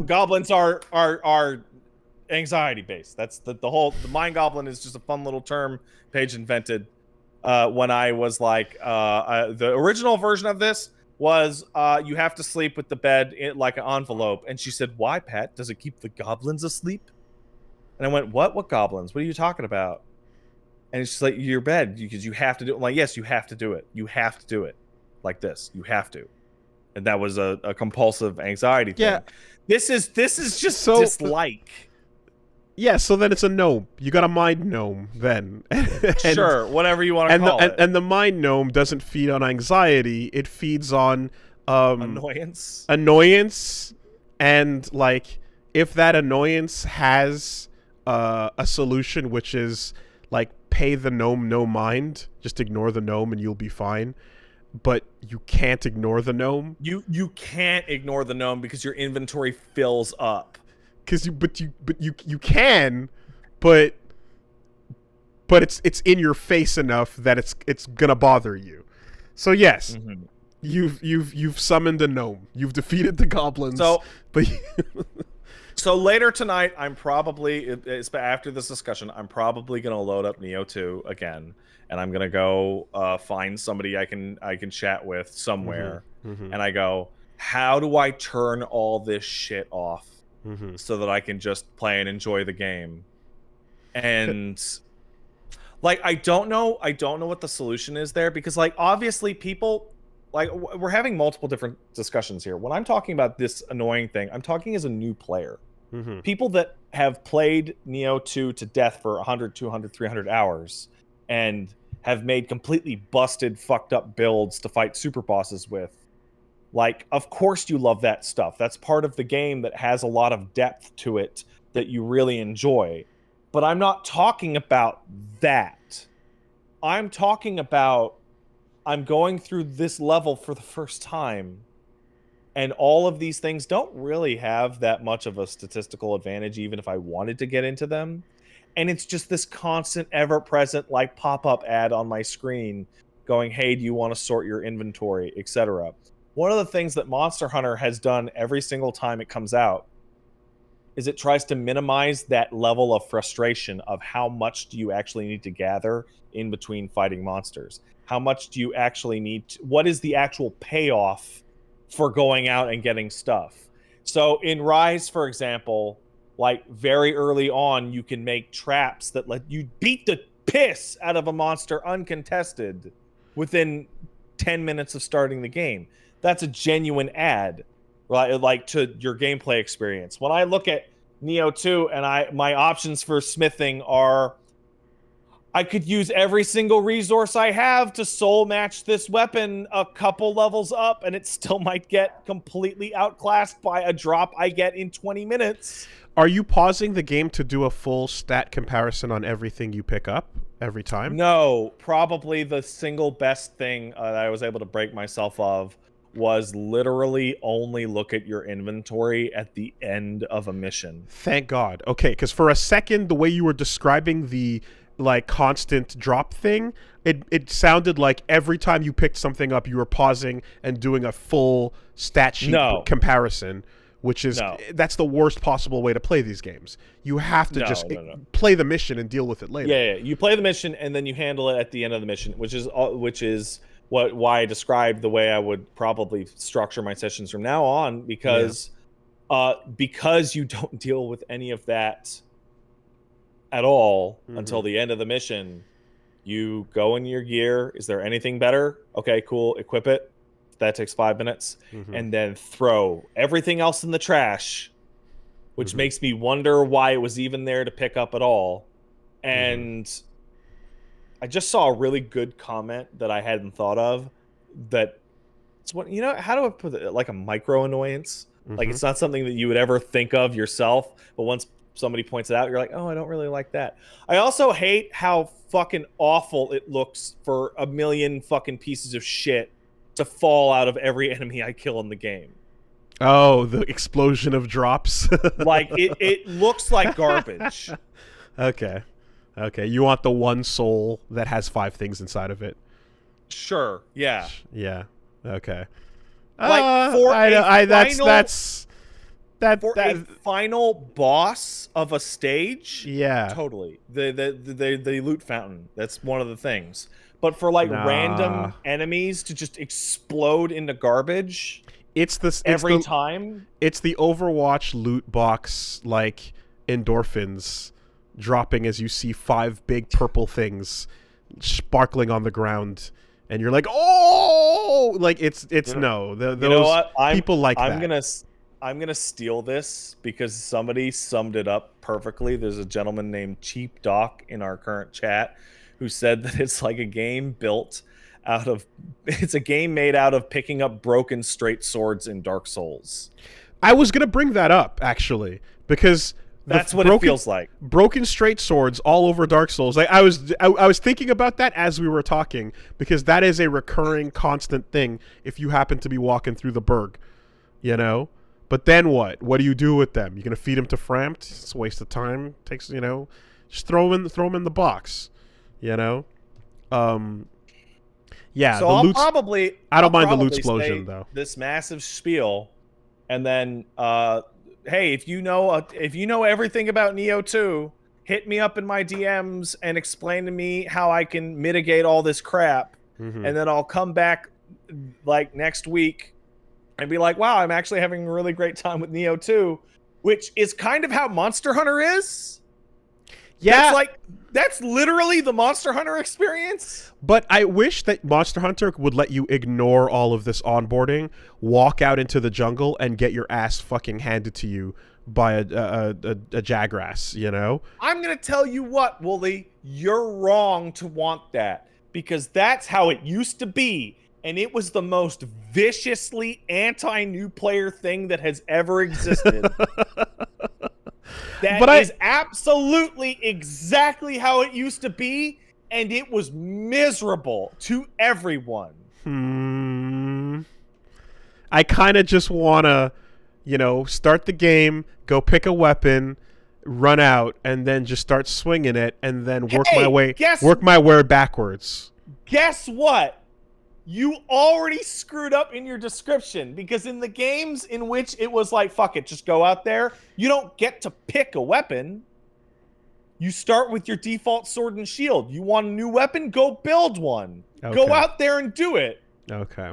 goblins are anxiety based. That's the mind goblin is just a fun little term Paige invented when I was like the original version of this was you have to sleep with the bed like an envelope, and she said, why, Pat? Does it keep the goblins asleep? And I went, what goblins? What are you talking about? And she's like, your bed, because you have to do it. I'm like, yes, you have to do it. You have to do it like this. You have to. And that was a compulsive anxiety thing. Yeah. This is just so dislike. Yeah, so then it's a gnome. You got a mind gnome then. Sure, whatever you want to call it. And the mind gnome doesn't feed on anxiety. It feeds on annoyance. Annoyance, and like if that annoyance has a solution, which is like pay the gnome no mind, just ignore the gnome and you'll be fine. But you can't ignore the gnome. You can't ignore the gnome because your inventory fills up. But you can, but it's in your face enough that it's gonna bother you. So yes, you've summoned a gnome. You've defeated the goblins. So later tonight, I'm probably after this discussion, I'm probably gonna load up Nioh 2 again, and I'm gonna go find somebody I can chat with somewhere, and I go, how do I turn all this shit off? so that I can just play and enjoy the game. And like, I don't know what the solution is there, because like, obviously people, like, we're having multiple different discussions here. When I'm talking about this annoying thing, I'm talking as a new player. People that have played Nioh 2 to death for 100, 200, 300 hours and have made completely busted, fucked up builds to fight super bosses with. Like, of course you love that stuff. That's part of the game that has a lot of depth to it that you really enjoy. But I'm not talking about that. I'm talking about, I'm going through this level for the first time, and all of these things don't really have that much of a statistical advantage, even if I wanted to get into them. And it's just this constant, ever-present, like, pop-up ad on my screen going, hey, do you want to sort your inventory, etc. One of the things that Monster Hunter has done every single time it comes out is it tries to minimize that level of frustration of how much do you actually need to gather in between fighting monsters. How much do you actually need to, what is the actual payoff for going out and getting stuff? So in Rise, for example, like, very early on, you can make traps that let you beat the piss out of a monster uncontested within 10 minutes of starting the game. That's a genuine add, right? Like, to your gameplay experience. When I look at Nioh 2 and my options for smithing are, I could use every single resource I have to soul match this weapon a couple levels up, and it still might get completely outclassed by a drop I get in 20 minutes. Are you pausing the game to do a full stat comparison on everything you pick up every time? No, probably the single best thing that I was able to break myself of was literally only look at your inventory at the end of a mission. Thank God. Okay, because for a second, the way you were describing the like constant drop thing, it sounded like every time you picked something up, you were pausing and doing a full stat sheet comparison, which is that's the worst possible way to play these games. You have to play the mission and deal with it later. Yeah, you play the mission and then you handle it at the end of the mission, which is why I described the way I would probably structure my sessions from now on, because you don't deal with any of that at all until the end of the mission. You go in your gear. Is there anything better? Okay, cool. Equip it. That takes 5 minutes. And then throw everything else in the trash, which makes me wonder why it was even there to pick up at all. And I just saw a really good comment that I hadn't thought of, that it's what, you know, how do I put it? Like a micro annoyance. Like, it's not something that you would ever think of yourself, but once somebody points it out, you're like, oh, I don't really like that. I also hate how fucking awful it looks for a million fucking pieces of shit to fall out of every enemy I kill in the game. Oh, the explosion of drops. Like, it looks like garbage. Okay. You want the one soul that has 5 things inside of it. Sure. Yeah. Yeah. Okay. Like, for a final boss of a stage, totally. The loot fountain, that's one of the things. But for like random enemies to just explode into garbage, every time. It's the Overwatch loot box, like endorphins dropping as you see 5 big purple things sparkling on the ground, and you're like, oh, like it's no. Those, you know what? People like that. I'm gonna steal this because somebody summed it up perfectly. There's a gentleman named Cheap Doc in our current chat who said that it's like a game made out of picking up broken straight swords in Dark Souls. I was gonna bring that up actually, because that's what it feels like. Broken straight swords all over Dark Souls. Like, I was thinking about that as we were talking, because that is a recurring, constant thing if you happen to be walking through the burg, you know. But then what? What do you do with them? You're gonna feed them to Framt? It's a waste of time. Takes, you know, just throw them in the box, you know. Yeah. So I don't mind the loot explosion though. This massive spiel, and then hey, if you know everything about Nioh 2, hit me up in my DMs and explain to me how I can mitigate all this crap, and then I'll come back like next week and be like, wow, I'm actually having a really great time with Nioh 2. which is kind of how Monster Hunter is. Yeah. That's literally the Monster Hunter experience. But I wish that Monster Hunter would let you ignore all of this onboarding, walk out into the jungle, and get your ass fucking handed to you by a Jagras, you know? I'm going to tell you what, Wooly, you're wrong to want that. Because that's how it used to be. And it was the most viciously anti-new player thing that has ever existed. That is absolutely exactly how it used to be, and it was miserable to everyone. I kind of just want to, you know, start the game, go pick a weapon, run out, and then just start swinging it, and then work my way backwards. Guess what? You already screwed up in your description, because in the games in which it was like, fuck it, just go out there, you don't get to pick a weapon. You start with your default sword and shield. You want a new weapon? Go build one. Okay. Go out there and do it. Okay.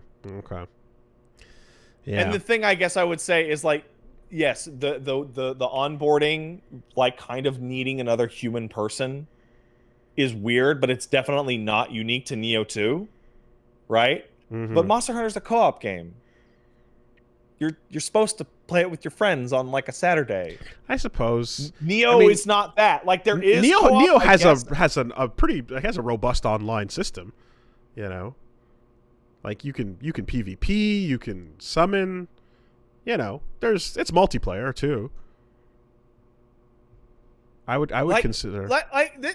Yeah. And the thing I guess I would say is like, yes, the onboarding, like kind of needing another human person is weird, but it's definitely not unique to Nioh 2. Right? But Monster Hunter's a co-op game. You're supposed to play it with your friends on like a Saturday. I suppose. Nioh is not that. Like there is Nioh has a robust online system, you know. Like you can PvP, you can summon, you know. It's multiplayer too. I would consider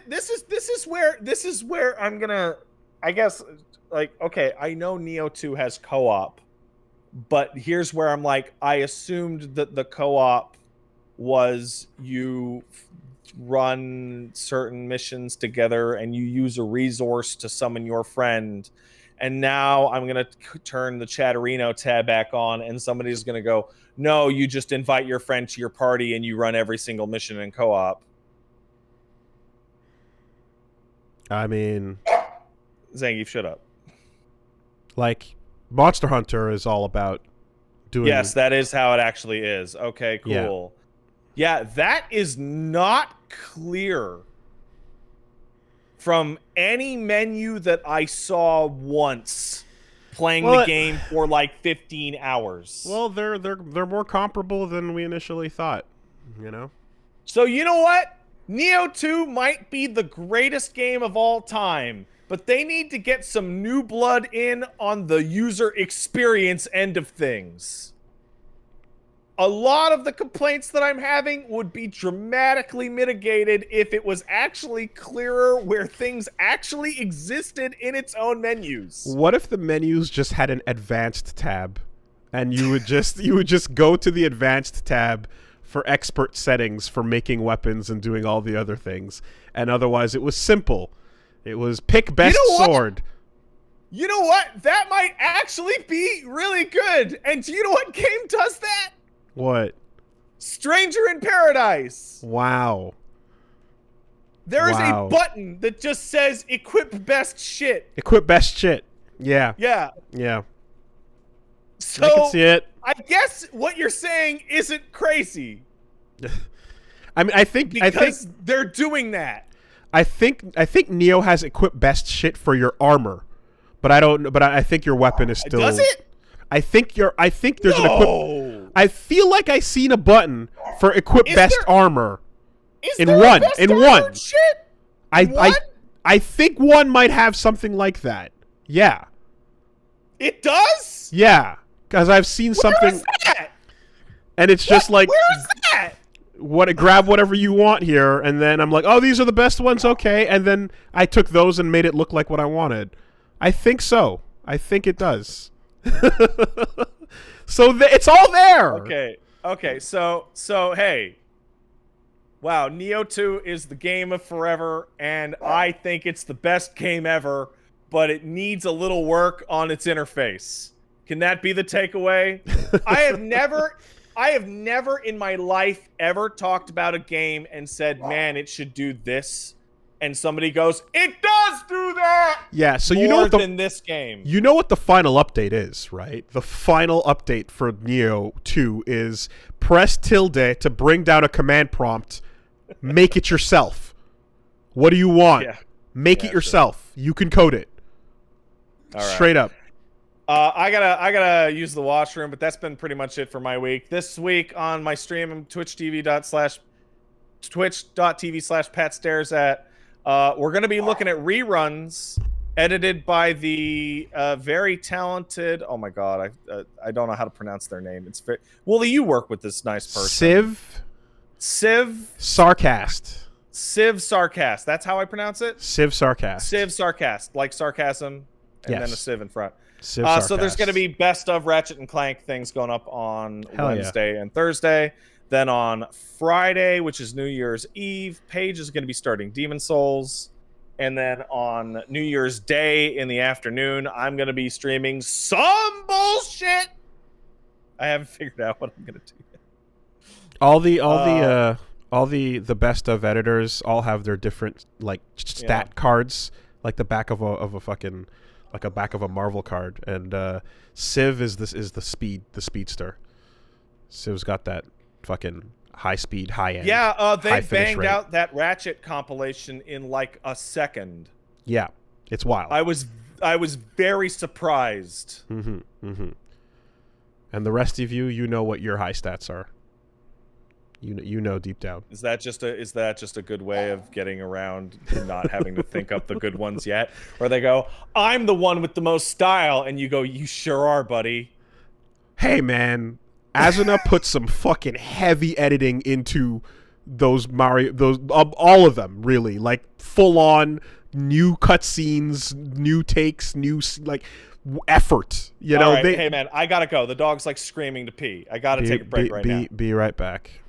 this is where I'm gonna, I guess, like, okay, I know Nioh 2 has co-op, but here's where I'm like, I assumed that the co-op was you run certain missions together and you use a resource to summon your friend. And now I'm going to turn the Chatterino tab back on and somebody's going to go, no, you just invite your friend to your party and you run every single mission in co-op. I mean... Zangief, shut up. Like, Monster Hunter is all about doing... Yes, that is how it actually is. Okay, cool. Yeah, that is not clear from any menu that I saw once playing the game for like 15 hours. Well, they're more comparable than we initially thought, you know? So you know what? Nioh 2 might be the greatest game of all time, but they need to get some new blood in on the user experience end of things. A lot of the complaints that I'm having would be dramatically mitigated if it was actually clearer where things actually existed in its own menus. What if the menus just had an advanced tab and you would just go to the advanced tab for expert settings for making weapons and doing all the other things, and otherwise it was simple. It was pick best sword. You know what? That might actually be really good. And do you know what game does that? What? Stranger in Paradise. Wow. There is a button that just says equip best shit. Equip best shit. Yeah. Yeah. Yeah. So, I can see it. I guess what you're saying isn't crazy. I mean, I think they're doing that. I think Nioh has equip best shit for your armor, but I think your weapon is still. Does it? I think there's an equip. I feel like I seen a button for equip best armor. In one. Shit? I think one might have something like that. Yeah. It does? Yeah, because I've seen something. Where is that? And it's just like, where is that? Grab whatever you want here, and then I'm like, oh, these are the best ones, okay, and then I took those and made it look like what I wanted. I think so. I think it does. So it's all there. Okay. So hey, wow, Nioh 2 is the game of forever, and I think it's the best game ever, but it needs a little work on its interface. Can that be the takeaway? I have never in my life ever talked about a game and said, man, it should do this. and somebody goes, "It does do that." Yeah, so more you know what than this game. You know what the final update is, right? The final update for Nioh 2 is press tilde to bring down a command prompt. Make it yourself. What do you want? Yeah. Make it yourself. Sure. You can code it. All right. Straight up. I gotta use the washroom, but that's been pretty much it for my week. This week on my stream, twitch.tv/PatStares we're gonna be looking at reruns edited by the very talented. Oh my god, I don't know how to pronounce their name. It's very Wooly. You work with this nice person. Civ Sarcast. Civ Sarcast. That's how I pronounce it. Civ Sarcast. Civ Sarcast, like sarcasm, and then a Civ in front. So there's going to be best of Ratchet and Clank things going up on Wednesday and Thursday. Then on Friday, which is New Year's Eve, Paige is going to be starting Demon Souls. And then on New Year's Day in the afternoon, I'm going to be streaming some bullshit. I haven't figured out what I'm going to do yet. All the best of editors all have their different like stat cards, like the back of a fucking like a back of a Marvel card, and Civ is the speedster. Civ's got that fucking high speed, high end. Yeah, they banged out that Ratchet compilation in like a second. Yeah, it's wild. I was very surprised. And the rest of you know what your high stats are. You know deep down. Is that just a good way of getting around not having to think up the good ones yet? Where they go, I'm the one with the most style, and you go, you sure are, buddy. Hey man, Asuna put some fucking heavy editing into those all of them, really, like full on new cutscenes, new takes, new like effort. You know. Right, hey man, I gotta go. The dog's like screaming to pee. I gotta take a break right now. Be right back.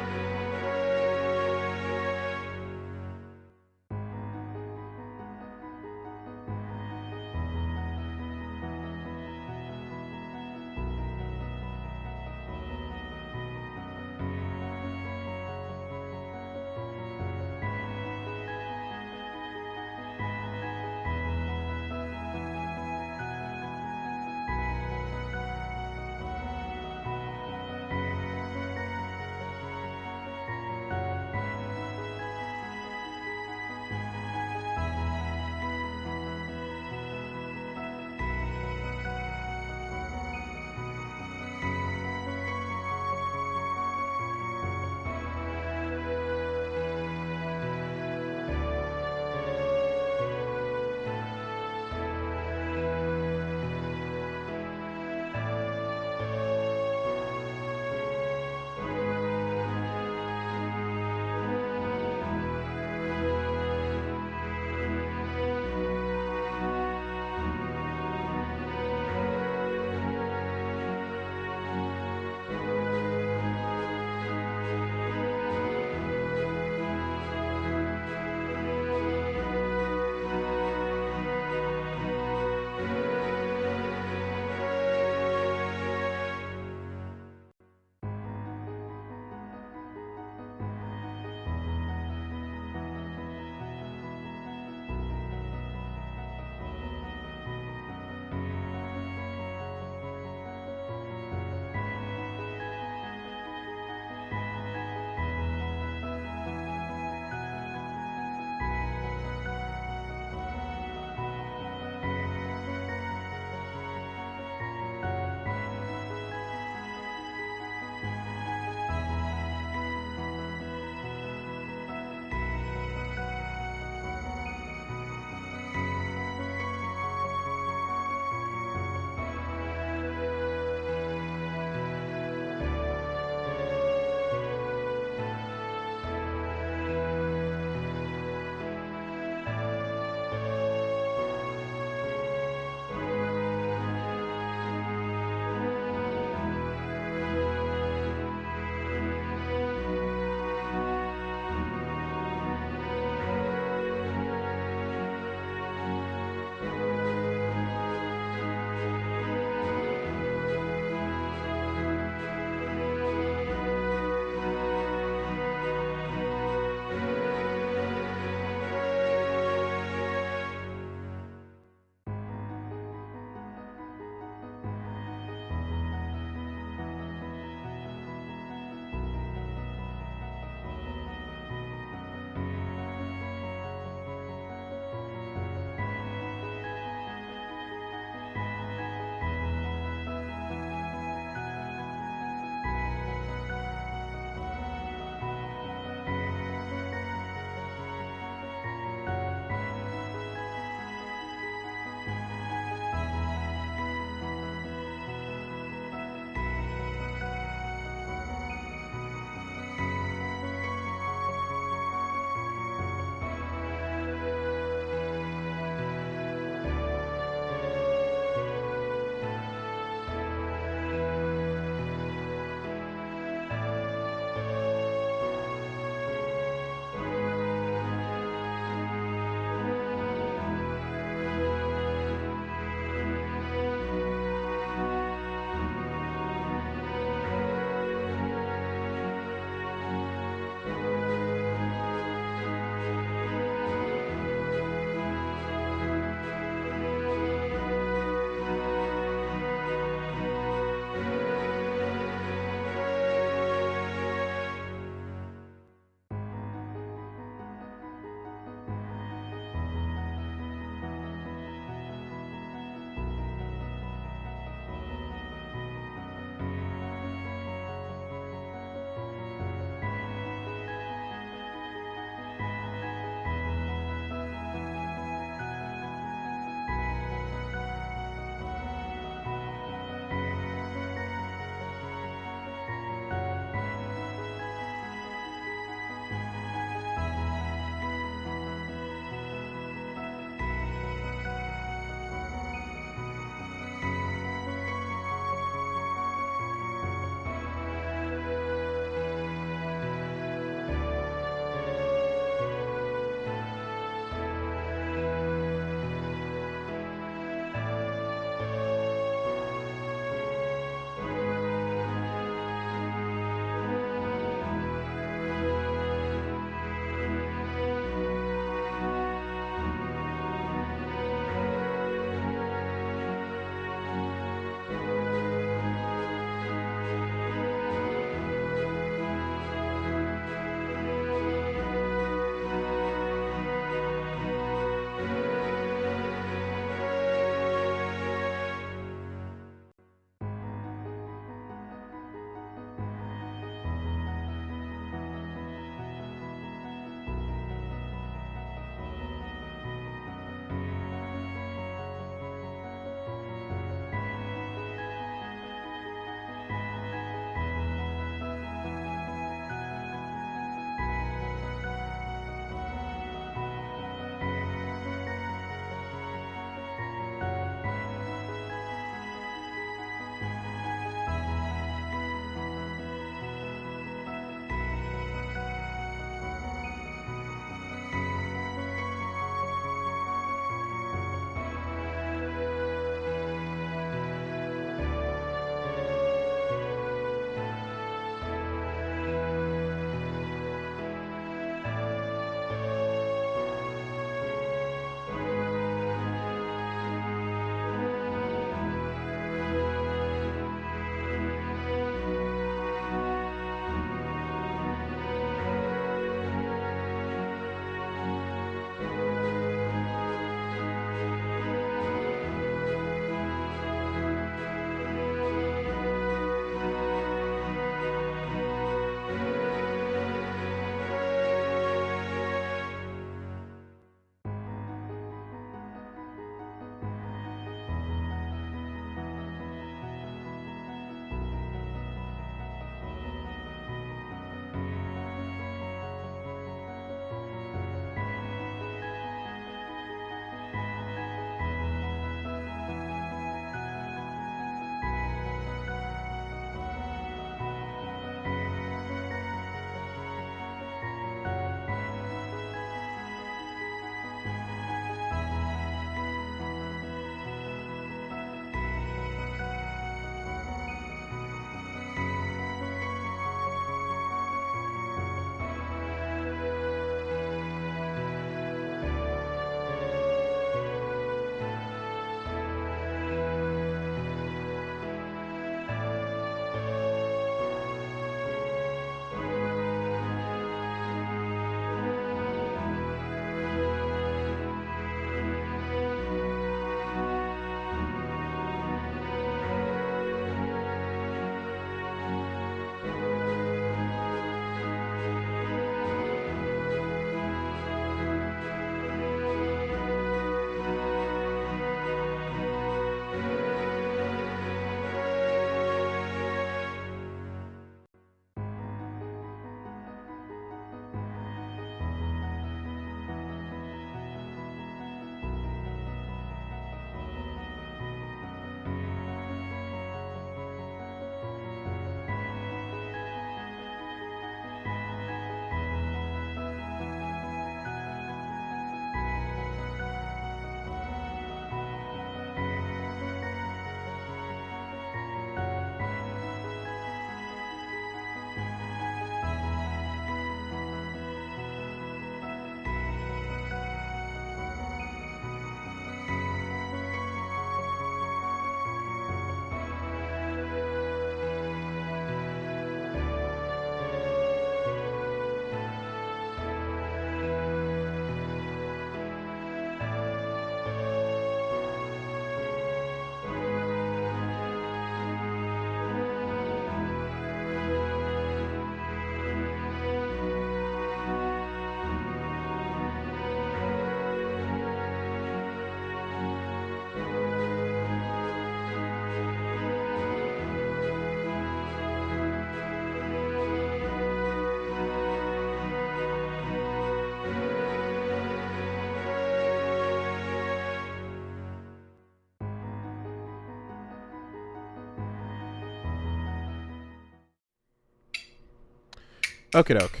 Okie doke.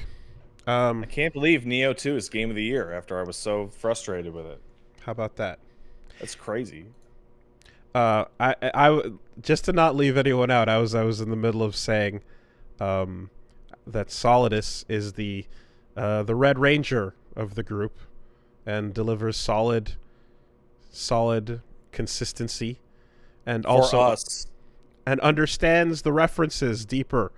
I can't believe Nioh 2 is Game of the Year after I was so frustrated with it. How about that? That's crazy. I just to not leave anyone out, I was in the middle of saying that Solidus is the Red Ranger of the group and delivers solid consistency and For also us. and understands the references deeper.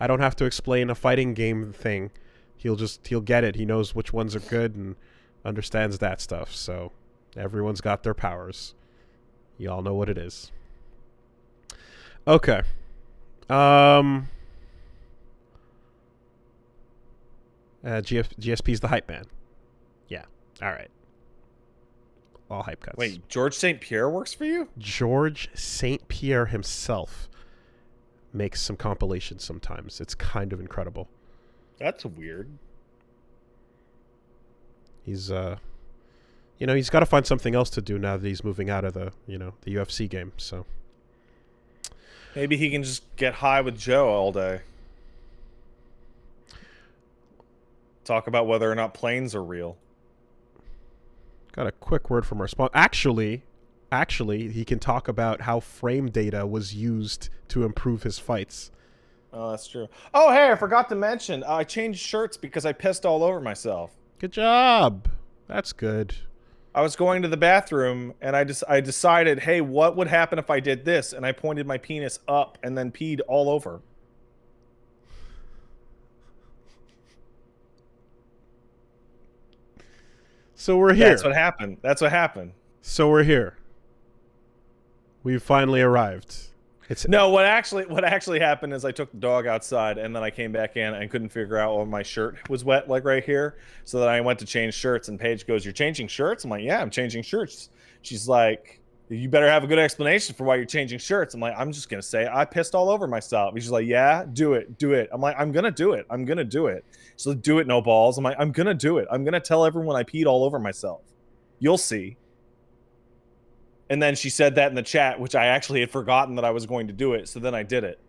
I don't have to explain a fighting game thing. He'll get it. He knows which ones are good and understands that stuff. So everyone's got their powers. You all know what it is. Okay. GSP's the hype man. Yeah. All right. All hype cuts. Wait, George St. Pierre works for you? George St. Pierre himself makes some compilations sometimes. It's kind of incredible. That's weird. He's he's got to find something else to do now that he's moving out of the UFC game. So maybe he can just get high with Joe all day. Talk about whether or not planes are real. Got a quick word from our sponsor. Actually, he can talk about how frame data was used to improve his fights. Oh, that's true. Oh, hey, I forgot to mention, I changed shirts because I pissed all over myself. Good job. That's good. I was going to the bathroom, and I decided, hey, what would happen if I did this? And I pointed my penis up and then peed all over. So we're here. That's what happened. That's what happened. So we're here. We've finally arrived. No, what actually happened is I took the dog outside and then I came back in and couldn't figure out why my shirt was wet, like right here. So then I went to change shirts and Paige goes, "You're changing shirts?" I'm like, "Yeah, I'm changing shirts." She's like, "You better have a good explanation for why you're changing shirts." I'm like, "I'm just gonna say I pissed all over myself." She's like, "Yeah, do it." I'm like, "I'm gonna do it. I'm gonna do it." So do it, no balls. I'm like, "I'm gonna do it. I'm gonna tell everyone I peed all over myself. You'll see." And then she said that in the chat, which I actually had forgotten that I was going to do it. So then I did it.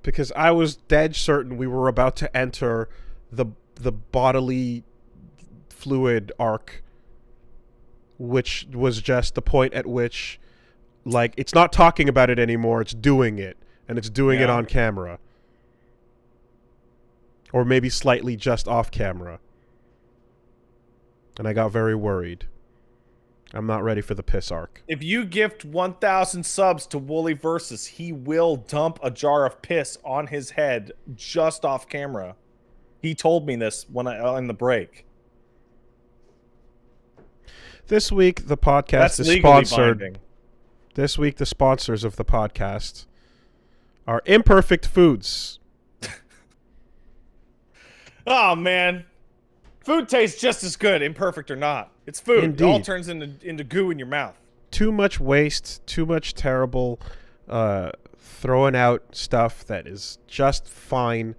Because I was dead certain we were about to enter the bodily fluid arc, which was just the point at which, like, it's not talking about it anymore, it's doing it. And it's doing it on camera. Or maybe slightly just off camera. And I got very worried. I'm not ready for the piss arc. If you gift 1,000 subs to Wooly Versus, he will dump a jar of piss on his head just off camera. He told me this when in the break. This week, the podcast is sponsored. Binding. This week, the sponsors of the podcast are Imperfect Foods. Oh, man. Food tastes just as good, imperfect or not. It's food. Indeed. It all turns into goo in your mouth. Too much waste, too much terrible throwing out stuff that is just fine.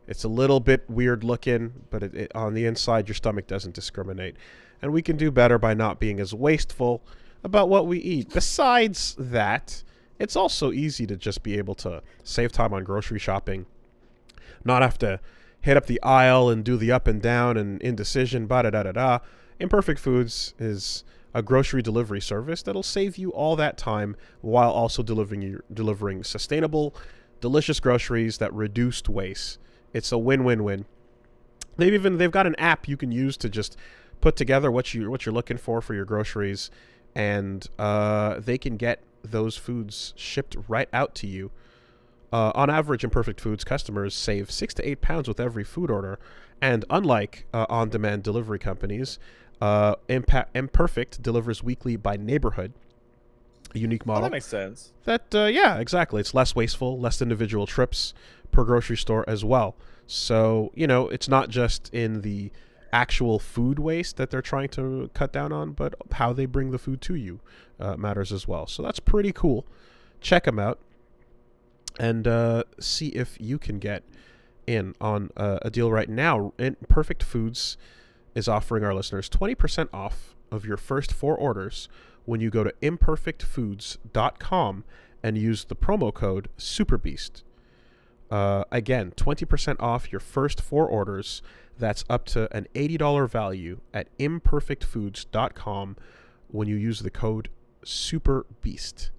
It's a little bit weird looking, but on the inside, your stomach doesn't discriminate. And we can do better by not being as wasteful about what we eat. Besides that, it's also easy to just be able to save time on grocery shopping, not have to hit up the aisle and do the up and down and indecision, ba-da-da-da-da. Imperfect Foods is a grocery delivery service that'll save you all that time while also delivering sustainable, delicious groceries that reduced waste. It's a win-win-win. They've got an app you can use to just put together what you're looking for your groceries, and they can get those foods shipped right out to you. On average, Imperfect Foods customers save 6 to 8 pounds with every food order, and unlike on-demand delivery companies, Imperfect delivers weekly by neighborhood. A unique model. Oh, that makes sense. Yeah, exactly. It's less wasteful, less individual trips per grocery store as well. So, it's not just in the actual food waste that they're trying to cut down on, but how they bring the food to you matters as well. So that's pretty cool. Check them out and see if you can get in on a deal right now. Imperfect Foods is offering our listeners 20% off of your first 4 orders when you go to imperfectfoods.com and use the promo code SuperBeast. Again, 20% off your first 4 orders. That's up to an $80 value at imperfectfoods.com when you use the code SUPERBEAST.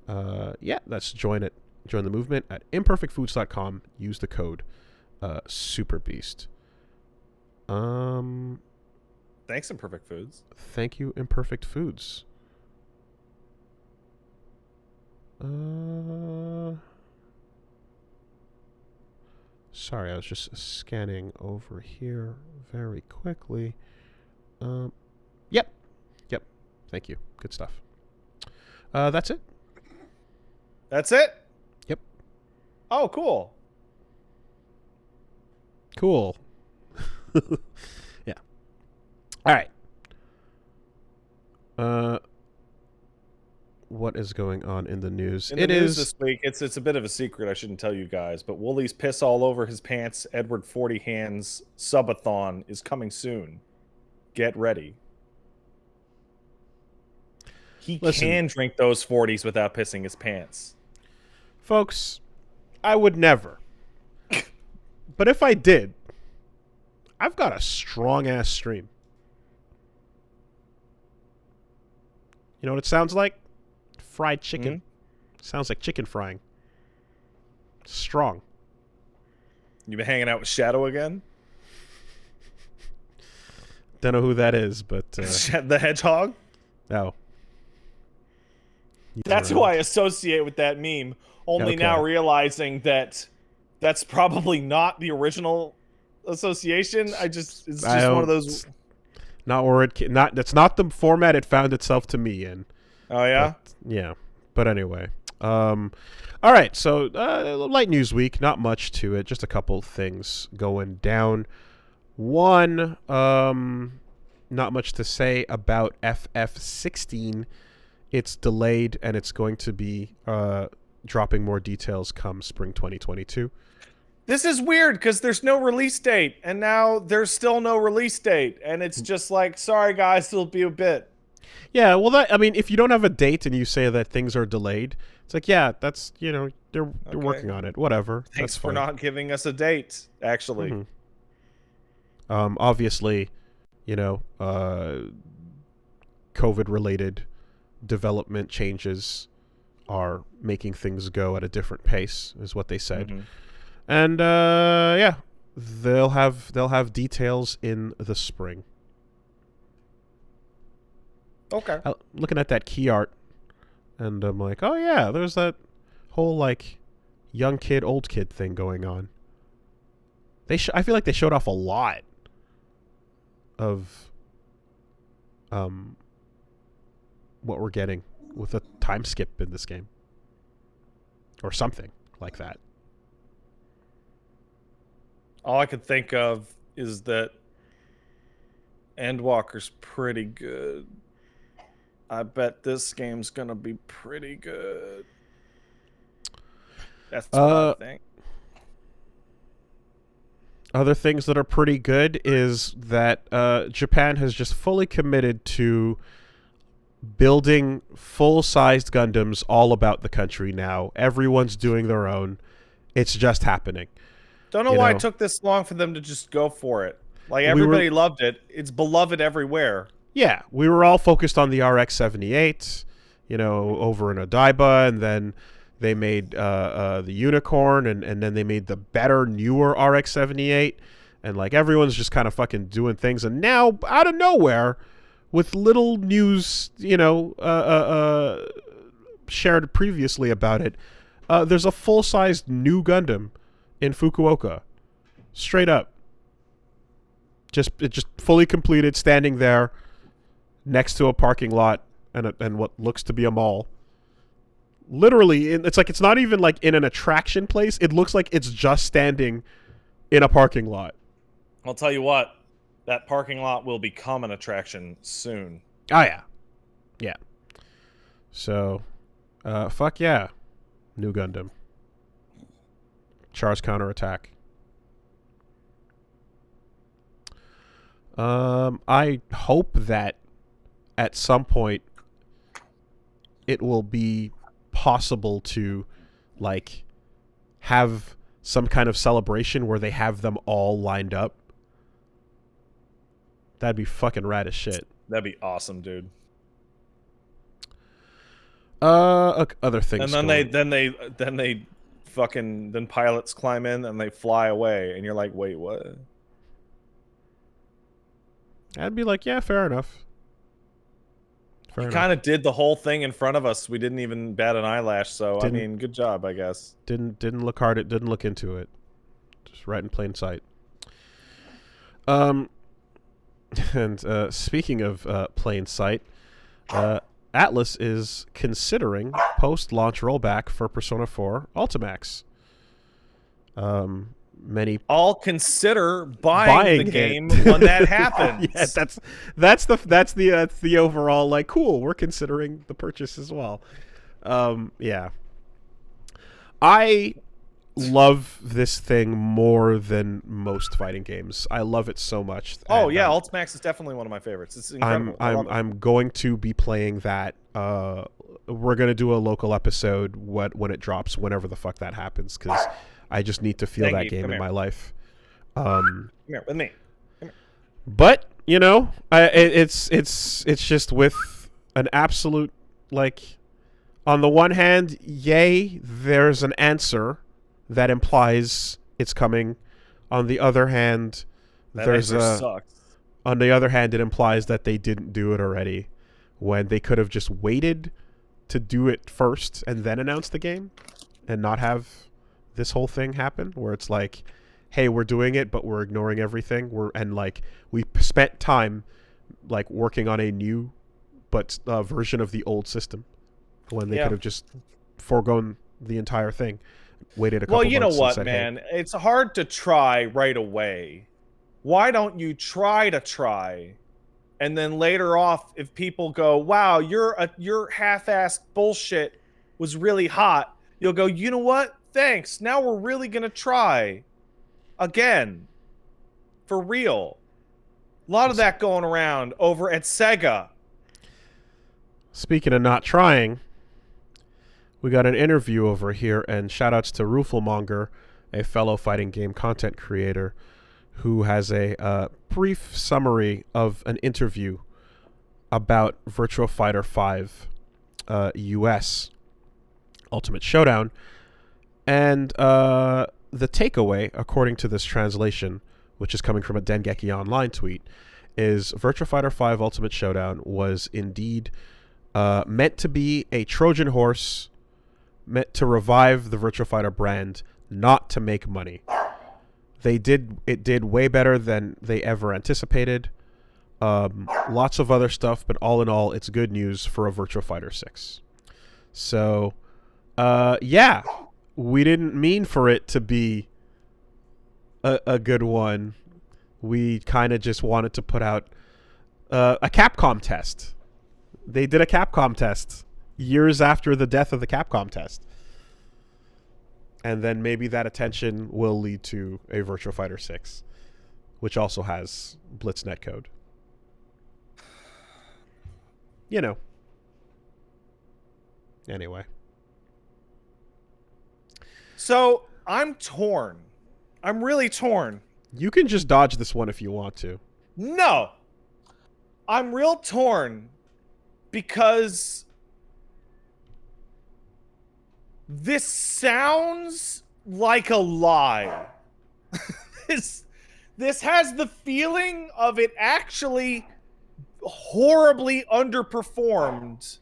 That's join the movement at imperfectfoods.com. Use the code SUPERBEAST. Thanks, Imperfect Foods. Thank you, Imperfect Foods. Sorry, I was just scanning over here very quickly. Yep. Thank you. Good stuff. That's it. That's it? Yep. Oh, cool. Cool. Yeah. All right. What is going on in the news? In the news this week, it's a bit of a secret. I shouldn't tell you guys, but Woolie's piss all over his pants. Edward 40 Hands subathon is coming soon. Get ready. Listen, can drink those 40s without pissing his pants. Folks, I would never. But if I did, I've got a strong-ass stream. You know what it sounds like? Fried chicken. Mm-hmm. Sounds like chicken frying. Strong. You been hanging out with Shadow again? Don't know who that is, but... the Hedgehog? No. That's who I associate with that meme. Only now realizing that that's probably not the original association. It's just one of those... Not where it... That's not the format it found itself to me in. Oh, yeah? Yeah. But anyway. All right. So, light news week. Not much to it. Just a couple things going down. One, not much to say about FF16. It's delayed, and it's going to be dropping more details come spring 2022. This is weird, because there's no release date, and now there's still no release date, and it's just like, sorry, guys, it'll be a bit. Yeah, well, if you don't have a date and you say that things are delayed, it's like, yeah, that's, they're working on it. Whatever. Thanks for not giving us a date, actually. Mm-hmm. Obviously, COVID-related development changes are making things go at a different pace, is what they said. Mm-hmm. And, they'll have details in the spring. Okay. Looking at that key art, and I'm like, oh yeah, there's that whole like young kid, old kid thing going on. I feel like they showed off a lot of what we're getting with a time skip in this game, or something like that. All I could think of is that Endwalker's pretty good. I bet this game's gonna be pretty good. That's what I think. Other things that are pretty good is that Japan has just fully committed to building full-sized Gundams all about the country now. Everyone's doing their own. It's just happening. Don't know why it took this long for them to just go for it. Like, everybody loved it. It's beloved everywhere. Yeah, we were all focused on the RX-78, over in Odaiba, and then they made the Unicorn, and then they made the better, newer RX-78, and like everyone's just kind of fucking doing things, and now out of nowhere, with little news, shared previously about it, there's a full-sized new Gundam in Fukuoka, straight up, just fully completed, standing there next to a parking lot and what looks to be a mall. Literally, it's like it's not even like in an attraction place. It looks like it's just standing in a parking lot. I'll tell you what, that parking lot will become an attraction soon. Oh, yeah. Yeah. So, fuck yeah. New Gundam. Char's counterattack. I hope that at some point it will be possible to like have some kind of celebration where they have them all lined up. That'd be fucking rad as shit. That'd be awesome, dude. Other things. And then pilots climb in and they fly away, and you're like, wait, what? I'd be like, yeah, fair enough. You kind of did the whole thing in front of us. We didn't even bat an eyelash. So I mean, good job, I guess. Didn't look hard. It didn't look into it. Just right in plain sight. And speaking of plain sight, Atlus is considering post-launch rollback for Persona 4 Ultimax. Many I'll consider buying the game when that happens. Yeah, that's the overall, like, cool. We're considering the purchase as well. Yeah, I love this thing more than most fighting games. I love it so much. Oh yeah, Ultimax is definitely one of my favorites. It's incredible. I'm going to be playing that. We're gonna do a local episode when it drops, whenever the fuck that happens, because I just need to feel that game in my life. Come here with me. Come here. But you know, it's just with an absolute, like, on the one hand, yay, there's an answer that implies it's coming. On the other hand, sucks. On the other hand, it implies that they didn't do it already, when they could have just waited to do it first and then announce the game, and not have this whole thing happen where it's like, hey, we're doing it, but we're ignoring everything. We spent time, like, working on a new but version of the old system, when they could have just foregone the entire thing, waited a couple months. Well, you know what, man? Hey, it's hard to try right away. Why don't you try, and then later off, if people go, wow, your half-assed bullshit was really hot, you'll go, you know what? Thanks. Now we're really gonna try again, for real. A lot of that going around over at Sega. Speaking of not trying, we got an interview over here, and shoutouts to Rooflemonger, a fellow fighting game content creator, who has a brief summary of an interview about Virtua Fighter 5 US Ultimate Showdown. And the takeaway, according to this translation, which is coming from a Dengeki Online tweet, is Virtua Fighter 5 Ultimate Showdown was indeed meant to be a Trojan horse, meant to revive the Virtua Fighter brand, not to make money. It did way better than they ever anticipated. Lots of other stuff, but all in all, it's good news for a Virtua Fighter 6. So, yeah. We didn't mean for it to be a good one. We kind of just wanted to put out a Capcom test. They did a Capcom test years after the death of the Capcom test. And then maybe that attention will lead to a Virtua Fighter 6, which also has Blitz netcode. You know. Anyway. So, I'm torn. I'm really torn. You can just dodge this one if you want to. No! I'm real torn because this sounds like a lie. This has the feeling of it actually horribly underperformed.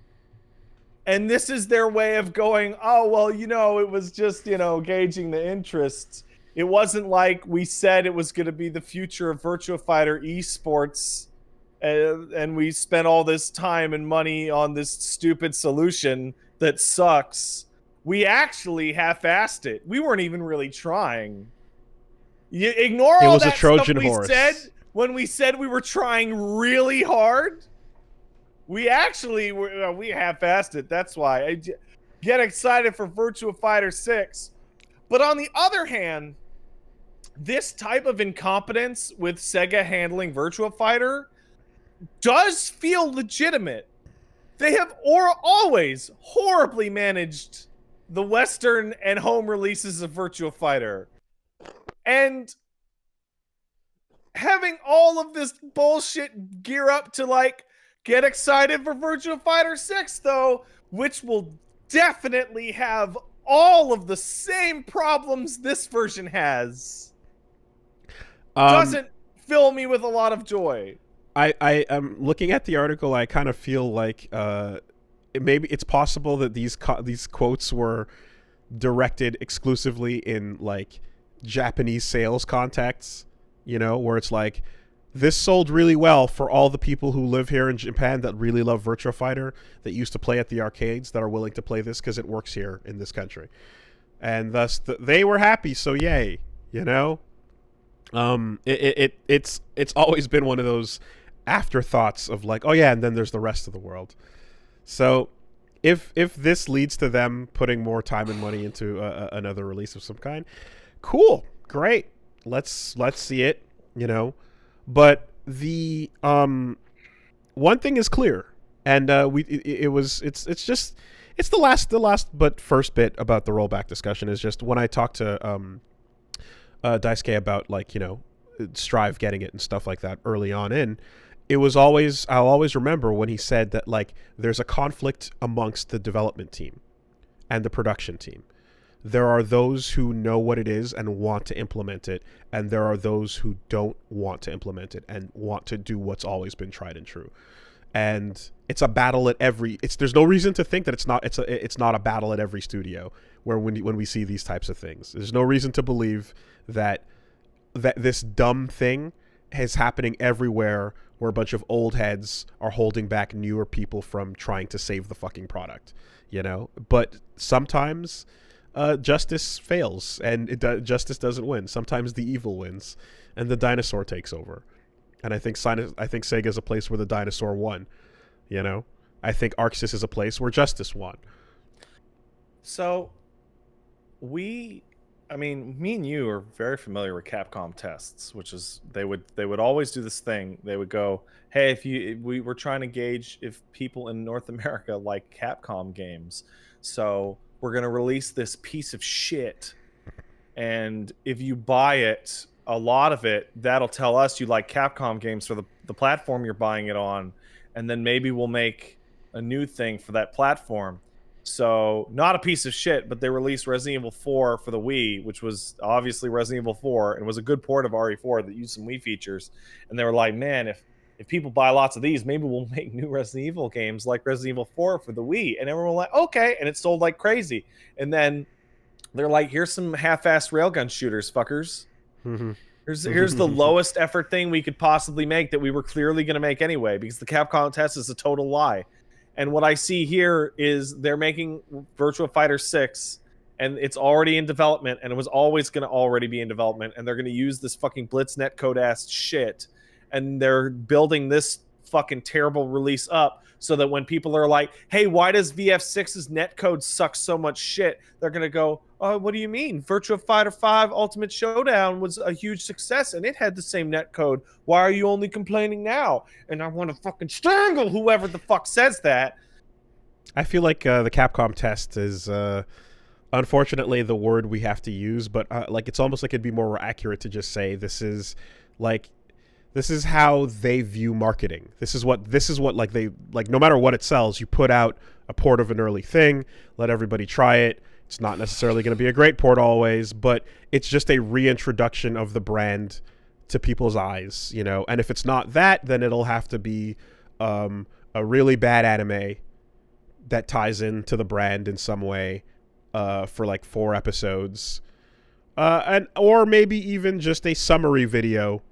And this is their way of going, oh, well, you know, it was just, you know, gauging the interests. It wasn't like we said it was going to be the future of Virtua Fighter esports, and we spent all this time and money on this stupid solution that sucks. We actually half-assed it. We weren't even really trying. You ignore all that stuff we said when we said we were trying really hard. We actually we half-assed it. That's why I get excited for Virtua Fighter 6. But on the other hand, this type of incompetence with Sega handling Virtua Fighter does feel legitimate. They have always horribly managed the Western and home releases of Virtua Fighter. And having all of this bullshit gear up to like get excited for Virtua Fighter 6 though, which will definitely have all of the same problems this version has, Um, doesn't fill me with a lot of joy. I am looking at the article. I kind of feel like maybe it's possible that these quotes were directed exclusively in like Japanese sales contacts, you know, where it's like this sold really well for all the people who live here in Japan that really love Virtua Fighter, that used to play at the arcades, that are willing to play this because it works here in this country, and thus they were happy. So yay, you know. It's always been one of those afterthoughts of like, oh yeah, and then there's the rest of the world. So if this leads to them putting more time and money into another release of some kind, cool, great. Let's see it, you know. But the one thing is clear, and it's the last but first bit about the rollback discussion is just when I talked to Daisuke about, like, you know, Strive getting it and stuff like that early on in, it was always, I'll always remember when he said that, like, there's a conflict amongst the development team and the production team. There are those who know what it is and want to implement it, and there are those who don't want to implement it and want to do what's always been tried and true. And it's a battle at every. There's no reason to think that it's not a battle at every studio where when we see these types of things. There's no reason to believe that this dumb thing is happening everywhere, where a bunch of old heads are holding back newer people from trying to save the fucking product, you know. But sometimes justice fails, and justice doesn't win. Sometimes the evil wins, and the dinosaur takes over. And I think Sega is a place where the dinosaur won. You know, I think Arxis is a place where justice won. So, me and you are very familiar with Capcom tests, which is they would always do this thing. They would go, "Hey, if we were trying to gauge if people in North America like Capcom games, so we're gonna release this piece of shit, and if you buy it, a lot of it, that'll tell us you like Capcom games for the platform you're buying it on, and then maybe we'll make a new thing for that platform." So, not a piece of shit, but they released Resident Evil 4 for the Wii, which was obviously Resident Evil 4, and was a good port of RE4 that used some Wii features. And they were like, man, if people buy lots of these, maybe we'll make new Resident Evil games like Resident Evil 4 for the Wii. And everyone was like, okay, and it sold like crazy. And then they're like, here's some half-assed railgun shooters, fuckers. Here's the lowest effort thing we could possibly make that we were clearly going to make anyway, because the Capcom test is a total lie. And what I see here is they're making Virtua Fighter 6, and it's already in development, and it was always going to already be in development, and they're going to use this fucking Blitz netcode ass shit, and they're building this fucking terrible release up so that when people are like, hey, why does VF6's netcode suck so much shit? They're going to go, oh, what do you mean? Virtua Fighter 5 Ultimate Showdown was a huge success, and it had the same netcode. Why are you only complaining now? And I want to fucking strangle whoever the fuck says that. I feel like the Capcom test is unfortunately the word we have to use, but like it's almost like it'd be more accurate to just say this is how they view marketing. This is what like they like. No matter what it sells, you put out a port of an early thing, let everybody try it. It's not necessarily going to be a great port always, but it's just a reintroduction of the brand to people's eyes, you know. And if it's not that, then it'll have to be a really bad anime that ties into the brand in some way for like 4 episodes, or maybe even just a summary video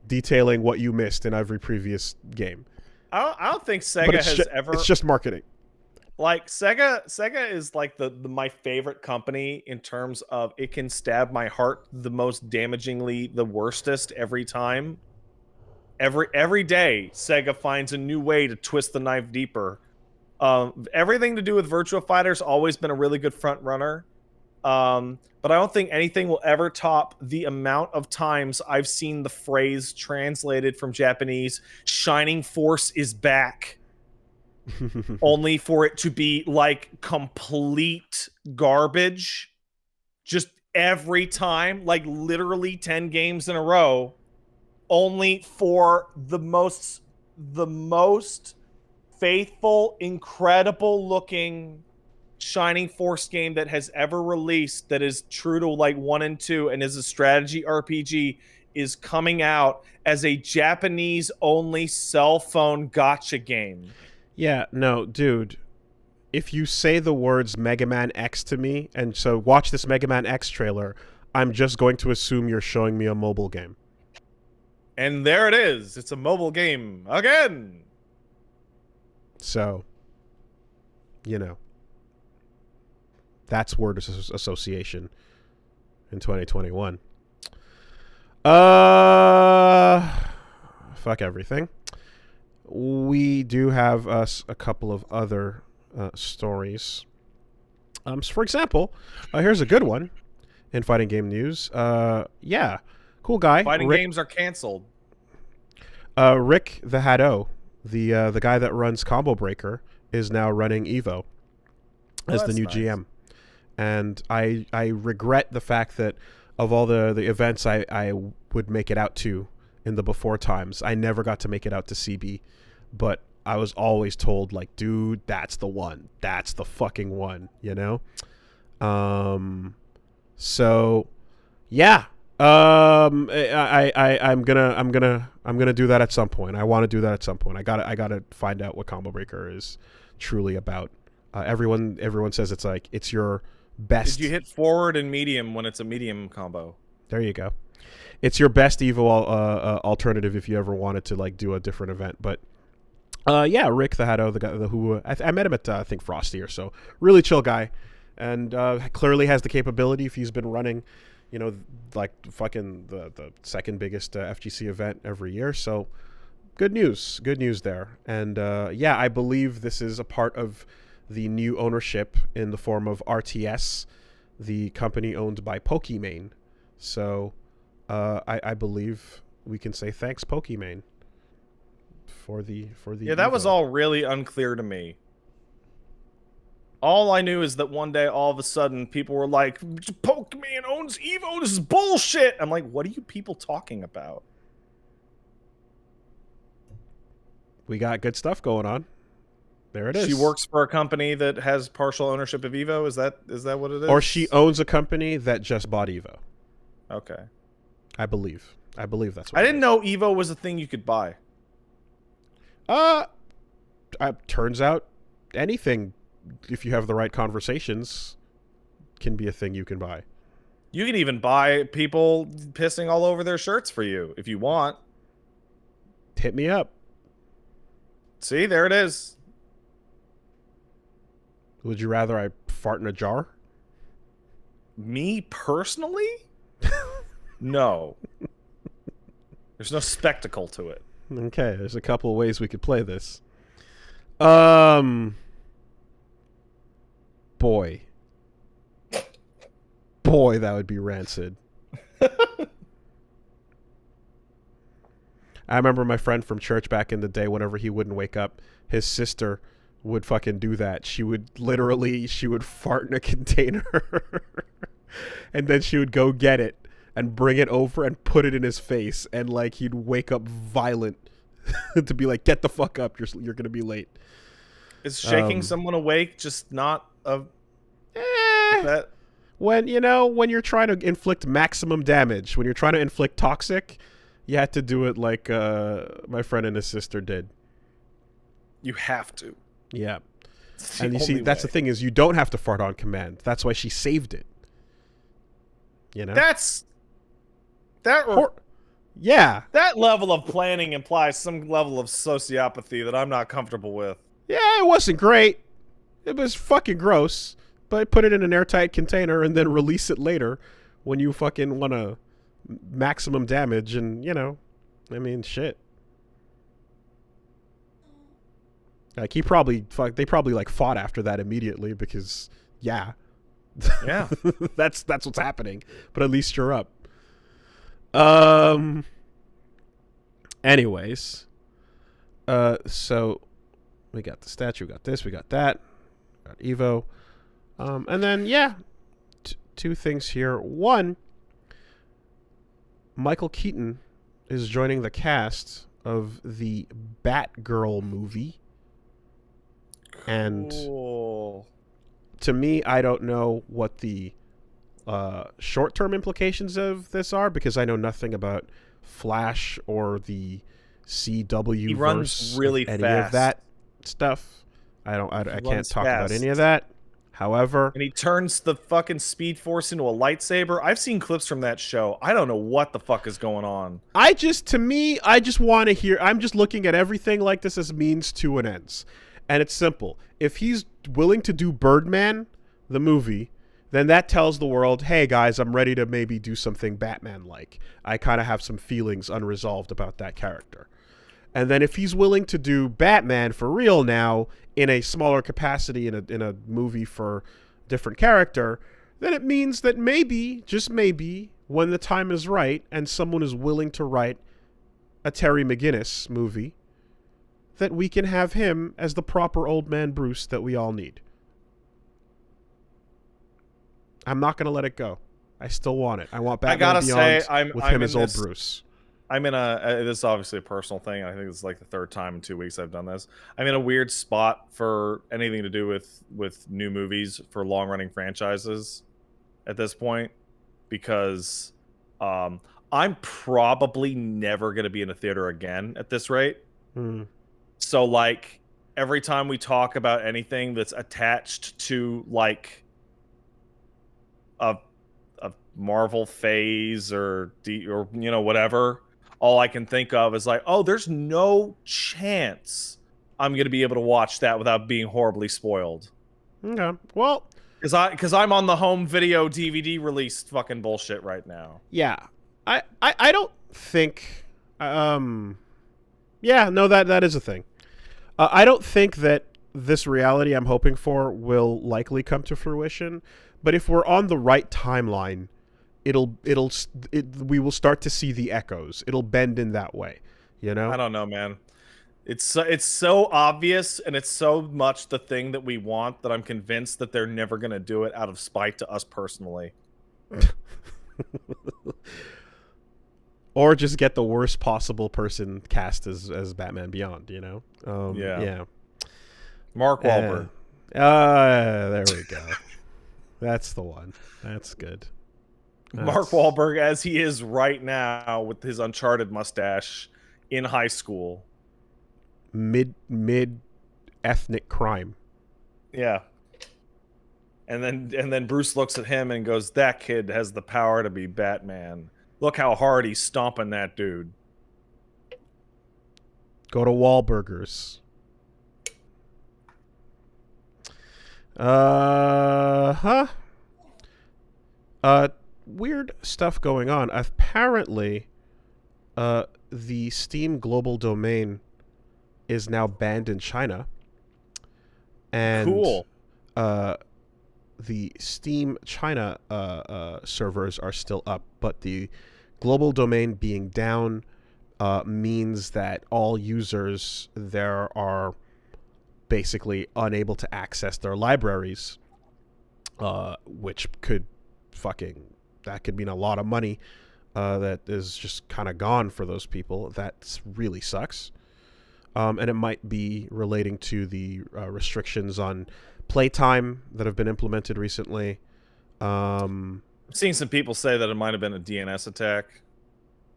detailing what you missed in every previous game. I don't think Sega has ever. It's just marketing. Like Sega is like the my favorite company in terms of it can stab my heart the most damagingly, the worstest every time. Every day, Sega finds a new way to twist the knife deeper. Everything to do with Virtua Fighter's always been a really good front runner. But I don't think anything will ever top the amount of times I've seen the phrase translated from Japanese, "Shining Force is back," only for it to be like complete garbage. Just every time, like literally 10 games in a row, only for the most faithful, incredible looking Shining Force game that has ever released that is true to like 1 and 2 and is a strategy RPG is coming out as a Japanese only cell phone gotcha game. Yeah, no, dude. If you say the words Mega Man X to me, and so watch this Mega Man X trailer, I'm just going to assume you're showing me a mobile game. And there it is. It's a mobile game again. So, you know, that's word association in 2021. Fuck everything. We do have us a couple of other stories. For example, here's a good one in fighting game news. Yeah, cool guy. Fighting games are canceled. Rick TheHadou, the guy that runs Combo Breaker, is now running Evo as the new GM. And I regret the fact that of all the events I would make it out to in the before times, I never got to make it out to CB. But I was always told, like, dude, that's the one. That's the fucking one, you know? So yeah. I'm gonna do that at some point. I want to do that at some point. I gotta find out what Combo Breaker is truly about. Everyone says it's like it's your best. Did you hit forward and medium when it's a medium combo? There you go. It's your best Evo alternative if you ever wanted to like do a different event. But yeah, Rick TheHadou, the guy who I met him at I think Frosty or so. Really chill guy, and clearly has the capability if he's been running, you know, like fucking the second biggest FGC event every year. So good news there. And yeah, I believe this is a part of the new ownership in the form of RTS, the company owned by Pokimane. So I believe we can say thanks Pokimane for the yeah, that was all really unclear to me. All I knew is that one day, all of a sudden, people were like, Pokemon owns Evo, this is bullshit! I'm like, what are you people talking about? We got good stuff going on. There it is. She works for a company that has partial ownership of Evo? Is that what it is? Or she owns a company that just bought Evo. Okay. I believe that's what I didn't know Evo was a thing you could buy. Turns out anything, if you have the right conversations, can be a thing you can buy. You can even buy people pissing all over their shirts for you if you want. Hit me up. See, there it is. Would you rather I fart in a jar? Me personally? No. There's no spectacle to it. Okay, there's a couple of ways we could play this. Boy, that would be rancid. I remember my friend from church back in the day, whenever he wouldn't wake up, his sister would fucking do that. She would fart in a container and then she would go get it and bring it over and put it in his face, and like he'd wake up violent to be like, get the fuck up, you're gonna be late. Is shaking someone awake just not a that when you're trying to inflict maximum damage, when you're trying to inflict toxic, you had to do it like my friend and his sister did. You have to. Yeah. And you see, that's the thing, is you don't have to fart on command. That's why she saved it. You know? Yeah. That level of planning implies some level of sociopathy that I'm not comfortable with. Yeah, it wasn't great. It was fucking gross. But put it in an airtight container and then release it later when you fucking want to maximum damage, and, you know, I mean, shit. Like, they probably like fought after that immediately because, yeah. Yeah. that's what's happening. But at least you're up. Anyways. So we got the statue, we got this, we got that. Got Evo. And then, yeah. two things here. One, Michael Keaton is joining the cast of the Batgirl movie. And Cool. to me, I don't know what the short-term implications of this are, because I know nothing about Flash or the CW He runs verse really of any fast. of that stuff. I can't runs talk about fast. any of that. However, And he turns the fucking Speed Force into a lightsaber. I've seen clips from that show. I don't know what the fuck is going on. I just want to hear. I'm just looking at everything like this as means to an ends, and it's simple. If he's willing to do Birdman, the movie, then that tells the world, hey guys, I'm ready to maybe do something Batman-like. I kind of have some feelings unresolved about that character. And then if he's willing to do Batman for real now in a smaller capacity in a movie for a different character, then it means that maybe, just maybe, when the time is right and someone is willing to write a Terry McGinnis movie, that we can have him as the proper old man Bruce that we all need. I'm not going to let it go. I still want it. I want Batman Beyond with him as old Bruce. I'm in this is obviously a personal thing. I think it's like the third time in 2 weeks I've done this. I'm in a weird spot for anything to do with new movies for long-running franchises at this point, because I'm probably never going to be in a theater again at this rate. So like every time we talk about anything that's attached to like a Marvel phase or you know, whatever, all I can think of is like, oh, there's no chance I'm going to be able to watch that without being horribly spoiled. Okay. Well, because I'm on the home video DVD release fucking bullshit right now. Yeah. I don't think yeah, no, that is a thing. I don't think that this reality I'm hoping for will likely come to fruition, but if we're on the right timeline, we will start to see the echoes. It'll bend in that way, you know? I don't know, man. It's so obvious, and it's so much the thing that we want that I'm convinced that they're never going to do it out of spite to us personally. Or just get the worst possible person cast as Batman Beyond, you know? Yeah. Mark Wahlberg. There we go. That's the one. That's good. Mark Wahlberg as he is right now with his Uncharted mustache in high school. Mid ethnic crime. Yeah. And then Bruce looks at him and goes, "That kid has the power to be Batman. Look how hard he's stomping that dude." Go to Wahlburgers. Weird stuff going on. Apparently, the Steam global domain is now banned in China. And cool. The Steam China servers are still up, but the global domain being down means that all users there are basically unable to access their libraries, which could that could mean a lot of money that is just kind of gone for those people. That really sucks. And it might be relating to the restrictions on playtime that have been implemented recently. I'm seeing some people say that it might have been a DNS attack,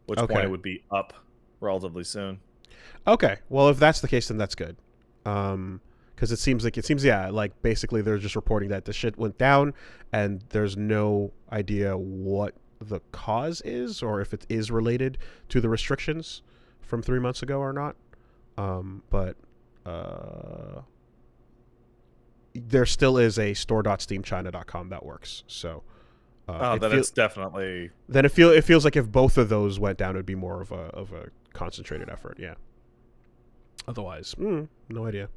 which point it would be up relatively soon. Okay, well, if that's the case, then that's good. Because it seems like basically they're just reporting that the shit went down, and there's no idea what the cause is, or if it is related to the restrictions from 3 months ago or not. But there still is a store.steamchina.com that works. So it's definitely. Then it feels like if both of those went down, it'd be more of a concentrated effort. Yeah. Otherwise, no idea.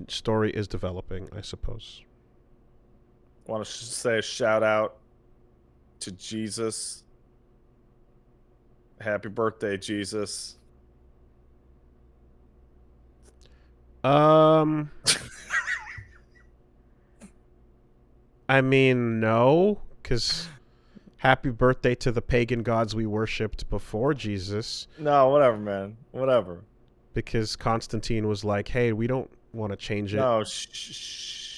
Story is developing, I suppose. I want to say a shout out to Jesus. Happy birthday, Jesus. Um, I mean, no, because happy birthday to the pagan gods we worshipped before Jesus. No, whatever, man. Whatever. Because Constantine was like, "Hey, we don't want to change it. No,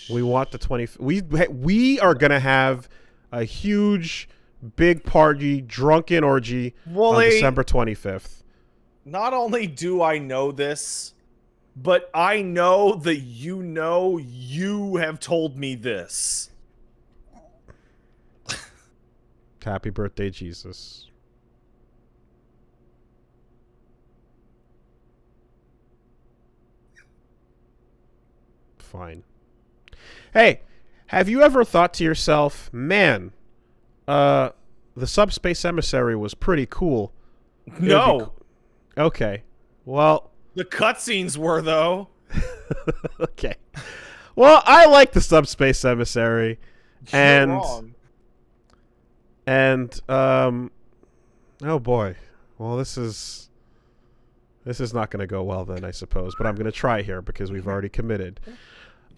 We want the 20. We are gonna have a huge, big party, drunken orgy on December 25th." Not only do I know this, but I know that you have told me this. Happy birthday, Jesus. Fine. Hey, have you ever thought to yourself, man, the subspace emissary was pretty cool? No. Okay. Well, The cutscenes were, though. okay. Well, I like the subspace emissary. You're wrong. And oh boy. Well, this is not going to go well then, I suppose, but I'm going to try here because we've already committed.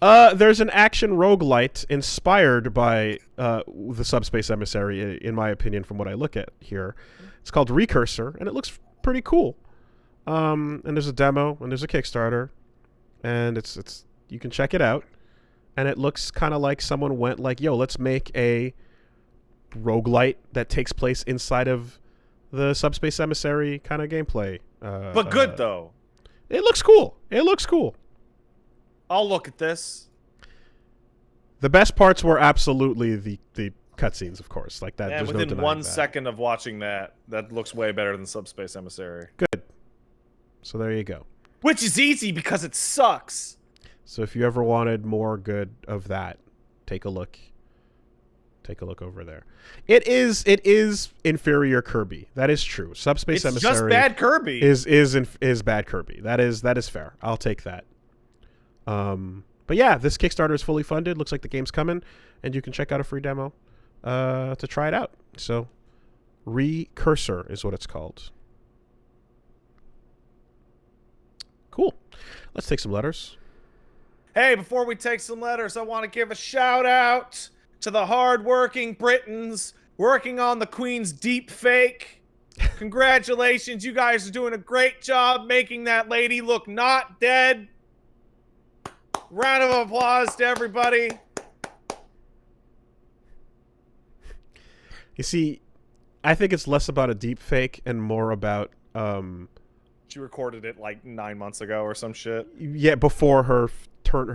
There's an action roguelite inspired by the subspace emissary, in my opinion, from what I look at here. It's called RECURSOR, and it looks pretty cool. And there's a demo, and there's a Kickstarter, and it's you can check it out. And it looks kind of like someone went like, yo, let's make a roguelite that takes place inside of the subspace emissary kind of gameplay. But good, though. It looks cool. It looks cool. I'll look at this. The best parts were absolutely the cutscenes, of course. Like that. And there's no within denying 1 that. second of watching that looks way better than Subspace Emissary. Good. So there you go. Which is easy because it sucks. So if you ever wanted more good of that, take a look. Take a look over there. It is inferior Kirby. That is true. Subspace Emissary. It's just bad Kirby. Is bad Kirby. That is fair. I'll take that. But yeah, this Kickstarter is fully funded. Looks like the game's coming, and you can check out a free demo to try it out. So, RECURSOR is what it's called. Cool. Let's take some letters. Hey, before we take some letters, I want to give a shout out to the hardworking Britons working on the Queen's Deepfake. Congratulations, you guys are doing a great job making that lady look not dead. Round of applause to everybody. You see, I think it's less about a deepfake and more about She recorded it like 9 months ago or some shit. yeah, before her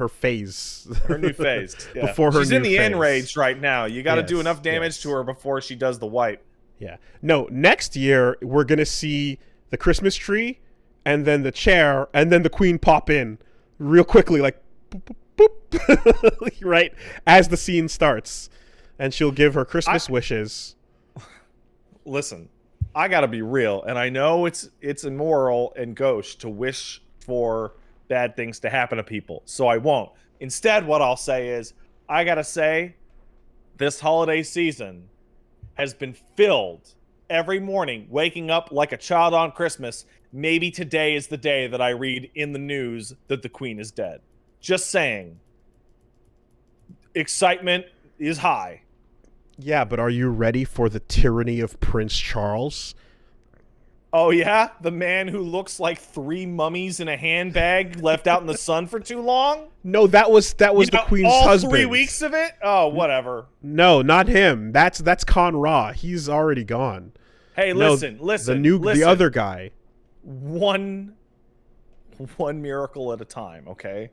phase. Her new phase. Yeah. Before her She's new in the phase. enrage right now. You got to do Yes, enough damage to her before she does the wipe. Yeah. No, next year we're going to see the Christmas tree and then the chair and then the queen pop in real quickly like boop, boop, boop. Right as the scene starts, and she'll give her Christmas wishes. Listen, I got to be real, and I know it's immoral and gauche to wish for bad things to happen to people, so I won't. Instead, what I'll say is, I got to say, this holiday season has been filled every morning, waking up like a child on Christmas. Maybe today is the day that I read in the news that the queen is dead. Just saying. Excitement is high. Yeah, but are you ready for the tyranny of Prince Charles? Oh yeah? The man who looks like 3 mummies in a handbag left out in the sun for too long? No, that was the queen's all husband. 3 weeks of it? Oh, whatever. No, not him. That's Con Ra. He's already gone. Hey, listen. The other guy. One miracle at a time, okay?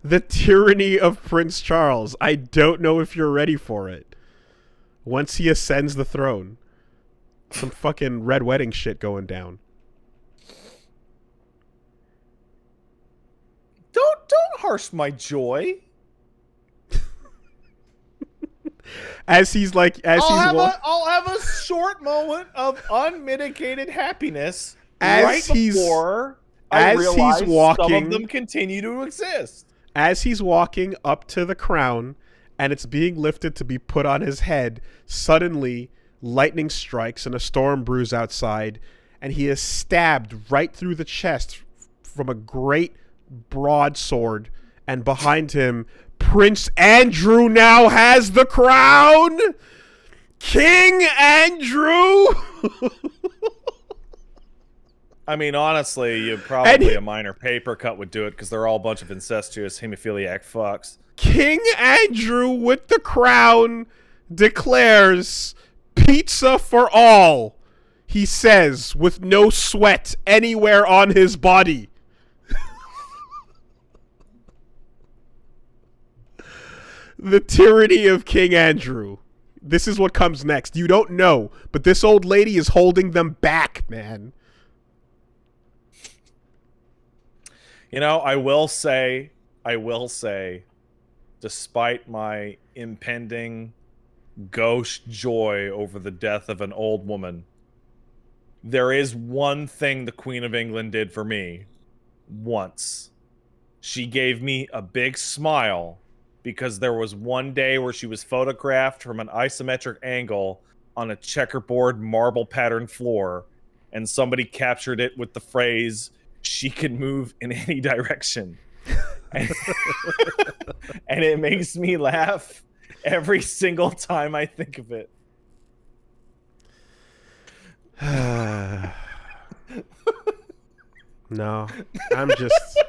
The tyranny of Prince Charles. I don't know if you're ready for it. Once he ascends the throne. Some fucking red wedding shit going down. Don't harsh my joy. I'll have a short moment of unmitigated happiness before I realize some of them continue to exist. As he's walking up to the crown and it's being lifted to be put on his head, suddenly lightning strikes and a storm brews outside, and he is stabbed right through the chest from a great broadsword, and behind him, Prince Andrew now has the crown. King Andrew. I mean, honestly, a minor paper cut would do it because they're all a bunch of incestuous hemophiliac fucks. King Andrew with the crown declares pizza for all, he says, with no sweat anywhere on his body. The tyranny of King Andrew. This is what comes next. You don't know, but this old lady is holding them back, man. You know, I will say, despite my impending ghost joy over the death of an old woman, there is one thing the Queen of England did for me once. She gave me a big smile because there was one day where she was photographed from an isometric angle on a checkerboard marble pattern floor, and somebody captured it with the phrase, "She can move in any direction." And it makes me laugh every single time I think of it. No, I'm just...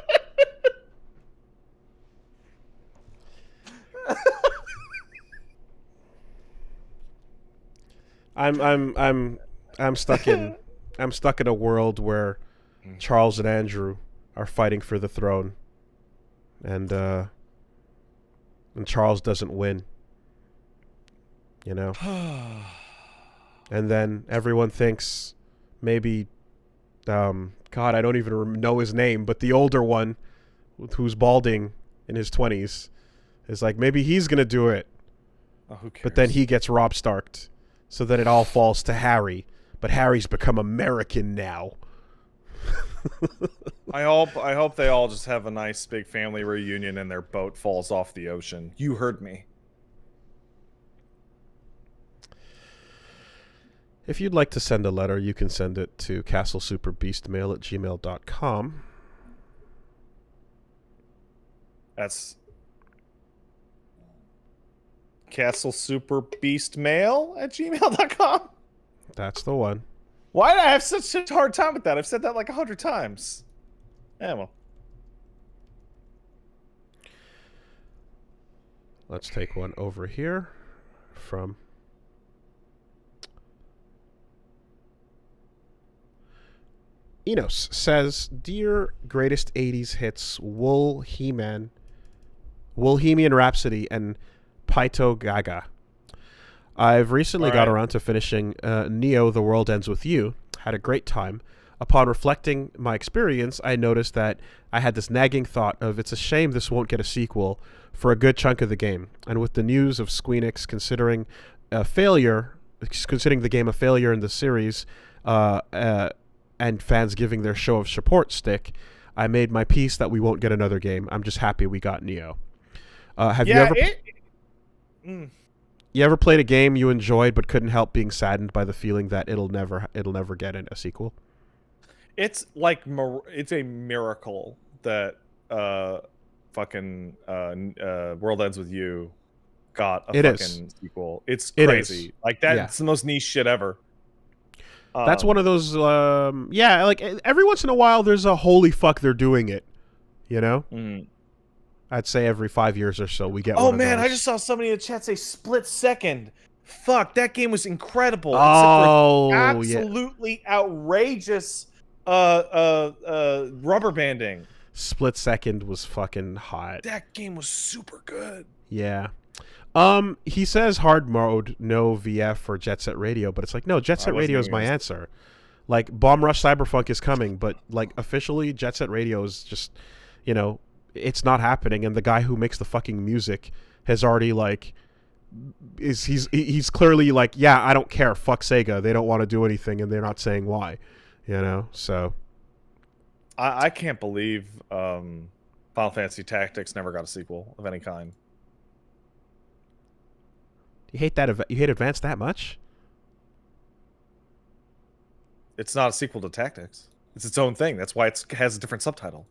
I'm stuck in a world where Charles and Andrew are fighting for the throne, and Charles doesn't win, you know. And then everyone thinks maybe, God, I don't even know his name, but the older one, who's balding in his 20s, is like, maybe he's gonna do it. Oh, who cares? But then he gets Rob Starked, so that it all falls to Harry. But Harry's become American now. I hope they all just have a nice big family reunion and their boat falls off the ocean. You heard me. If you'd like to send a letter, you can send it to castlesuperbeastmail@gmail.com. That's castlesuperbeastmail@gmail.com. That's the one. Why did I have such a hard time with that? I've said that like 100 times. Yeah, well. Let's take one over here from... Enos says, "Dear greatest 80s hits, Woolhemian Rhapsody and Paito Gaga. I've recently got around to finishing Nioh, The World Ends With You. Had a great time. Upon reflecting my experience, I noticed that I had this nagging thought of it's a shame this won't get a sequel for a good chunk of the game. And with the news of Squeenix considering the game a failure in the series, and fans giving their show of support stick, I made my peace that we won't get another game. I'm just happy we got Nioh." You ever played a game you enjoyed but couldn't help being saddened by the feeling that it'll never get a sequel? It's like it's a miracle that World Ends With You got a sequel. It's crazy. Like that's the most niche shit ever. That's one of those like every once in a while there's a holy fuck they're doing it, you know? I'd say every 5 years or so we get one of those. I just saw somebody in the chat say Split Second. Fuck, that game was incredible. Oh, except for absolutely outrageous rubber banding. Split Second was fucking hot. That game was super good. Yeah. He says hard mode, no VF or Jet Set Radio, but it's like, no, Jet Set Radio is my answer. Like, Bomb Rush Cyberpunk is coming, but like officially Jet Set Radio is just, you know, it's not happening. And the guy who makes the fucking music has already like, he's clearly like, yeah, I don't care. Fuck Sega. They don't want to do anything, and they're not saying why, you know. So I can't believe Final Fantasy Tactics never got a sequel of any kind. You hate that? You hate Advance that much? It's not a sequel to Tactics. It's its own thing. That's why it has a different subtitle.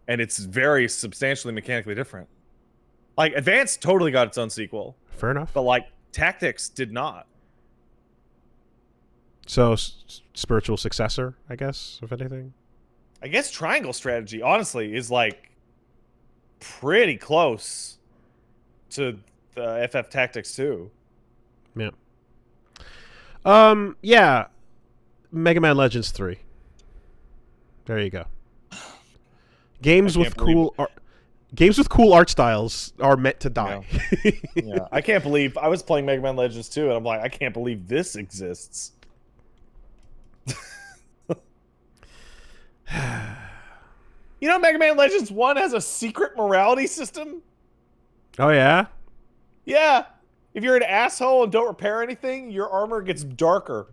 And it's very substantially mechanically different. Like, Advance totally got its own sequel. Fair enough. But, like, Tactics did not. So, spiritual successor, I guess, if anything? I guess Triangle Strategy, honestly, is, like, pretty close to the FF Tactics 2. Yeah. Yeah. Mega Man Legends 3. There you go. Games with cool art styles are meant to die. Yeah. Yeah. I can't believe I was playing Mega Man Legends 2 and I'm like, I can't believe this exists. You know, Mega Man Legends 1 has a secret morality system? Oh, yeah? Yeah. If you're an asshole and don't repair anything, your armor gets darker.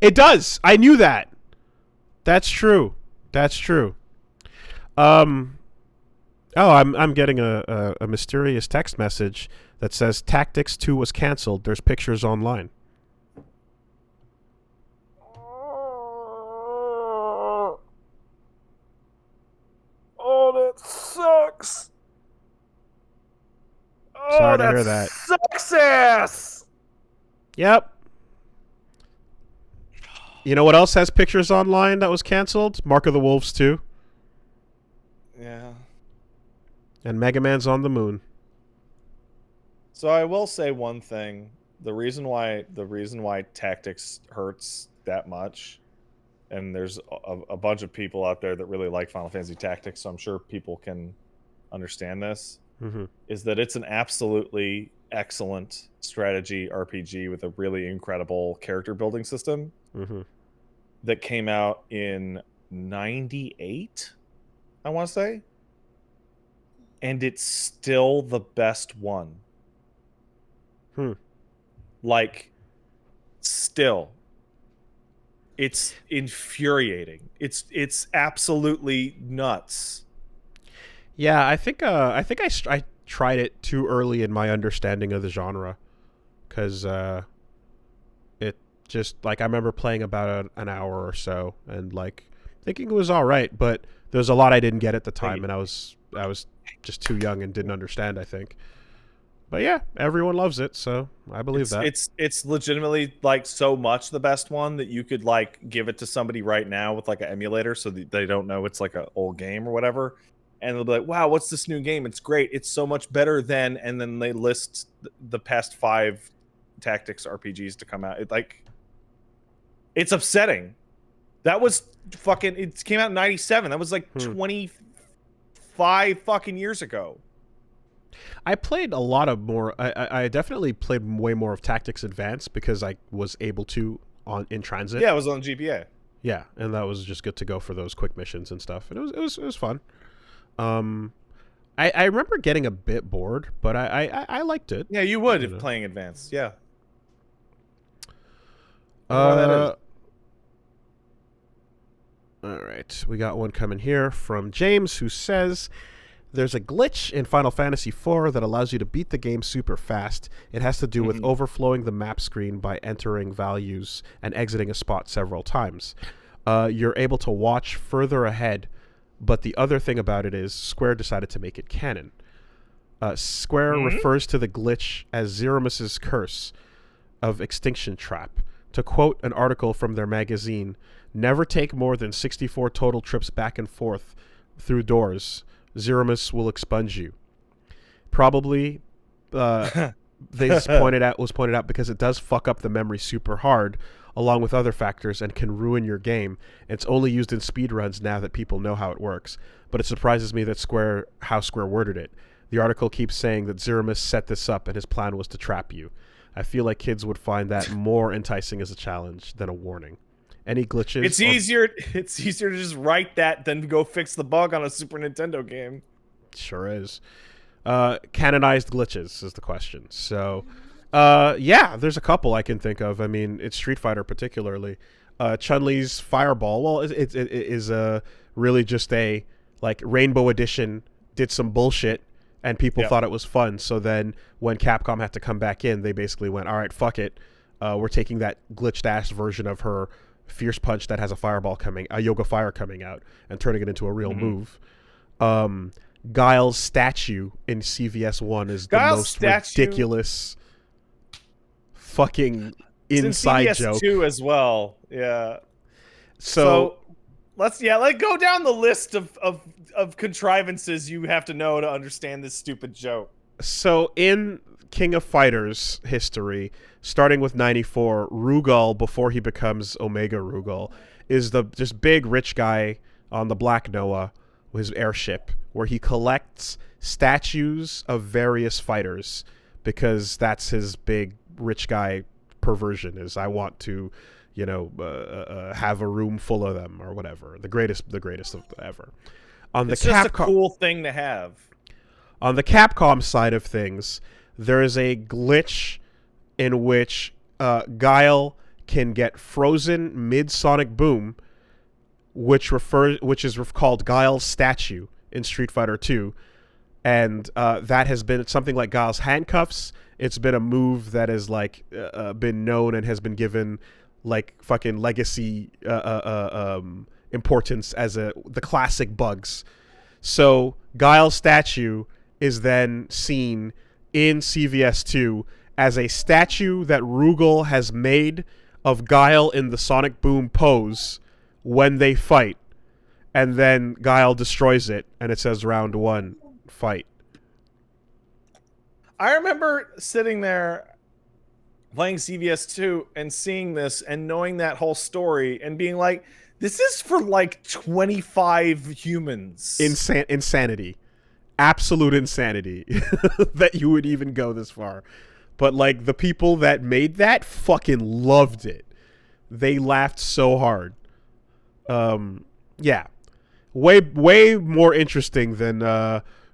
It does. I knew that. That's true. That's true. Oh, I'm getting a mysterious text message that says Tactics 2 was canceled. There's pictures online. Oh, that sucks. Oh, Sorry to hear that. Sucks ass. Yep. You know what else has pictures online that was canceled? Mark of the Wolves 2. Yeah. And Mega Man's on the moon. So I will say one thing. The reason why Tactics hurts that much, and there's a bunch of people out there that really like Final Fantasy Tactics, so I'm sure people can understand this, is that it's an absolutely excellent strategy RPG with a really incredible character building system that came out in 98, I want to say. And it's still the best one. Like, still. It's infuriating. It's absolutely nuts. Yeah, I think I tried it too early in my understanding of the genre, because it just, like, I remember playing about an hour or so and, like, thinking it was all right, but there was a lot I didn't get at the time, and I was just too young and didn't understand, I think. But yeah, everyone loves it, so I believe that. It's legitimately, like, so much the best one that you could, like, give it to somebody right now with, like, an emulator so that they don't know it's like an old game or whatever, and they'll be like, wow, what's this new game? It's great. It's so much better than, and then they list the past 5 Tactics RPGs to come out. It's upsetting. That was fucking, it came out in 97. That was like 25 fucking years ago. I played a lot of more. I definitely played way more of Tactics Advance because I was able to in transit. Yeah, it was on GPA. Yeah, and that was just good to go for those quick missions and stuff. And it was fun. I remember getting a bit bored, but I liked it. Yeah, you would if playing Advance. Yeah. All right, we got one coming here from James, who says, there's a glitch in Final Fantasy IV that allows you to beat the game super fast. It has to do with overflowing the map screen by entering values and exiting a spot several times. You're able to watch further ahead, but the other thing about it is Square decided to make it canon. Square refers to the glitch as Zeromus's curse of Extinction Trap. To quote an article from their magazine, never take more than 64 total trips back and forth through doors. Zeromus will expunge you. Probably, this was pointed out because it does fuck up the memory super hard, along with other factors, and can ruin your game. It's only used in speedruns now that people know how it works. But it surprises me that how Square worded it. The article keeps saying that Zeromus set this up and his plan was to trap you. I feel like kids would find that more enticing as a challenge than a warning. Any glitches? It's easier to just write that than to go fix the bug on a Super Nintendo game. Sure is. Canonized glitches is the question. So, yeah, there's a couple I can think of. I mean, it's Street Fighter particularly. Chun-Li's Fireball. Well, it is really just a, like, Rainbow Edition did some bullshit and people thought it was fun. So then when Capcom had to come back in, they basically went, all right, fuck it. We're taking that glitched ass version of her Fierce Punch that has a Yoga Fire coming out and turning it into a real move. Guile's statue in CVS 1 is the most ridiculous fucking inside joke. It's in CVS 2 as well. Yeah. So let's go down the list of contrivances you have to know to understand this stupid joke. So in King of Fighters history, starting with 94, Rugal, before he becomes Omega Rugal, is the just big rich guy on the Black Noah, his airship, where he collects statues of various fighters because that's his big rich guy perversion, is I want to, have a room full of them or whatever. The greatest of ever. It's just a cool thing to have. On the Capcom side of things, there is a glitch in which Guile can get frozen mid-sonic boom, which is called Guile's statue in Street Fighter 2, and that has been something like Guile's handcuffs. It's been a move that has been known and has been given like fucking legacy importance as the classic bugs. So Guile's statue is then seen in CVS 2 as a statue that Rugal has made of Guile in the Sonic Boom pose when they fight, and then Guile destroys it and it says round 1 fight. I remember sitting there playing CVS 2 and seeing this and knowing that whole story and being like, this is for like 25 humans. Insanity. Absolute insanity that you would even go this far. But like the people that made that fucking loved it. They laughed so hard. Yeah. Way more interesting than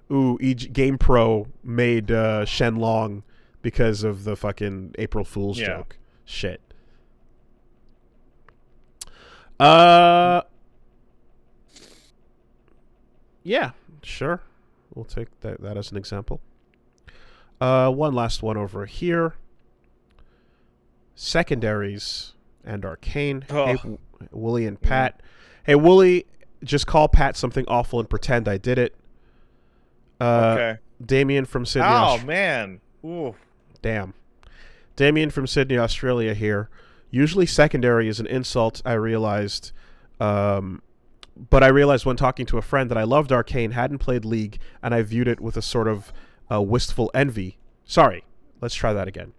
GamePro made Shenlong because of the fucking April Fool's joke. Shit. Yeah, sure. We'll take that as an example. One last one over here. Secondaries and Arcane. Oh. Hey, Wooly and Pat. Hey, Wooly, just call Pat something awful and pretend I did it. Okay. Damien from Sydney. Oh, man. Ooh. Damn. Damien from Sydney, Australia here. Usually secondary is an insult, I realized. But I realized when talking to a friend that I loved Arcane, hadn't played League, and I viewed it with a sort of wistful envy. Sorry, let's try that again.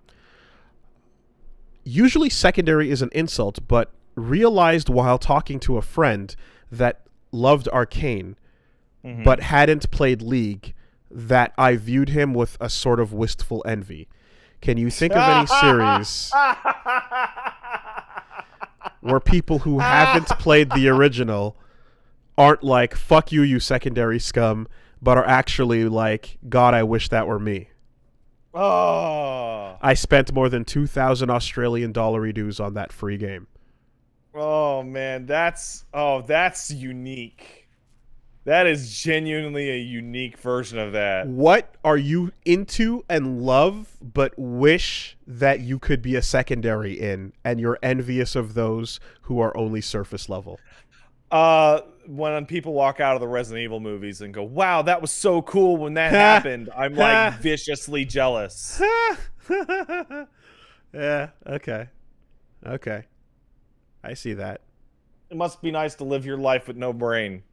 Usually secondary is an insult, but realized while talking to a friend that loved Arcane, but hadn't played League, that I viewed him with a sort of wistful envy. Can you think of any series where people who haven't played the original aren't like, fuck you, you secondary scum, but are actually like, God, I wish that were me? Oh. I spent more than 2,000 Australian dollar-dues on that free game. Oh, man, that's unique. That is genuinely a unique version of that. What are you into and love, but wish that you could be a secondary in, and you're envious of those who are only surface level? When people walk out of the Resident Evil movies and go, wow, that was so cool when that happened, I'm like viciously jealous. Yeah, okay. Okay. I see that. It must be nice to live your life with no brain.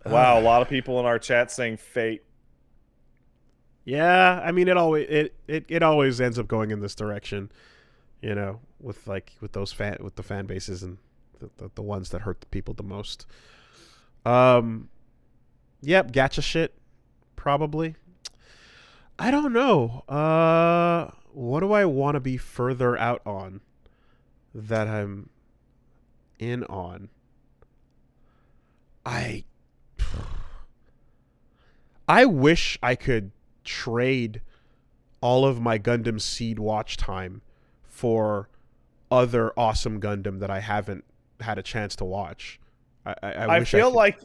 Wow, a lot of people in our chat saying Fate. Yeah, I mean it always ends up going in this direction, you know, with the fan bases and the ones that hurt the people the most. Yep, gacha shit, probably. I don't know. What do I want to be further out on that I'm in on? I wish I could trade all of my Gundam Seed watch time for other awesome Gundam that I haven't had a chance to watch. I feel like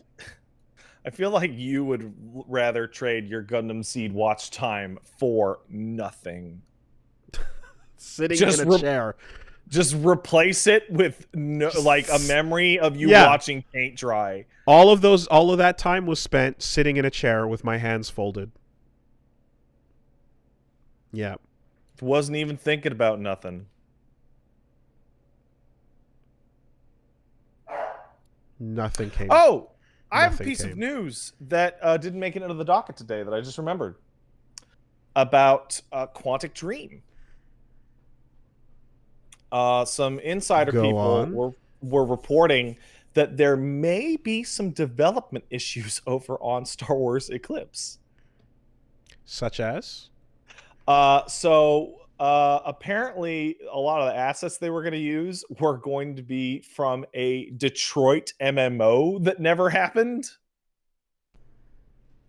you would rather trade your Gundam Seed watch time for nothing. sitting in a chair. Just replace it with like a memory of you watching paint dry. All of that time was spent sitting in a chair with my hands folded. Yeah. Wasn't even thinking about nothing. Nothing came. Oh, I have a piece of news that didn't make it into the docket today that I just remembered about Quantic Dream. Some insider people were reporting that there may be some development issues over on Star Wars Eclipse. Such as? Apparently a lot of the assets they were going to use were going to be from a Detroit MMO that never happened.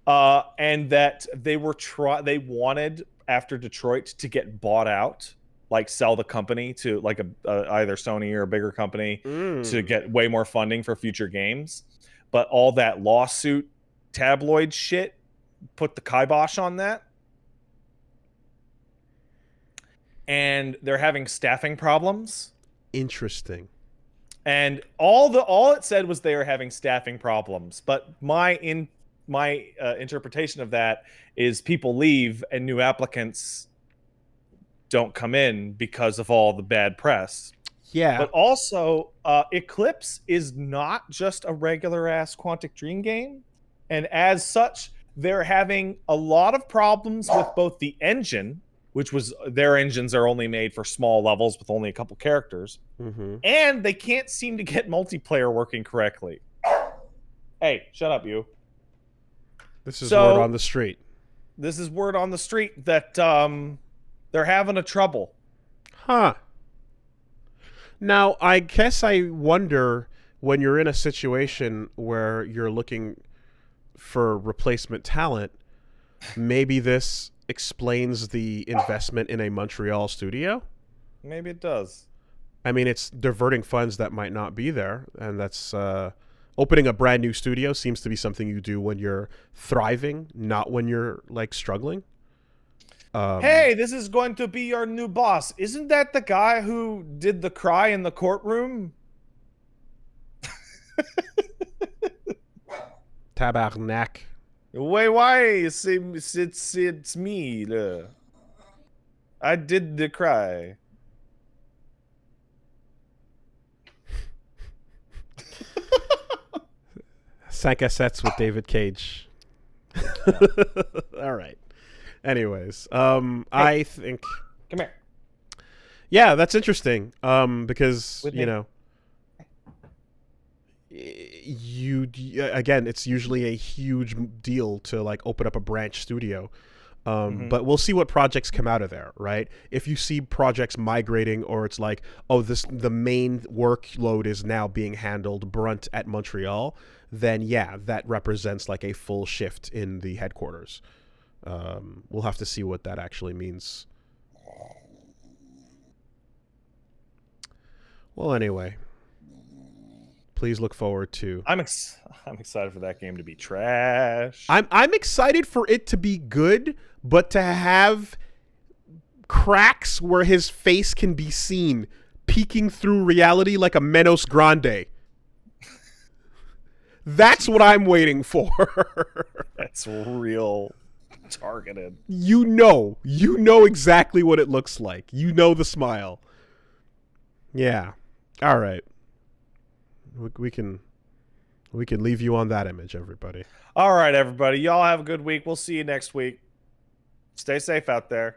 And that they wanted after Detroit to get bought out, like sell the company to like either Sony or a bigger company to get way more funding for future games. But all that lawsuit tabloid shit put the kibosh on that. And they're having staffing problems. Interesting. And all it said was they are having staffing problems. But my interpretation of that is people leave and new applicants don't come in because of all the bad press. Yeah. But also, Eclipse is not just a regular ass Quantic Dream game. And as such, they're having a lot of problems with both the engine, which was their engines are only made for small levels with only a couple characters. And they can't seem to get multiplayer working correctly. Hey, shut up, you. This is word on the street. This is word on the street that they're having a trouble. Huh. Now, I guess I wonder when you're in a situation where you're looking for replacement talent, maybe this explains the investment in a Montreal studio? Maybe it does. I mean, it's diverting funds that might not be there, and that's opening a brand new studio seems to be something you do when you're thriving, not when you're like struggling. Hey, this is going to be your new boss. Isn't that the guy who did the cry in the courtroom? Tabarnak. Why? It's me. I did the cry. 5 Cassettes with David Cage. All right. Anyways, hey, I think... Come here. Yeah, that's interesting. Because, again, it's usually a huge deal to like open up a branch studio. But we'll see what projects come out of there, right? If you see projects migrating, or it's like, oh, the main workload is now being handled brunt at Montreal, then yeah, that represents like a full shift in the headquarters. We'll have to see what that actually means. Well, anyway, please look forward to... I'm excited for that game to be trash. I'm excited for it to be good, but to have cracks where his face can be seen peeking through reality like a Menos Grande. That's what I'm waiting for. That's real targeted. You know exactly what it looks like. You know the smile. Yeah. All right. We can leave you on that image, everybody. All right, everybody. Y'all have a good week. We'll see you next week. Stay safe out there.